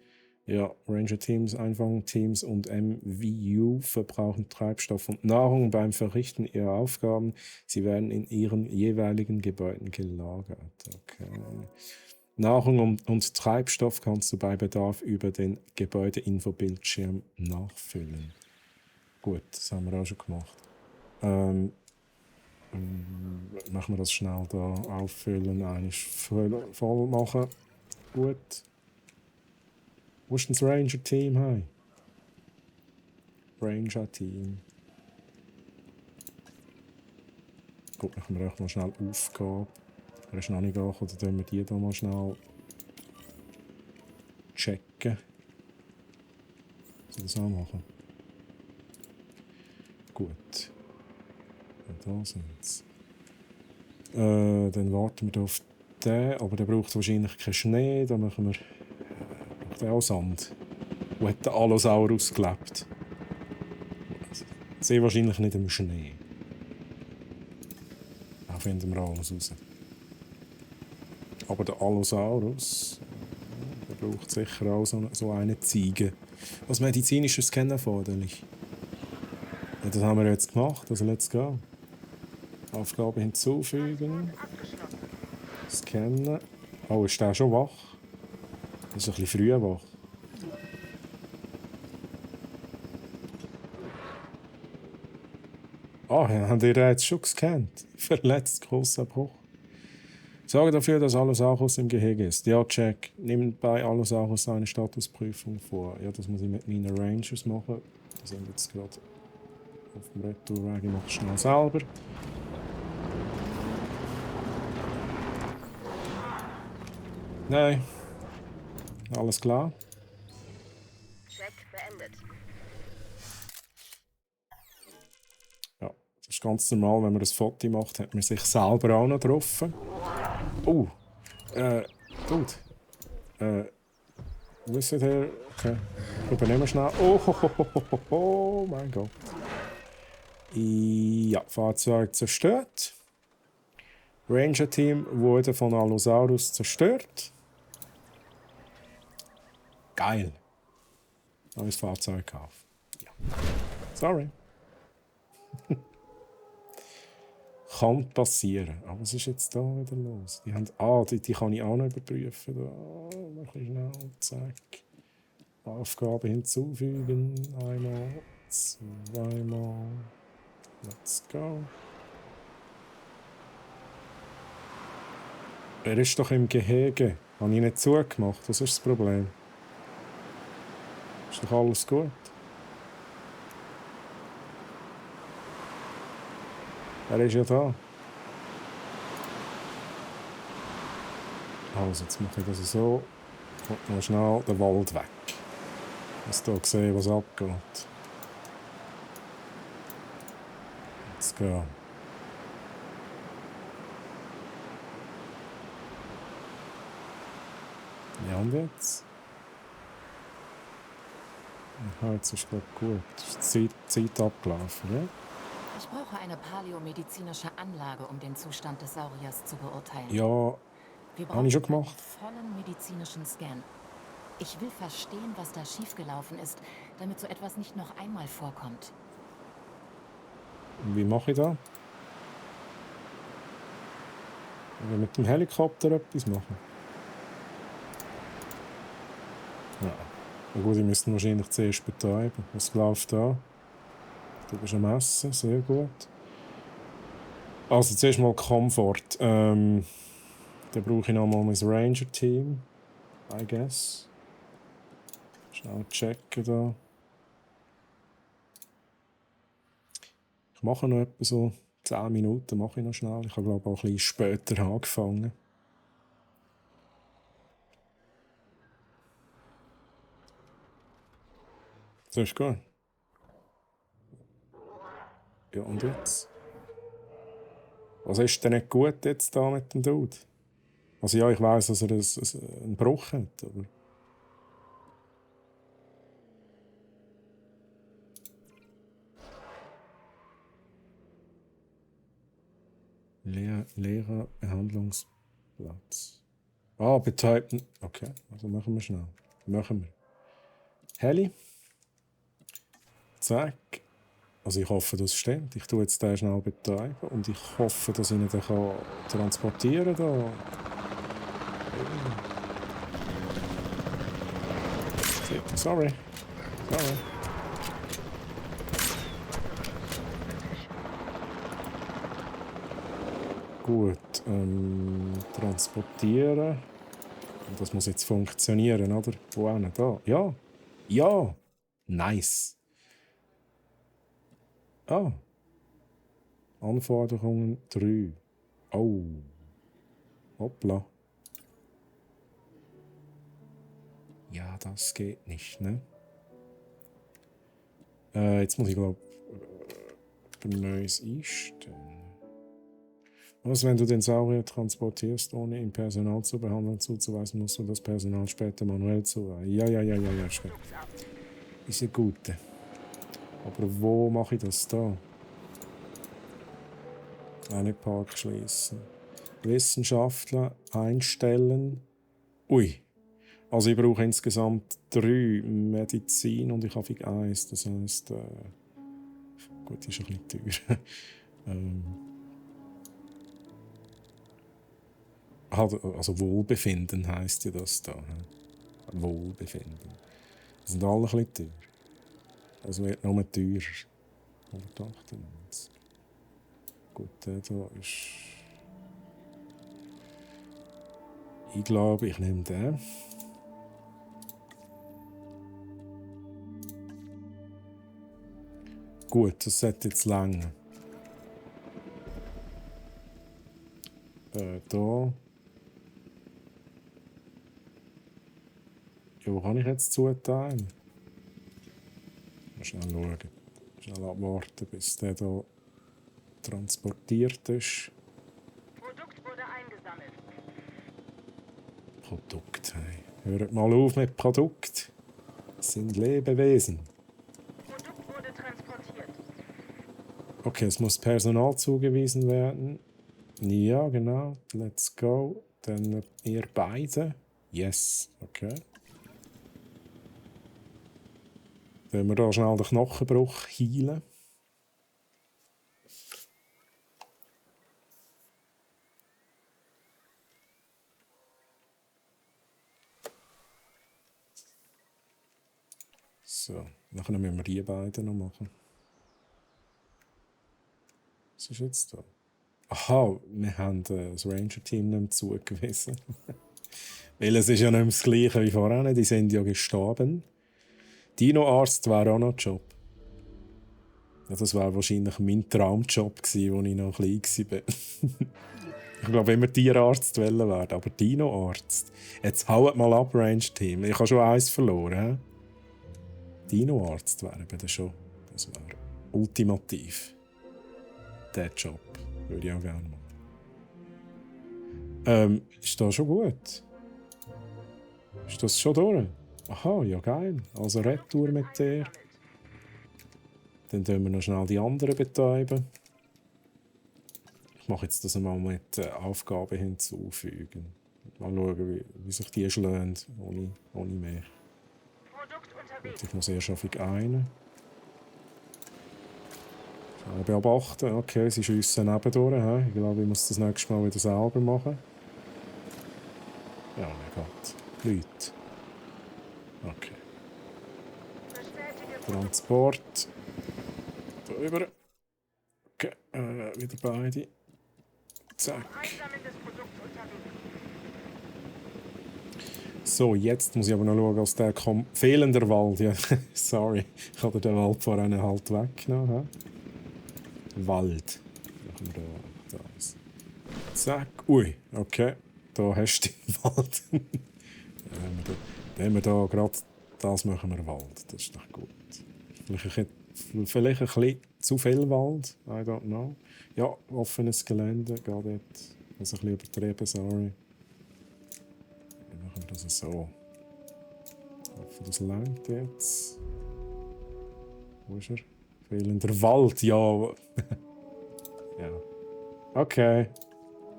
Ja, Ranger Teams, Einfangteams und MVU verbrauchen Treibstoff und Nahrung beim Verrichten ihrer Aufgaben. Sie werden in ihren jeweiligen Gebäuden gelagert. Okay. Nahrung und Treibstoff kannst du bei Bedarf über den Gebäudeinfobildschirm nachfüllen. Gut, das haben wir auch schon gemacht. Machen wir das schnell da auffüllen, eigentlich voll machen. Gut. Wo ist denn das Ranger-Team? Hey? Ranger-Team. Gut, machen wir auch mal schnell Aufgabe. Er ist noch nicht angekommen, dann tun wir die hier mal schnell checken. Soll ich das auch machen? Gut. Und da sind sie. Dann warten wir da auf den, aber der braucht wahrscheinlich keinen Schnee. Da machen wir auch Sand. Wo hat der Allosaurus gelebt? Sehr wahrscheinlich nicht im Schnee. Da finden wir alles raus. Aber der Allosaurus, der braucht sicher auch so eine Ziege. Was medizinischer Scan erforderlich? Ja, das haben wir jetzt gemacht, also let's go. Aufgabe hinzufügen. Scannen. Oh, ist der schon wach? Das ist ein bisschen früh wach. Ah, ja, habt ihr jetzt schon gescannt? Verletzt, grosser Bruch. Sorge dafür, dass Allosaurus im Gehege ist. Ja, check. Nimm bei Allosaurus eine Statusprüfung vor. Ja, das muss ich mit meinen Rangers machen. Die sind jetzt gerade auf dem Retourweg. Ich mache es schnell selber. Nein. Alles klar. Check beendet. Ja, das ist ganz normal, wenn man ein Foto macht, hat man sich selber auch noch getroffen. Oh, gut. Wisst ihr, okay. Ich übernehme schnell. Oh, mein Gott. Ja, Fahrzeug zerstört. Ranger-Team wurde von Allosaurus zerstört. Geil. Neues Fahrzeug kaufen. Ja. Sorry. Kann passieren. Aber was ist jetzt da wieder los? Die haben, die kann ich auch noch überprüfen. Da, noch ein schnell. Zack. Aufgabe hinzufügen. Einmal, zweimal. Let's go. Er ist doch im Gehege. Habe ich nicht zugemacht. Was ist das Problem? Ist doch alles gut? Er ist ja da. Also, jetzt mache ich das so. Und mal schnell den Wald weg. Dass hier sehen, was abgeht. Let's go. Ja, und jetzt? Ja, jetzt ist glaube gut. Ist die Zeit abgelaufen, ja? Ich brauche eine paläomedizinische Anlage, um den Zustand des Sauriers zu beurteilen. Ja, Wir habe ich schon brauchen gemacht. einen vollen medizinischen Scan. Ich will verstehen, was da schiefgelaufen ist, damit so etwas nicht noch einmal vorkommt. Und wie mache ich das? Oder mit dem Helikopter etwas machen? Ja. Na gut, ich müsste wahrscheinlich zuerst betreiben. Was läuft da? Du bist am Essen, sehr gut. Also zuerst mal Komfort. Dann brauche ich nochmal mein Ranger-Team. I guess. Schnell checken da. Ich mache noch etwa so 10 Minuten, mache ich noch schnell. Ich habe glaube auch ein bisschen später angefangen. So ist gut. Ja, und jetzt? Was ist denn nicht gut jetzt da mit dem Dude? Also ja, ich weiss, dass er einen Bruch hat, aber... Leerer Behandlungsplatz. Ah, betäubten... Okay, also machen wir schnell. Machen wir. Heli. Zack. Also ich hoffe, das stimmt. Ich tue jetzt den schnell betäuben und ich hoffe, dass ich ihn dann transportieren kann. Sorry. Gut, transportieren. Und das muss jetzt funktionieren, oder? Wo auch nicht? Da. Ja. Ja. Nice. Ah. Anforderungen 3. Oh. Hoppla. Ja, das geht nicht, ne? Jetzt muss ich, glaube ich, Neues einstellen. Was, wenn du den Saurier transportierst, ohne ihn Personal zu behandeln, zuzuweisen, musst du das Personal später manuell zuweisen. Ja, stimmt. Ist ja gut. Aber wo mache ich das da? Eine Park schließen. Wissenschaftler einstellen. Ui. Also ich brauche insgesamt 3 Medizin und ich habe 1. Das heisst, gut, ist ein bisschen teuer. Also Wohlbefinden heisst ja das da. Wohlbefinden. Das sind alle ein bisschen teuer. Es wird nur teurer. 198. Gut, der da ist... Ich glaube, ich nehme den. Gut, das sollte jetzt länger. Da. Ja, wo kann ich jetzt zuteilen? Mal schnell schauen. Schnell abwarten, bis der hier transportiert ist. Produkt wurde eingesammelt. Produkt, hey. Hört mal auf mit Produkt. Das sind Lebewesen. Produkt wurde transportiert. Okay, es muss Personal zugewiesen werden. Ja, genau. Let's go. Dann ihr beide. Yes, okay. Dann wir hier schnell den Knochenbruch heilen. So, nachher müssen wir die beiden noch machen. Was ist jetzt da? Aha, wir haben das Ranger-Team nicht mehr zugewiesen. Weil es ist ja nicht mehr das Gleiche wie vorher, die sind ja gestorben. Dino-Arzt wäre auch noch ein Job. Ja, das wäre wahrscheinlich mein Traumjob gewesen, als ich noch klein war. Ich glaube, immer Tierarzt werden werden, aber Dino-Arzt. Jetzt haut mal ab, Range-Team. Ich habe schon 1 verloren. Dino-Arzt wäre eben schon. Das wäre ultimativ. Der Job würde ich auch gerne machen. Ist das schon gut? Ist das schon durch? Aha, ja geil. Also Retour mit dir. Dann tun wir noch schnell die anderen betäuben. Ich mache jetzt das einmal mit Aufgaben hinzufügen. Mal schauen, wie sich die schlagen, ohne mehr. Gut, ich muss erst auf einen. Beobachten. Okay, sie schiessen nebendurch. Ich glaube, ich muss das nächste Mal wieder selber machen. Ja, mein Gott. Leute. Okay. Transport. Da rüber. Okay, wieder beide. Zack. So, jetzt muss ich aber noch schauen, aus der fehlender Wald. Ja, sorry, ich habe den Wald vorhin halt weggenommen. Wald. Machen wir da das. Zack. Ui, okay. Da hast du den Wald. Wenn wir da gerade das machen wir Wald. Das ist doch gut. Vielleicht ein bisschen zu viel Wald. I don't know. Ja, offenes Gelände. Geht dort. Das ist ein bisschen übertrieben, sorry. Dann machen wir das so. Ich hoffe, das langt jetzt. Wo ist er? Fehlender Wald, ja. Ja. Okay.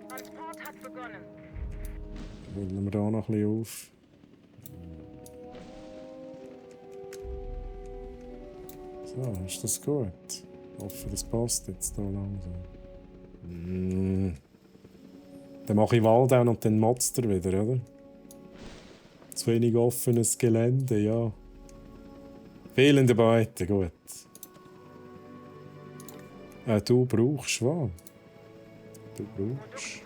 Transport hat begonnen. Wollen wir da noch ein bisschen auf. So, ist das gut? Ich hoffe, das passt jetzt hier langsam. Dann mache ich Wald auch und dann motzt er wieder, oder? Zu wenig offenes Gelände, ja. Fehlende Beute, gut. Du brauchst was? Du brauchst...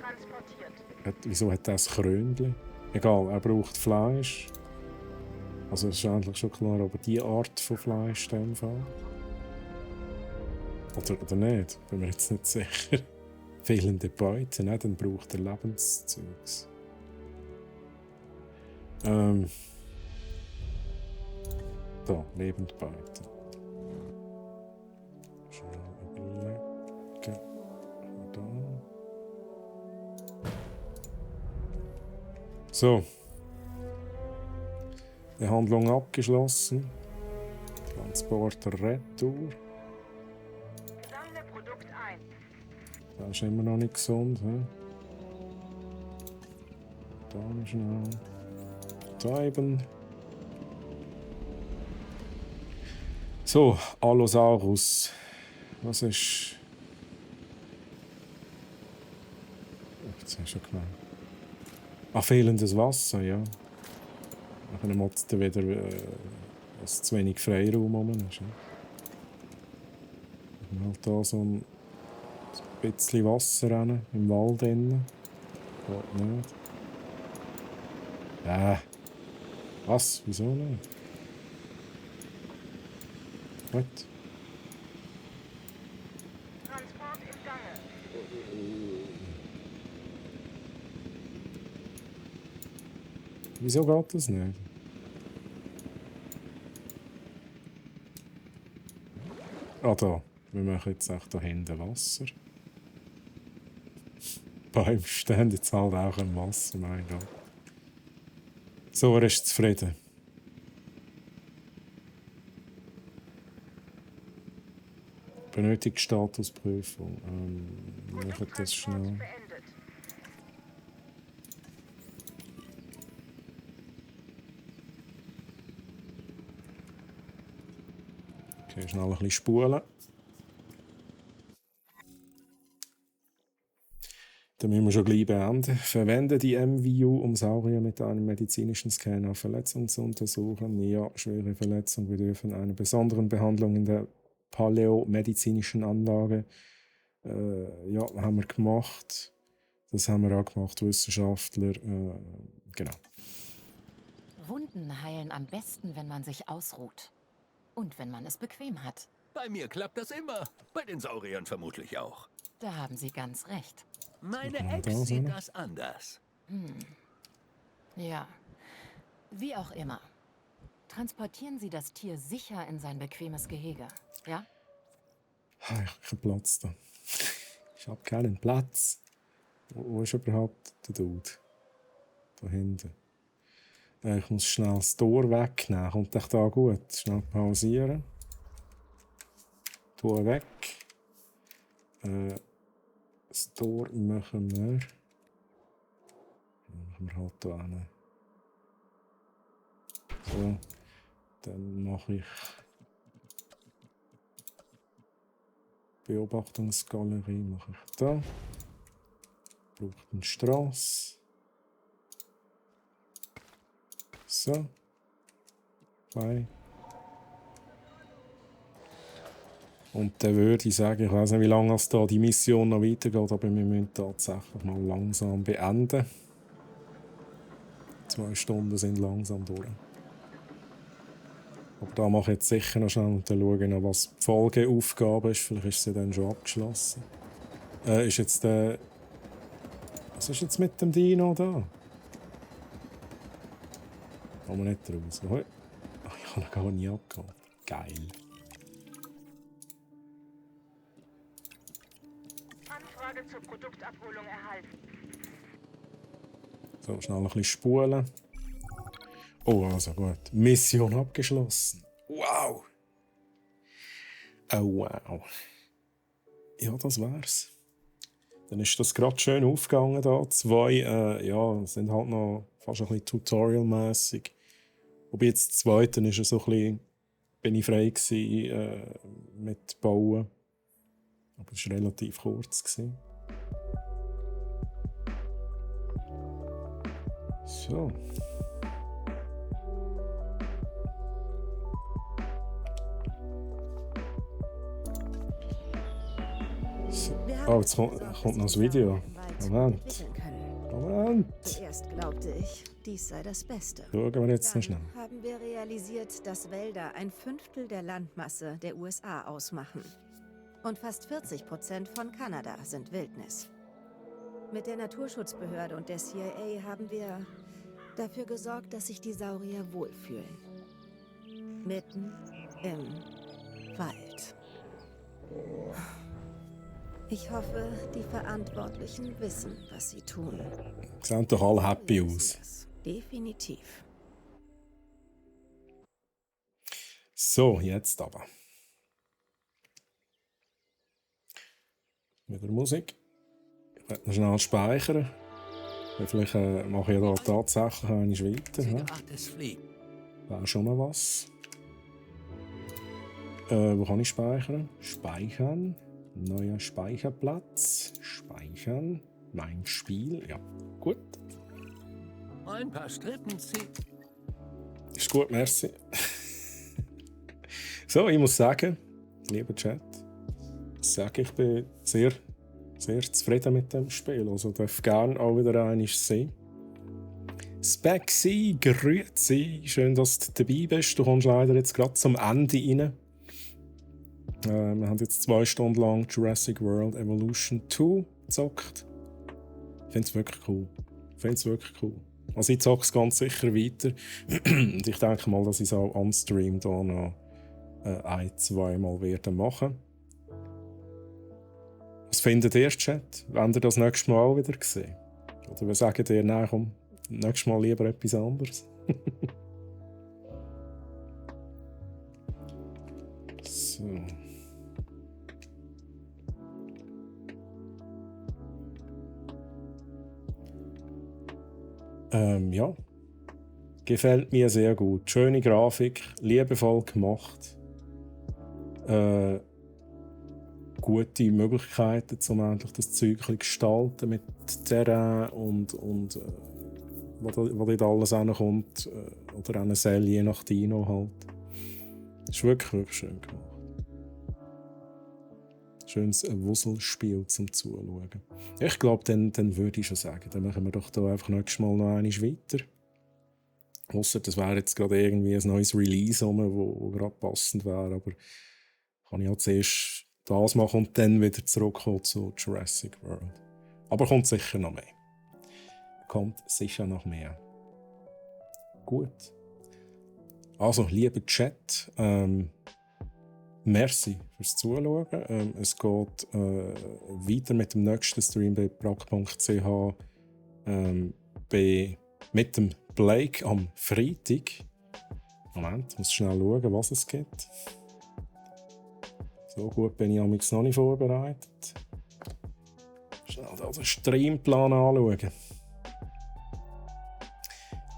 Wieso hat das Krönchen? Egal, er braucht Fleisch. Also es ist eigentlich schon klar, aber die Art von Fleisch in dem Fall. Oder nicht? Bin mir jetzt nicht sicher. Fehlende Beute, ne? Dann braucht er Lebenszeugs. Da, Lebendbeute. Schnell überlegen. Da. So. Die Handlung abgeschlossen. Transporter Retour. Sammle Produkt ein. Der ist immer noch nicht gesund. He? Da schnell. Treiben. So, Allosaurus. Was ist... Jetzt hast du schon gemeint. Ah, fehlendes Wasser, ja. Dann motzt er wieder, dass zu wenig Freiraum rum ist. Ja. Und halt da so ein bisschen Wasser rein, im Wald drin. Geht nicht. Was? Wieso nicht? Was? Transport im Gange. Wieso geht das nicht? Ah, da. Wir machen jetzt echt da hinten Wasser. Beim stehen jetzt halt auch im Wasser, mein Gott. So, er ist zufrieden. Benötigt Statusprüfung. Wir machen das schnell. Beendet. Okay, schnell ein bisschen spulen. Dann müssen wir schon gleich beenden. Verwende die MVU, um Saurier mit einem medizinischen Scan auf Verletzungen zu untersuchen. Ja, schwere Verletzungen bedürfen einer besonderen Behandlung in der paläomedizinischen Anlage. Ja, haben wir gemacht. Das haben wir auch gemacht, Wissenschaftler. Genau. Wunden heilen am besten, wenn man sich ausruht. Und wenn man es bequem hat. Bei mir klappt das immer. Bei den Sauriern vermutlich auch. Da haben Sie ganz recht. Meine da Ex sein? sieht das anders. Ja, wie auch immer. Transportieren Sie das Tier sicher in sein bequemes Gehege, ja? Ich habe keinen Platz da. Ich habe keinen Platz. Wo ist überhaupt der Dude? Da hinten. Ich muss schnell das Tor wegnehmen. Kommt euch da gut? Schnell pausieren. Tor weg. Das Tor machen wir. Machen wir halt da hin. So. Dann mache ich Beobachtungsgalerie. Mache ich da. Braucht eine Straße. So. 2. Und dann würde ich sagen, ich weiß nicht, wie lange es da die Mission noch weitergeht, aber wir müssen tatsächlich mal langsam beenden. 2 Stunden sind langsam durch. Aber da mache ich jetzt sicher noch schnell und dann schaue ich noch, was die Folgeaufgabe ist. Vielleicht ist sie dann schon abgeschlossen. Ist jetzt der... Was ist jetzt mit dem Dino da? Kommen wir nicht raus. Hoi. Ach, ich habe ihn gar nicht abgeholt. Geil. Anfrage zur Produktabholung erhalten. So, schnell ein bisschen spulen. Oh, also gut. Mission abgeschlossen. Wow! Oh, wow. Ja, das wär's. Dann ist das gerade schön aufgegangen da. 2, ja, sind halt noch fast ein bisschen tutorial-mässig. Wobei jetzt das zweite ist so ein bisschen, bin ich frei gewesen, mit Bauen. Aber es war relativ kurz gewesen. So. Oh, jetzt kommt noch das Video. Moment. Moment. Zuerst glaubte ich, dies sei das Beste. Schauen wir jetzt noch schnell. Dann haben wir realisiert, dass Wälder 1/5 der Landmasse der USA ausmachen. Und fast 40% von Kanada sind Wildnis. Mit der Naturschutzbehörde und der CIA haben wir dafür gesorgt, dass sich die Saurier wohlfühlen. Mitten im Wald. Ich hoffe, die Verantwortlichen wissen, was sie tun. Sehen doch alle happy Wir wissen aus. das. Definitiv. So, jetzt aber. Mit der Musik. Ich werde noch schnell speichern. Vielleicht mache ich ja da tatsächlich einmal weiter. Ja? Art des Fliegen. Wäre schon mal was. Wo kann ich speichern? Speichern. Neuer Speicherplatz. Speichern. Mein Spiel. Ja, gut. Ein paar Strippen ziehen. Ist gut, merci. So, ich muss sagen, lieber Chat, ich bin sehr, sehr zufrieden mit dem Spiel. Also darf gerne auch wieder einmal sein. Spexy, grüezi. Schön, dass du dabei bist. Du kommst leider jetzt gerade zum Ende rein. Wir haben jetzt 2 Stunden lang Jurassic World Evolution 2 gezockt. Ich finde es wirklich cool. Also ich zocke es ganz sicher weiter. Und ich denke mal, dass ich es auch on Stream da noch 1-2 Mal werden machen. Was findet ihr, Chat? Wenn ihr das nächste Mal auch wieder gesehen? Oder was sagt ihr, nein, komm, nächstes Mal lieber etwas anderes? So. Ja. Gefällt mir sehr gut. Schöne Grafik, liebevoll gemacht. Gute Möglichkeiten, um endlich das Zeug zu gestalten mit Terrain und wo dort alles hinkommt. Oder eine Selle, je nach Dino halt. Das ist wirklich, wirklich schön gemacht. Schönes Wusselspiel zum Zuschauen. Ich glaube, dann würde ich schon sagen, dann machen wir doch da einfach nächstes Mal noch einmal weiter. Ausser das wäre jetzt gerade irgendwie ein neues Release, wo gerade passend wäre, aber kann ich auch zuerst das machen und dann wieder zurückkommen zu Jurassic World. Aber kommt sicher noch mehr. Gut. Also, lieber Chat, merci fürs Zuschauen. Es geht weiter mit dem nächsten Stream bei brack.ch mit dem Blake am Freitag. Moment, ich muss schnell schauen, was es gibt. So gut bin ich amigs noch nicht vorbereitet. Schnell den Streamplan anschauen.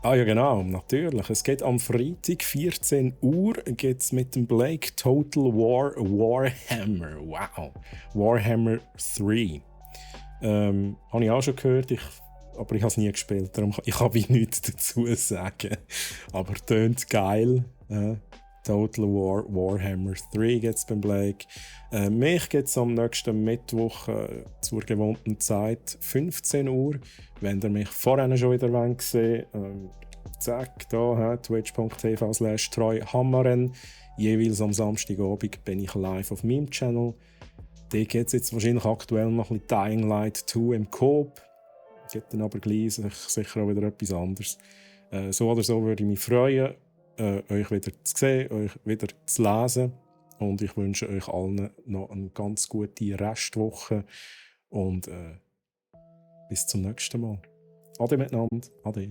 Ah ja genau, natürlich. Es geht am Freitag 14 Uhr geht's mit dem Blake Total War Warhammer. Wow. Warhammer 3. Habe ich auch schon gehört, aber ich habe es nie gespielt, darum ich kann ich nichts dazu sagen. Aber tönt geil. Total War Warhammer 3 geht's beim Blake. Mich geht's am nächsten Mittwoch zur gewohnten Zeit 15 Uhr. Wenn ihr mich vorher schon wieder sehen wollt, zack, da, twitch.tv/treuhammeren. Jeweils am Samstagabend bin ich live auf meinem Channel. Da geht es jetzt wahrscheinlich aktuell noch ein bisschen Dying Light 2 im Coop. Gibt dann aber gleich sicher auch wieder etwas anderes. So oder so würde ich mich freuen, euch wieder zu sehen, euch wieder zu lesen. Und ich wünsche euch allen noch eine ganz gute Restwoche. Und bis zum nächsten Mal. Ade miteinander. Ade.